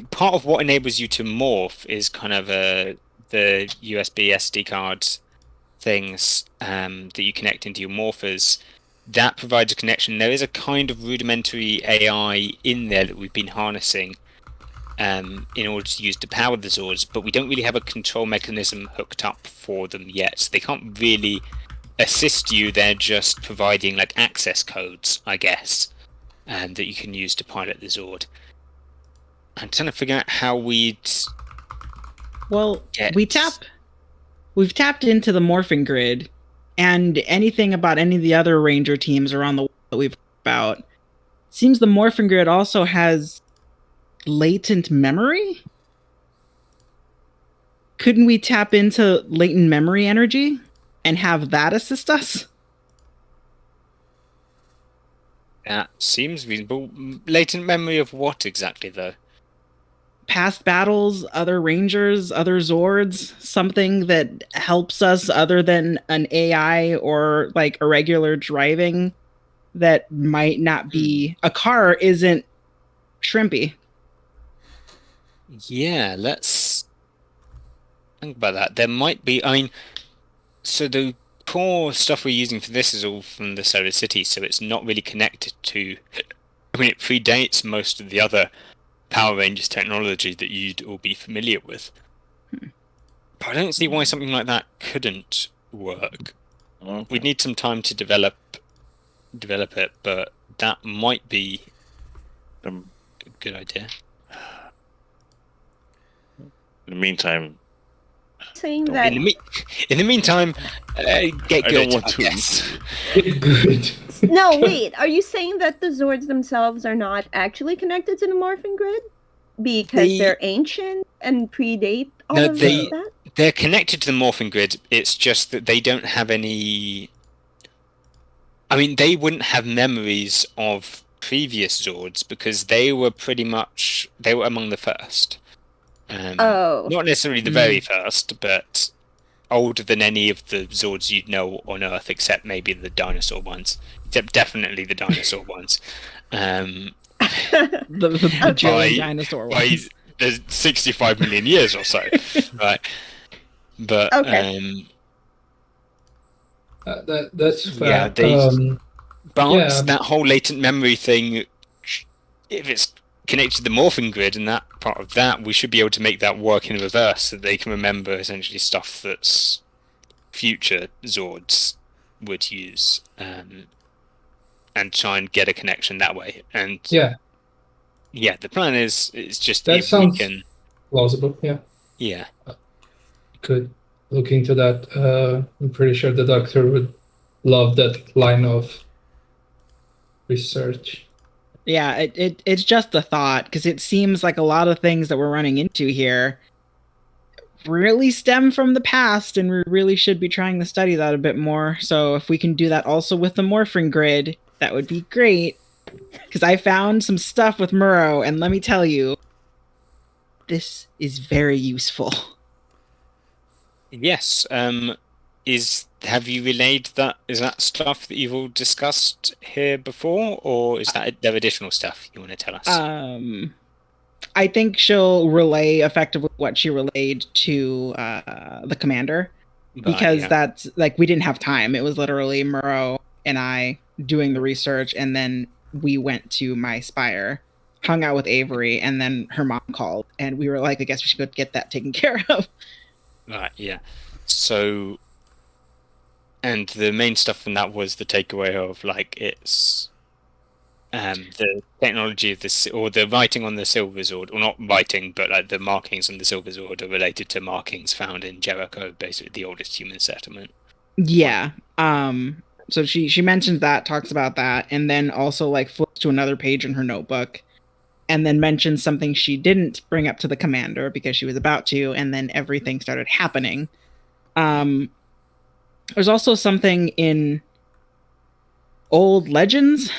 part of what enables you to morph is kind of the USB SD cards things that you connect into your morphers. That provides a connection. There is a kind of rudimentary AI in there that we've been harnessing in order to use to power the Zords, but we don't really have a control mechanism hooked up for them yet. So they can't really assist you. They're just providing like access codes, I guess, that you can use to pilot the Zord. I'm trying to figure out how we'd... Well, we've tapped into the morphing grid, and anything about any of the other ranger teams around the world that we've about seems the morphing grid also has latent memory. Couldn't we tap into latent memory energy and have that assist us? That seems reasonable. Latent memory of what exactly, though? Past battles, other rangers, other Zords, something that helps us other than an AI or like a regular driving that might not be... A car isn't shrimpy. Yeah, let's think about that. There might be... so the core stuff we're using for this is all from the Solar City, so it's not really connected to... it predates most of the other Power Rangers technology that you'd all be familiar with. But I don't see why something like that couldn't work. Okay. We'd need some time to develop it, but that might be a good idea. In the meantime, Saying that in the meantime, get good. I don't want to. Get good. No, wait. Are you saying that the Zords themselves are not actually connected to the morphing grid because they're ancient and predate all of that? They're connected to the morphing grid. It's just that they don't have any... they wouldn't have memories of previous Zords because they were among the first. Not necessarily the very first, but older than any of the Zords you'd know on Earth, except maybe the dinosaur ones. Except definitely the dinosaur ones. The dinosaur by ones. there's 65 million years or so, right? But Okay. That's fair. Yeah, that whole latent memory thing, if it's connected to the morphing grid and that part of that, we should be able to make that work in reverse so that they can remember essentially stuff that's future Zords would use, and try and get a connection that way. And the plan is just that if sounds we can plausible. Yeah, could look into that. I'm pretty sure the doctor would love that line of research. Yeah, it's just a thought, because it seems like a lot of things that we're running into here really stem from the past, and we really should be trying to study that a bit more. So if we can do that also with the Morphing Grid, that would be great. Because I found some stuff with Murrow, and let me tell you, this is very useful. Yes. Have you relayed that? Is that stuff that you've all discussed here before, or is that there additional stuff you want to tell us? I think she'll relay effectively what she relayed to the commander, because that's like, we didn't have time. It was literally Murrow and I doing the research, and then we went to my spire, hung out with Avery, and then her mom called, and we were like, I guess we should go get that taken care of. Right, yeah. So, and the main stuff from that was the takeaway of, like, it's the technology of this, or the writing on the Silver Sword, or not writing, but like the markings on the Silver Sword are related to markings found in Jericho, basically the oldest human settlement. Yeah. So she mentions that, talks about that, and then also like flips to another page in her notebook, and then mentions something she didn't bring up to the commander because she was about to, and then everything started happening. There's also something in old legends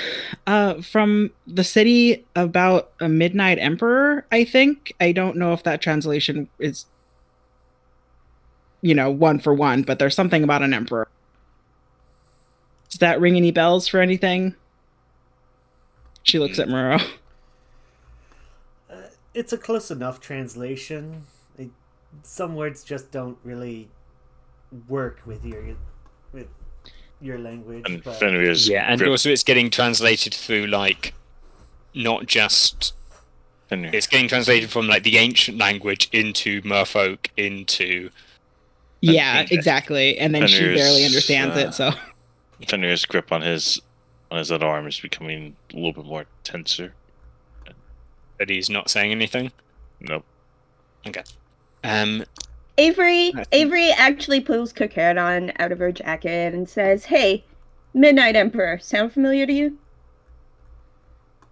from the city about a Midnight Emperor, I think. I don't know if that translation is, one for one, but there's something about an emperor. Does that ring any bells for anything? She looks at Murrow. It's a close enough translation. Some words just don't really work with your language. And but... Yeah, and also it's getting translated through, like, not just... It's getting translated from, like, the ancient language into Merfolk, into... Yeah, exactly. And then she barely understands it, so... Fenrir's grip on his other arm is becoming a little bit more tenser. But he's not saying anything? Nope. Okay. Avery actually pulls Cocaridon out of her jacket and says, "Hey, Midnight Emperor, sound familiar to you?"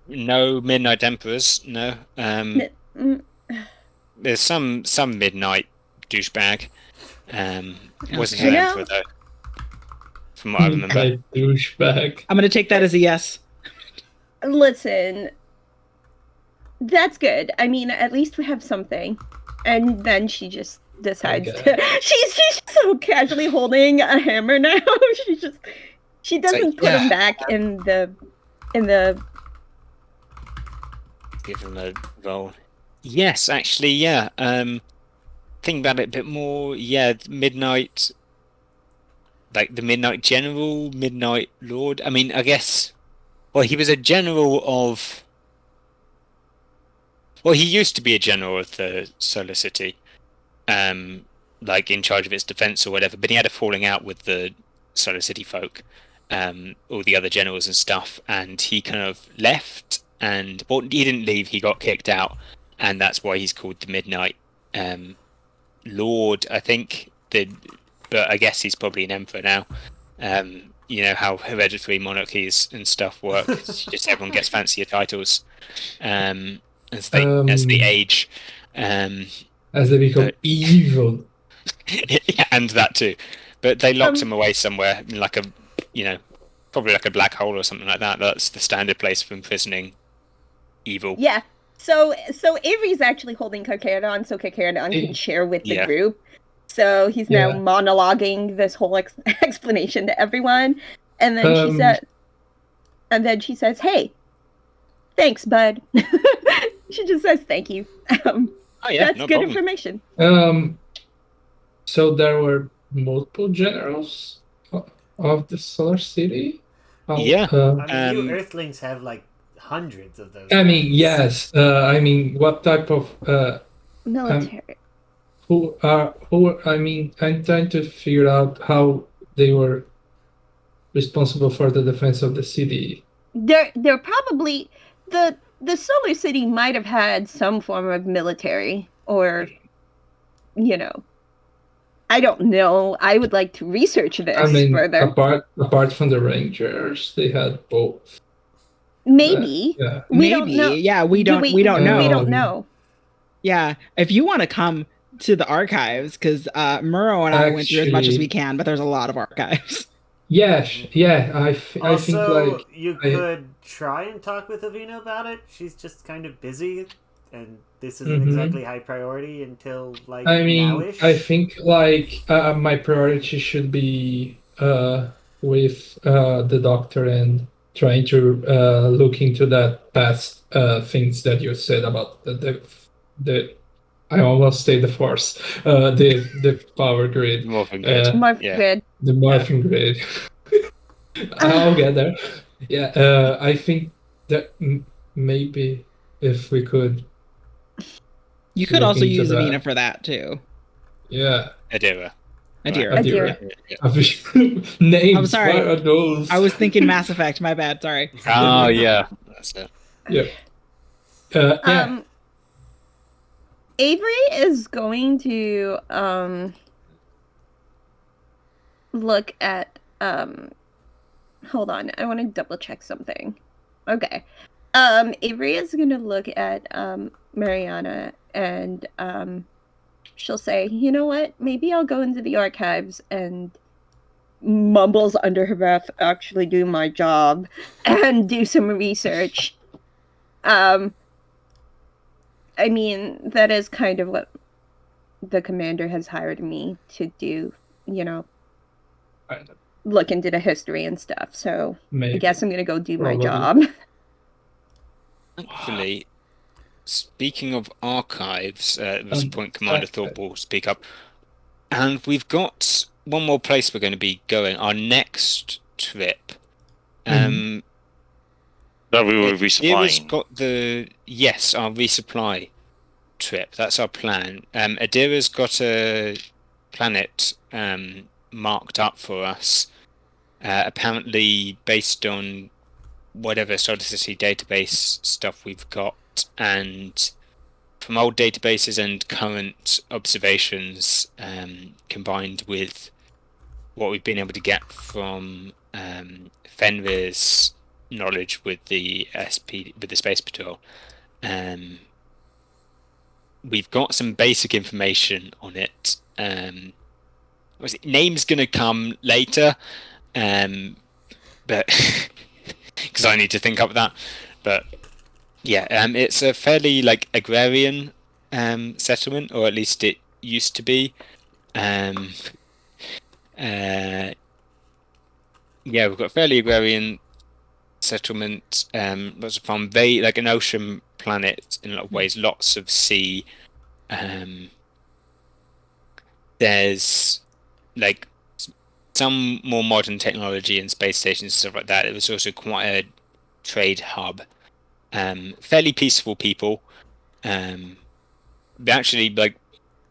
No Midnight Emperors, no. There's some midnight douchebag. Wasn't an emperor though, from what I remember. Douchebag. I'm gonna take that as a yes. Listen, that's good. I mean, at least we have something. And then she just decides to... She's so casually holding a hammer now. She doesn't put him back in the... Give him a roll. Yes, actually, yeah. Think about it a bit more. Yeah, Midnight... Like the Midnight General, Midnight Lord. I mean, I guess... Well, he was a general of... Well, he used to be a general of the Solar City, like in charge of its defense or whatever, but he had a falling out with the Solar City folk, all the other generals and stuff, and he kind of left, and, well, he didn't leave, he got kicked out, and that's why he's called the Midnight Lord, I think, but I guess he's probably an emperor now. You know how hereditary monarchies and stuff work, just everyone gets fancier titles. As they age, as they become evil, yeah, and that too. But they locked him away somewhere, in like probably like a black hole or something like that. That's the standard place for imprisoning evil. Yeah. So Avery's actually holding Cocaridon, so Cocaridon can share with the group. So he's now monologuing this whole explanation to everyone, and then she says, "Hey, thanks, bud." She just says thank you. That's no good information. So there were multiple generals of the Solar City? Yeah. You Earthlings have like hundreds of those. I mean, yes. I mean, what type of... military. I'm trying to figure out how they were responsible for the defense of the city. They're probably... The Solar City might have had some form of military, or, I don't know. I would like to research this further. Apart from the Rangers, they had both. Maybe. Yeah. We don't Maybe. know. Yeah, we Do don't. We don't know. We don't know. Yeah, if you want to come to the archives, because Murrow and I went through as much as we can, but there's a lot of archives. Yeah, I think Also, like you could try and talk with Avina about it. She's just kind of busy, and this isn't exactly high priority until like I mean, now-ish. I think like my priority should be with the doctor and trying to look into that past things that you said about the I almost say the force, the power grid, Morphin grid. Morph Yeah. grid. the morphing grid. I'll get there. Yeah, I think that maybe if we could You could look also into use that. Avina for that too. Yeah. Adira. Adira. Adira. Names. I'm sorry. What are those? I was thinking Mass Effect. My bad. Sorry. Oh yeah, that's it. Yeah. Yeah. Avery is going to look at hold on, I want to double check something. Okay. Avery is going to look at Mariana, and she'll say, "You know what? Maybe I'll go into the archives," and mumbles under her breath, "Actually do my job and do some research." I mean, that is kind of what the commander has hired me to do, you know, look into the history and stuff. So Maybe. I guess I'm going to go do Probably. my job. Actually, speaking of archives, there was a point Commander thought will speak up. And we've got one more place we're going to be going. Our next trip. That we were Adira's resupplying. got our resupply trip. That's our plan. Adira's got a planet marked up for us. Apparently based on whatever Solar City database stuff we've got, and from old databases and current observations, combined with what we've been able to get from Fenrir's knowledge with the Space Patrol, we've got some basic information on it. Name's gonna come later, but because I need to think up that. But yeah, it's a fairly like agrarian settlement, or at least it used to be. Yeah, we've got a fairly agrarian settlement. Lots of farm, very like an ocean planet in a lot of ways. Lots of sea. There's like some more modern technology and space stations and stuff like that. It was also quite a trade hub. Fairly peaceful people. They're actually like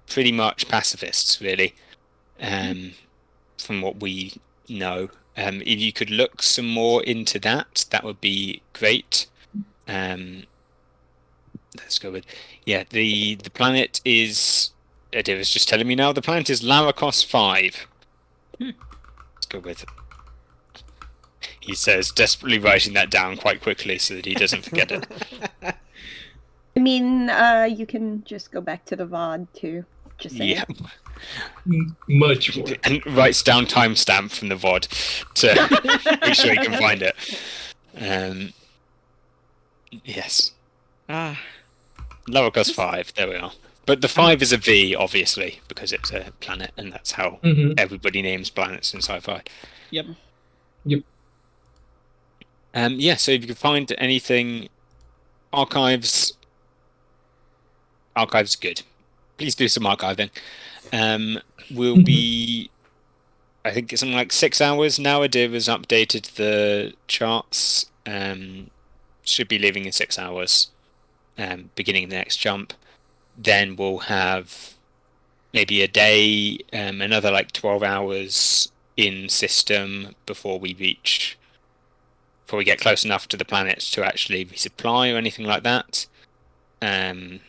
pretty much pacifists, really. From what we know. If you could look some more into that, that would be great. Let's go with the planet is. It was just telling me now. The planet is Laracos 5. Let's go with it. He says, desperately writing that down quite quickly so that he doesn't forget it. I mean, you can just go back to the VOD too. Just saying. Yeah. Much more. And writes down timestamp from the VOD to make sure he can find it. Yes. Laracos 5, there we are. But the 5 is a V, obviously, because it's a planet, and that's how everybody names planets in sci-fi. Yep. So if you can find anything, archives are good. Please do some archiving. We'll be, I think it's something like 6 hours now. Adira's updated the charts. Should be leaving in 6 hours, beginning the next jump. Then we'll have maybe a day, another like 12 hours in system before we get close enough to the planets to actually resupply or anything like that. And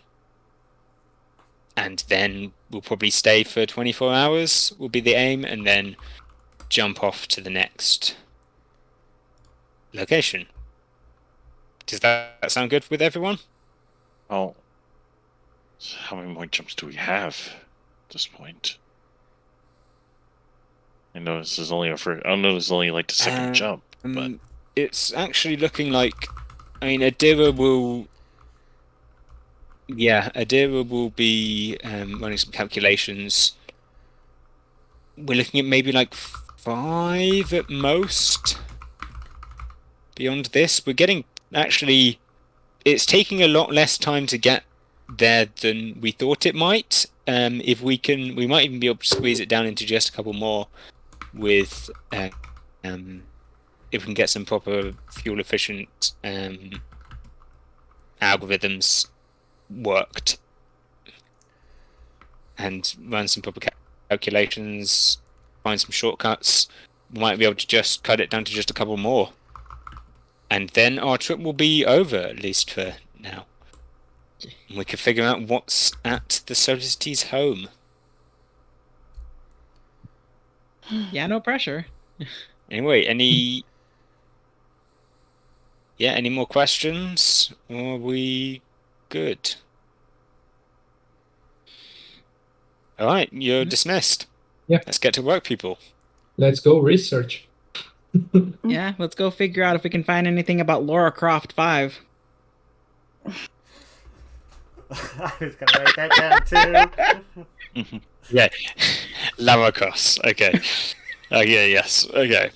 then we'll probably stay for 24 hours will be the aim, and then jump off to the next location. Does that sound good with everyone? Well, how many more jumps do we have at this point? I know this is only I know this is only like the second jump, but It's actually looking like, I mean, Adira will be running some calculations. We're looking at maybe like 5 at most. Beyond this, we're getting actually. It's taking a lot less time to get there than we thought it might. If we can, we might even be able to squeeze it down into just a couple more with, if we can get some proper fuel efficient algorithms worked and run some proper calculations, find some shortcuts, we might be able to just cut it down to just a couple more. And then our trip will be over, at least for now. And we can figure out what's at the Solicity's home. Yeah, no pressure. Anyway, any more questions? Or are we good? Alright, you're dismissed. Yeah. Let's get to work, people. Let's go research. Yeah, let's go figure out if we can find anything about Laura Croft 5. I was gonna write that down too. Yeah. Lara Cross. Okay. Okay, yes. Okay.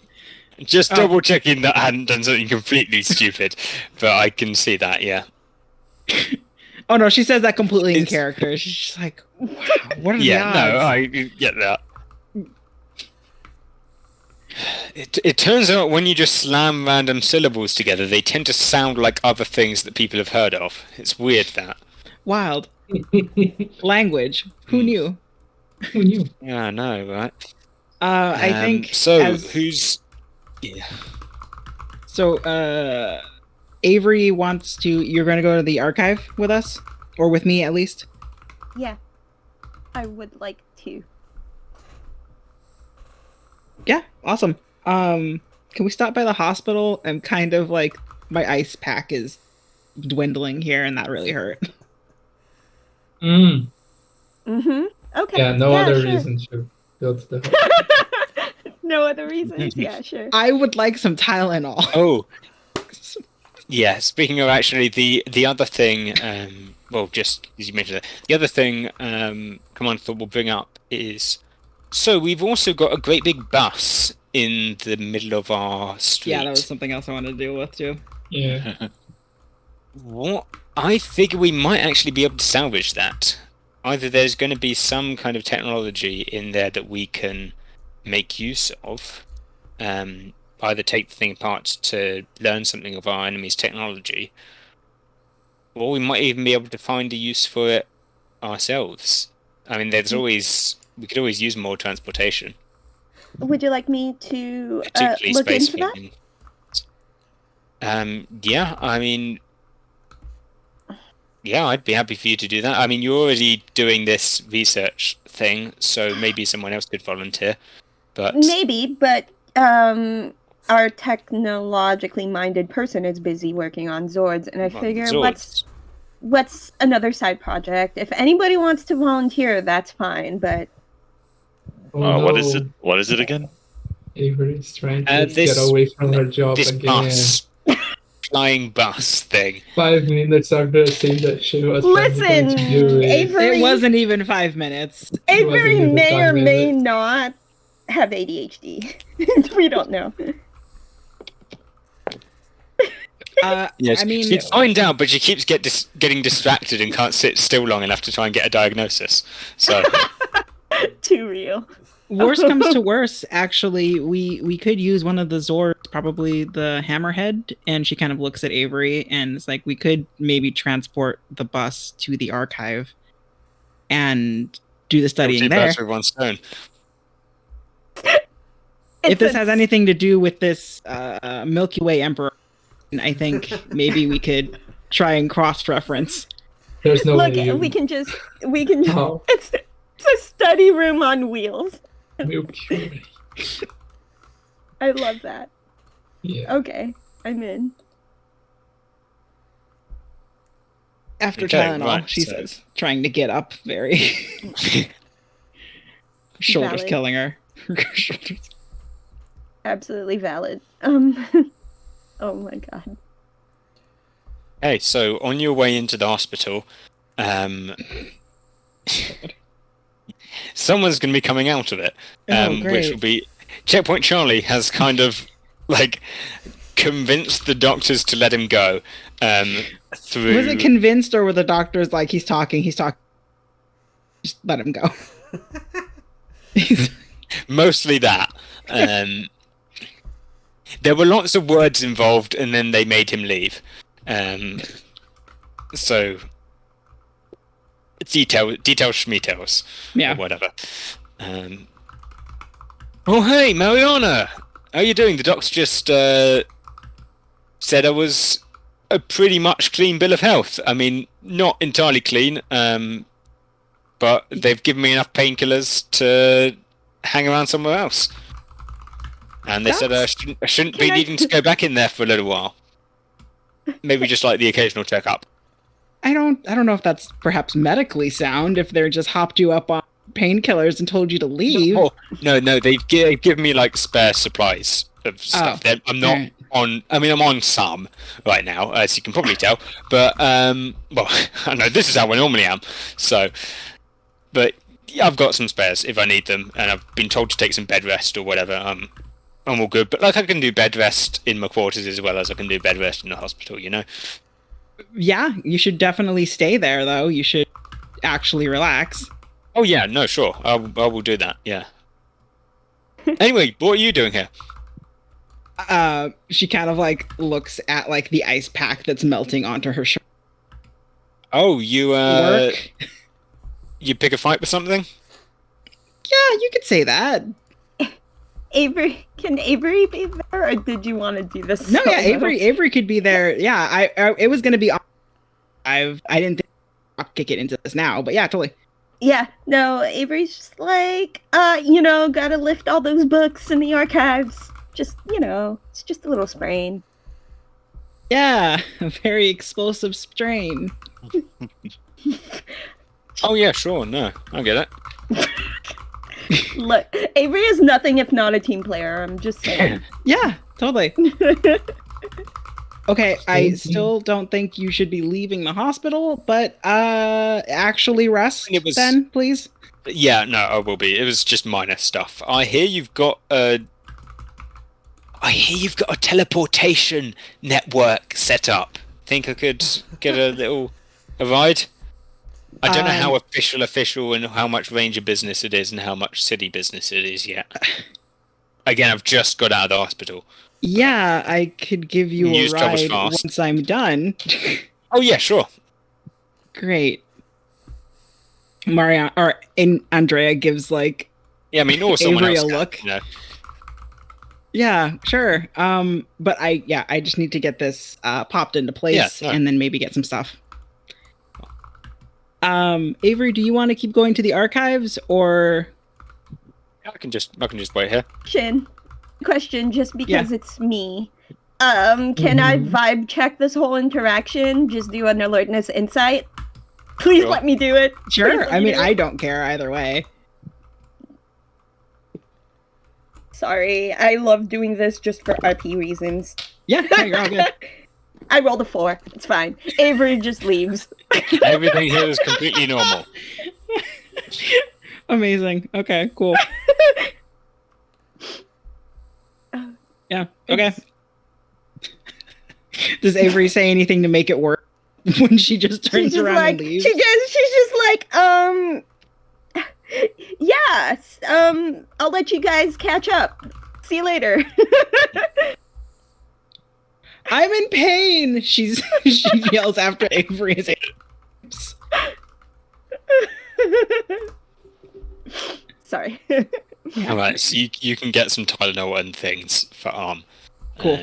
Just double checking that I hadn't done something completely stupid, but I can see that, yeah. Oh no, she says that completely in It's- character. She's just like, wow, what are Yeah, the odds? no, I get that. It turns out when you just slam random syllables together, they tend to sound like other things that people have heard of. It's weird, that. Wild. Language. Who knew? Who knew? Yeah, I know, right? I think So, as- who's... Yeah. So, Avery wants to. You're going to go to the archive with us, or with me at least. Yeah, I would like to. Yeah, awesome. Can we stop by the hospital? I'm kind of like my ice pack is dwindling here, and that really hurt. Mm. Mm-hmm. Okay. Yeah, no other sure. reason to go to the No other reasons. Yeah, sure. I would like some Tylenol. Oh, yeah. Speaking of actually, the other thing, well, just as you mentioned, the other thing, Commander Thought will bring up is, so we've also got a great big bus in the middle of our street. Yeah, that was something else I wanted to deal with too. Yeah. What? I figure we might actually be able to salvage that. Either there's going to be some kind of technology in there that we can make use of, either take the thing apart to learn something of our enemy's technology, or we might even be able to find a use for it ourselves. I mean, we could always use more transportation, Would you like me to particularly look space into that? fleeing. Yeah, I mean, yeah, I'd be happy for you to do that. I mean, you're already doing this research thing, so maybe someone else could volunteer. But Maybe, but our technologically minded person is busy working on Zords, and I figure Zords. what's another side project? If anybody wants to volunteer, that's fine. But Oh, what is no. it? What is it again? Avery's trying to this- get away from her job this again. bus, flying bus thing. 5 minutes after saying that she was finally going listen, to do it. Avery, It wasn't even 5 minutes. Avery even may or 5 may minutes. not have ADHD. We don't know. Yes, I mean, she'd find out, but she keeps getting distracted and can't sit still long enough to try and get a diagnosis. So, Too real. worst comes to worst, actually, we could use one of the Zords, probably the Hammerhead, and she kind of looks at Avery and it's like, we could maybe transport the bus to the archive and do the studying two there. birds with one stone. If this has anything to do with this Milky Way Emperor, I think maybe we could try and cross-reference. There's no Look, way you... we can just Oh. it's a study room on wheels. Milky Way. I love that. Yeah. Okay, I'm in. After Okay, Tylenol, right, she so- says, trying to get up very. Shoulders Valid. killing her. Shoulders. Absolutely valid. Oh my god. Hey, so on your way into the hospital, someone's going to be coming out of it, which great. will be Checkpoint Charlie has kind of like convinced the doctors to let him go. Through Was it convinced, or were the doctors like, he's talking, just let him go? mostly that. There were lots of words involved, and then they made him leave. So details schmeetails, Yeah. or whatever. Oh hey, Mariana, how you doing? The doctor just said I was a pretty much clean bill of health. I mean, not entirely clean, but they've given me enough painkillers to hang around somewhere else. And they said I shouldn't be Can I- needing to go back in there for a little while. Maybe just like the occasional checkup. I don't know if that's perhaps medically sound, if they're just hopped you up on painkillers and told you to leave. No, they've given me like spare supplies of stuff. I'm not alright. on. I mean, I'm on some right now, as you can probably tell. But well, I know this is how I normally am. So, but yeah, I've got some spares if I need them, and I've been told to take some bed rest or whatever. I'm all good. But like, I can do bed rest in my quarters as well as I can do bed rest in the hospital. You know. Yeah, you should definitely stay there, though. You should actually relax. Oh yeah, no, sure. I will do that. Yeah. Anyway, what are you doing here? She kind of like looks at like the ice pack that's melting onto her shoulder. Oh, you Work. you pick a fight with something? Yeah, you could say that. Avery, can Avery be there, or did you want to do this? No, yeah, solo? Avery could be there. Yeah, I it was gonna be. I didn't think I'll kick it into this now, but yeah, totally. Yeah, no, Avery's just like, gotta lift all those books in the archives. Just, it's just a little sprain. Yeah, a very explosive strain. Oh yeah, sure. No, I get it. Look, Avery is nothing if not a team player. I'm just saying. Yeah, totally. Okay, I still don't think you should be leaving the hospital, but actually rest It was- then, please. Yeah, no, I will be. It was just minor stuff. I hear you've got a teleportation network set up. Think I could get a ride? I don't know how official and how much ranger business it is and how much city business it is yet. Again, I've just got out of the hospital. Yeah, I could give you a News travels ride fast. once I'm done. Oh yeah, sure. Great. Andrea gives like, Yeah, I mean, or someone Avery else. a can, look. You know. yeah, sure. But I just need to get this popped into place Yeah, no. and then maybe get some stuff. Avery, do you want to keep going to the archives or? I can just wait here. Question, just because it's me. Can I vibe check this whole interaction? Just do an alertness insight? Please Sure. let me do it. Please Sure. let I me mean, do it. I don't care either way. Sorry, I love doing this just for RP reasons. Yeah, no, you're all good. I rolled a 4. It's fine. Avery just leaves. Everything here is completely normal. Amazing. Okay, cool. Yeah. Okay. Does Avery say anything to make it work when she just turns She's just around like, and leaves? she's just like, yes, I'll let you guys catch up. See you later. I'm in pain. She yells after Avery. Sorry. All right, so you can get some Tylenol and things for arm. Cool.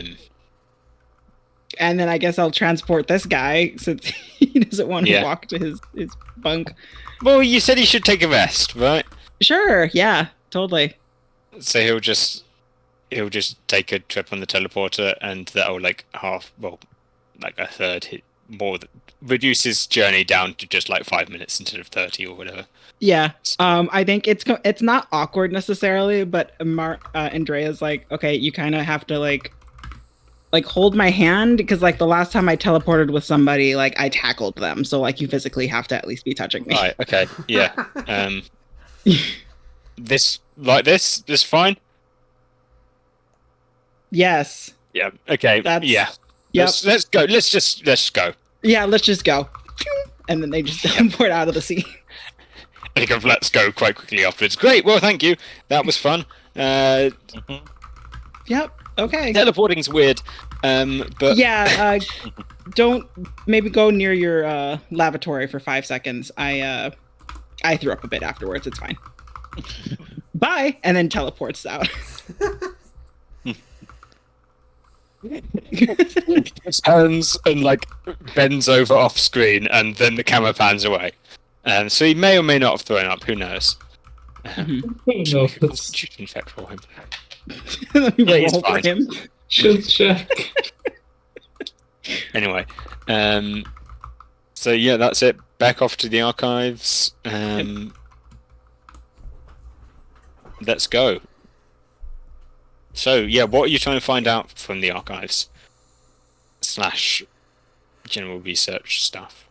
And then I guess I'll transport this guy since he doesn't want to Yeah. walk to his bunk. Well, you said he should take a rest, right? Sure. Yeah. Totally. So he'll just take a trip on the teleporter, and that'll like a third reduces journey down to just like 5 minutes instead of 30 or whatever. Yeah. I think it's not awkward necessarily, but Andrea's like, okay, you kind of have to like hold my hand, because like the last time I teleported with somebody, like I tackled them, so like you physically have to at least be touching me. Right. Okay. Yeah. This fine. Yes. Yeah. Okay. That's- yeah. Yep. Let's go. Let's go. Yeah, let's just go. And then they just teleport out of the sea. I think of let's go quite quickly afterwards. Great. Well, thank you. That was fun. Yep. Okay. Teleporting's weird. But Yeah. Don't maybe go near your lavatory for 5 seconds. I threw up a bit afterwards. It's fine. Bye. And then teleports out. turns and like bends over off screen, and then the camera pans away. So he may or may not have thrown up. Who knows? No, Constitution check for him. Let me Yeah, he's roll for fine. him. should check. Anyway, so yeah, that's it. Back off to the archives. Let's go. So yeah, what are you trying to find out from the archives / general research stuff?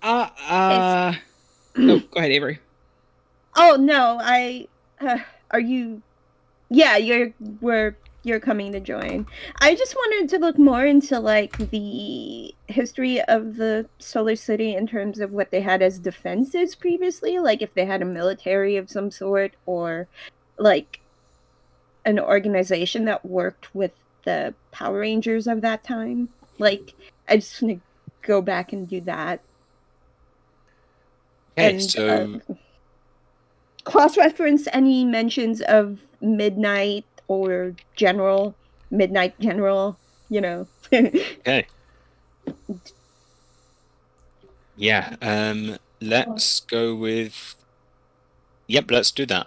Oh, go ahead, Avery. Oh no, are you? Yeah, you're coming to join. I just wanted to look more into like the history of the Solar City in terms of what they had as defenses previously, like if they had a military of some sort or like an organization that worked with the Power Rangers of that time. Like I just want to go back and do that. Okay, And, so cross-reference any mentions of Midnight or Midnight General, you know. okay. Yeah, let's go with. Yep, let's do that.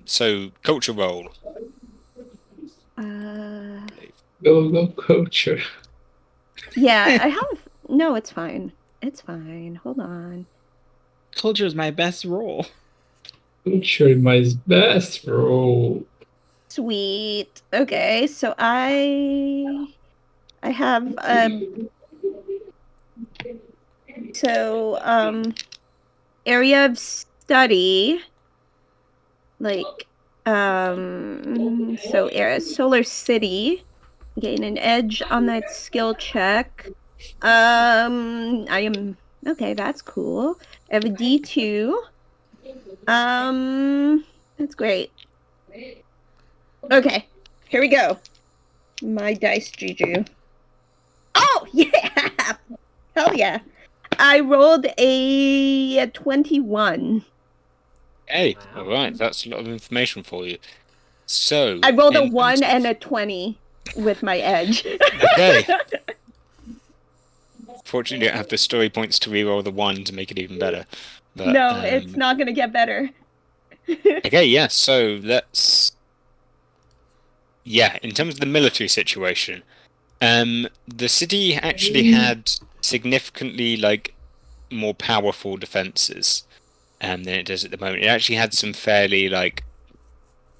So culture roll. Go, culture. Yeah, I have. No, it's fine. It's fine. Hold on. Culture is my best role. Culture is my best role. Sweet. Okay, so I have area of study, like Solar City, gain an edge on that skill check. I am okay, that's cool. I have a D2. That's great. Okay, here we go. My dice juju. Oh yeah! Hell yeah! I rolled a 21. Hey, Wow. all right, that's a lot of information for you. So I rolled a in 1 terms of- and a 20 with my edge. Okay. Fortunately, I don't have the story points to reroll the 1 to make it even better. But, No, it's not gonna get better. Okay, yeah, so let's. Yeah, in terms of the military situation, the city actually had significantly more powerful defenses than it does at the moment. It actually had some fairly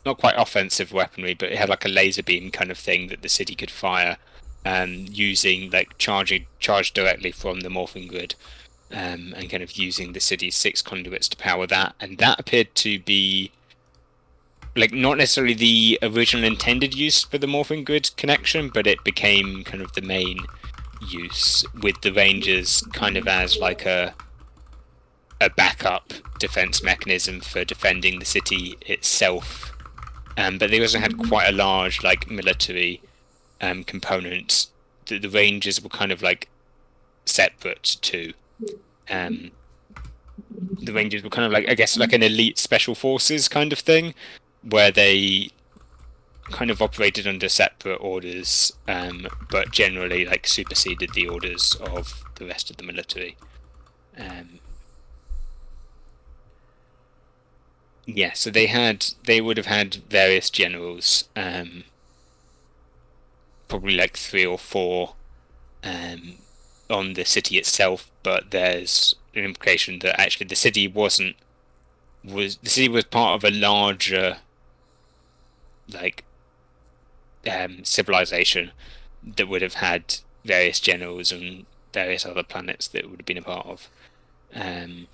not quite offensive weaponry, but it had a laser beam kind of thing that the city could fire using charge directly from the morphing grid. And kind of using the city's 6 conduits to power that, and that appeared to be not necessarily the original intended use for the morphing grid connection, but it became kind of the main use, with the Rangers kind of as a backup defense mechanism for defending the city itself. But they also had quite a large military component. The Rangers were kind of separate too. The Rangers were kind of I guess an elite special forces kind of thing, where they kind of operated under separate orders, but generally superseded the orders of the rest of the military. Yeah, so they would have had various generals, probably 3 or 4 on the city itself, but there's an implication that actually the city was part of a larger civilization that would have had various generals and various other planets that it would have been a part of. And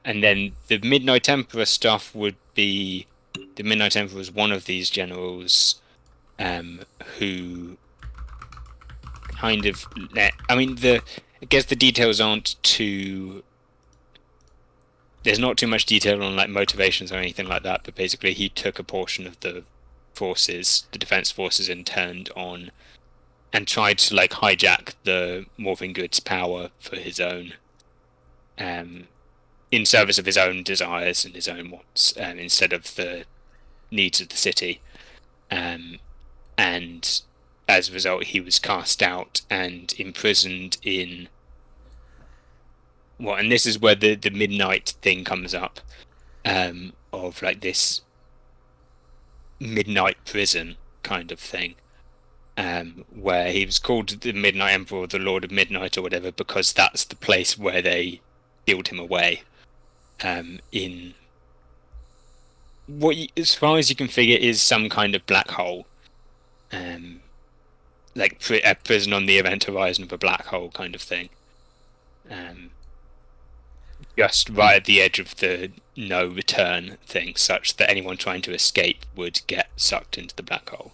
then the Midnight Emperor stuff would be the Midnight Emperor was one of these generals who kind of I guess the details aren't too. There's not too much detail on like motivations or anything like that, but basically he took a portion of the forces, the defense forces, and turned on and tried to like hijack the Morphing Good's power for his own, in service of his own desires and his own wants, instead of the needs of the city. And as a result, he was cast out and imprisoned in. Well, and this is where the midnight thing comes up, of like this midnight prison kind of thing, where he was called the Midnight Emperor or the Lord of Midnight or whatever because that's the place where they sealed him away, in what, as far as you can figure, is some kind of black hole, like a prison on the event horizon of a black hole kind of thing. Just right at the edge of the no return thing, such that anyone trying to escape would get sucked into the black hole.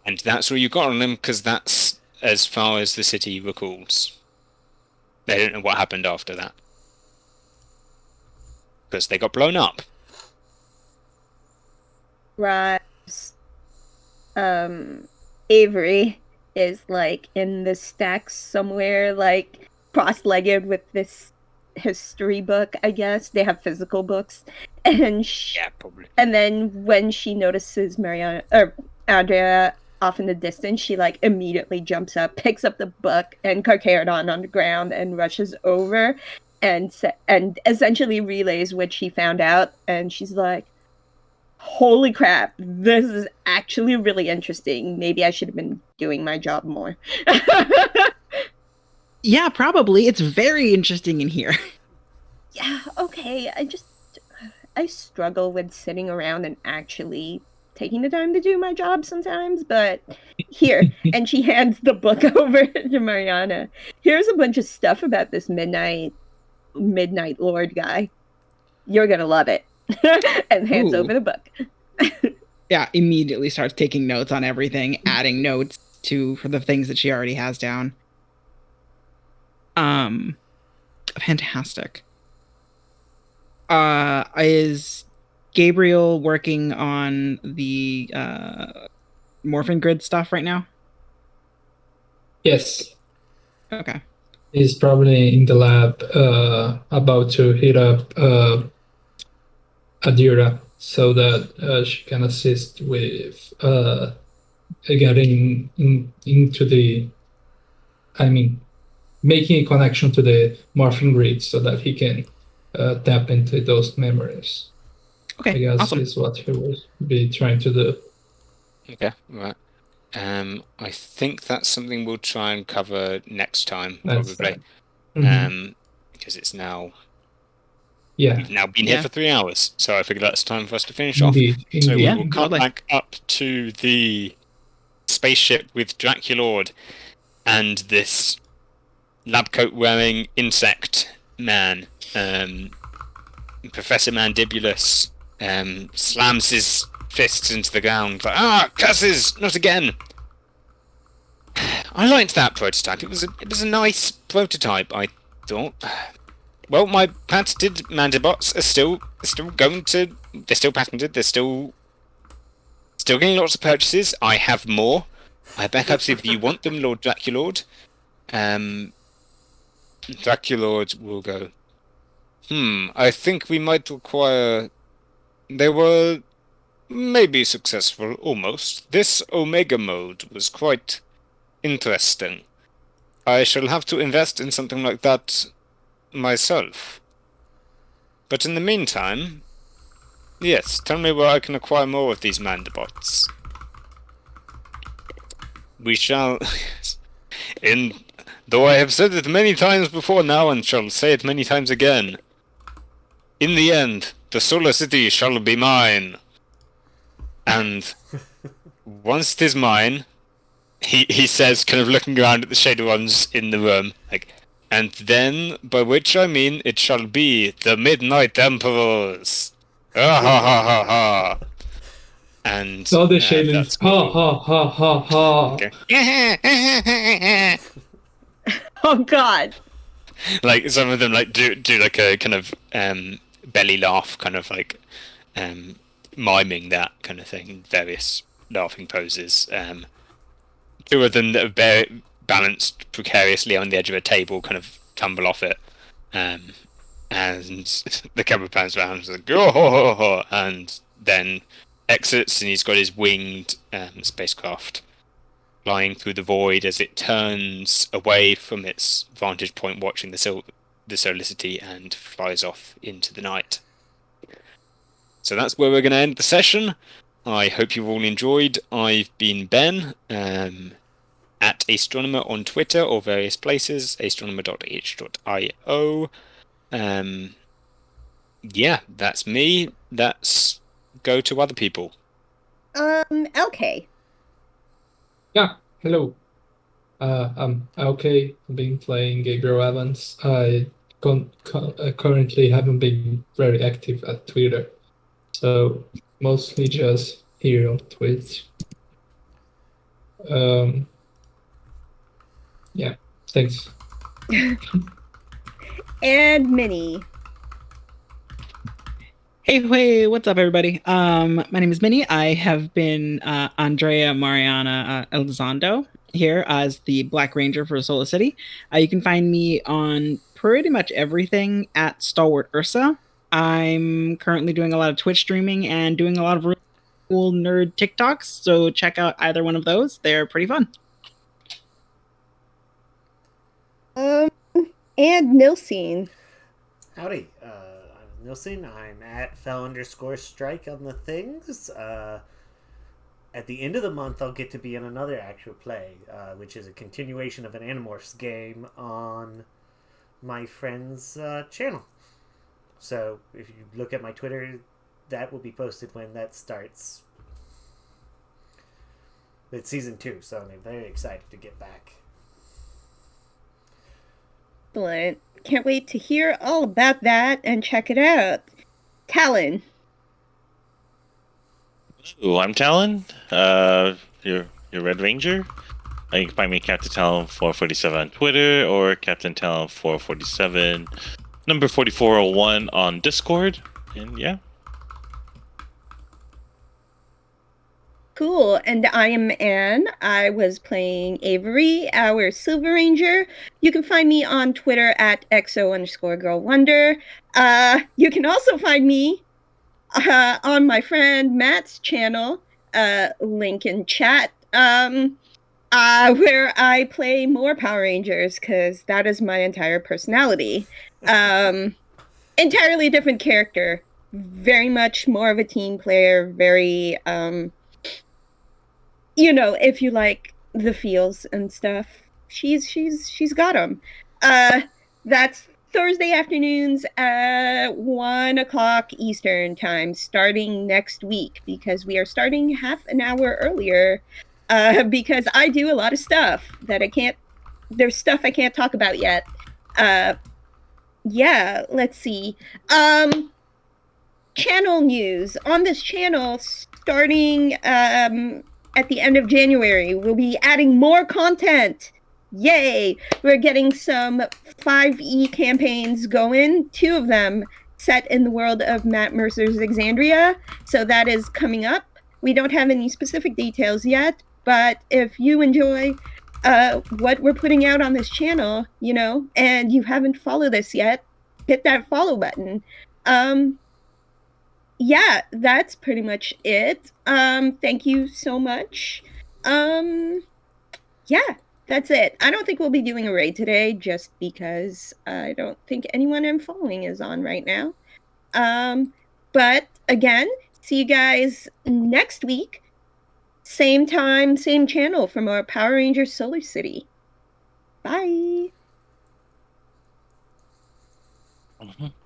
And that's all you got on them, because that's as far as the city recalls. They don't know what happened after that, because they got blown up. Right. Avery is like in the stacks somewhere, like cross-legged with this history book, I guess. They have physical books. And Yeah, probably. and then when she notices Mariana or Andrea off in the distance, she like immediately jumps up, picks up the book and Carcharodon on the ground and rushes over and essentially relays what she found out, and she's like, holy crap, this is actually really interesting. Maybe I should have been doing my job more. Yeah, probably. It's very interesting in here. Yeah, okay. I struggle with sitting around and actually taking the time to do my job sometimes, but here. And she hands the book over to Mariana. Here's a bunch of stuff about this Midnight Lord guy. You're gonna love it. And hands Ooh. over the book. Yeah, immediately starts taking notes on everything, adding notes for the things that she already has down. Fantastic. Is Gabriel working on the Morphing Grid stuff right now? Yes, Okay. he's probably in the lab, about to hit up Adira so that she can assist with getting into the, making a connection to the Morphing Grid so that he can tap into those memories. I Okay, guess awesome. is what he will be trying to do. Okay, right. I think that's something we'll try and cover next time, That's probably. Mhm. Because it's now Yeah, we've now been Yeah. here for 3 hours, so I figure that's time for us to finish off. indeed. So we Yeah, will cut totally. back up to the spaceship with Draculord and this lab coat wearing insect man. Professor Mandibulus slams his fists into the ground like, curses, not again. I liked that prototype. It was a nice prototype, I thought. Well, my patented Mandibots are still going to. They're still patented. They're still getting lots of purchases. I have more. I have backups if you want them, Lord Draculord. Draculord will go. I think we might require. They were maybe successful, almost. This Omega mode was quite interesting. I shall have to invest in something like that myself. But in the meantime, Yes, tell me where I can acquire more of these mandibots. We shall... Though I have said it many times before now, and shall say it many times again, in the end, the Solar City shall be mine. And once it is mine, he says, kind of looking around at the shaded ones in the room, like, and then, by which I mean, it shall be the Midnight Emperors. Ha ha ha ha ha. And All the shadings. that's Ha ha ha ha ha. Okay. Oh God. Like some of them like do like a kind of belly laugh, kind of like miming that kind of thing, various laughing poses. Two of them that are balanced precariously on the edge of a table kind of tumble off it, and the camera pans around and is like, oh, and then exits, and he's got his winged spacecraft flying through the void as it turns away from its vantage point, watching the Solar City, and flies off into the night. So that's where we're going to end the session. I hope you've all enjoyed. I've been Ben, at Astronomer on Twitter or various places, astronomer.h.io. Yeah, that's me. Let's go to other people. Okay. Yeah, hello. I'm okay. I've been playing Gabriel Evans. I currently haven't been very active at Twitter, so mostly just here on Twitch. Yeah, thanks. And Minnie. Hey, what's up, everybody? My name is Minnie. I have been Andrea Mariana Elizondo here as the Black Ranger for Solar City. You can find me on pretty much everything at Stalwart Ursa. I'm currently doing a lot of Twitch streaming and doing a lot of really cool nerd TikToks, so check out either one of those. They're pretty fun. And Nilsine. Howdy, I'm Nilsine. I'm at fell_strike on the things. At the end of the month, I'll get to be in another actual play, which is a continuation of an Animorphs game on my friend's channel. So if you look at my Twitter, that will be posted when that starts. It's season 2, so I'm very excited to get back. Excellent. Can't wait to hear all about that and check it out. Talon. Ooh, I'm Talon. Your Red Ranger. You can find me Captain Talon 447 on Twitter or Captain Talon 447 number 4401 on Discord. And yeah. Cool. And I am Anne. I was playing Avery, our Silver Ranger. You can find me on Twitter at XO_girlwonder. You can also find me on my friend Matt's channel, link in chat, where I play more Power Rangers, because that is my entire personality. Entirely different character. Very much more of a team player, very... if you like the feels and stuff, she's got them. That's Thursday afternoons at 1 o'clock Eastern time, starting next week, because we are starting half an hour earlier, because I do a lot of stuff that there's stuff I can't talk about yet. Yeah, let's see. Channel news. On this channel, starting at the end of January, we'll be adding more content. Yay! We're getting some 5e campaigns going, 2 of them set in the world of Matt Mercer's Exandria. So that is coming up. We don't have any specific details yet, but if you enjoy what we're putting out on this channel, and you haven't followed us yet, hit that follow button. Yeah, that's pretty much it. Thank you so much. Yeah, that's it. I don't think we'll be doing a raid today, just because I don't think anyone I'm following is on right now. But again, see you guys next week. Same time, same channel from our Power Rangers Solar City. Bye. Mhm.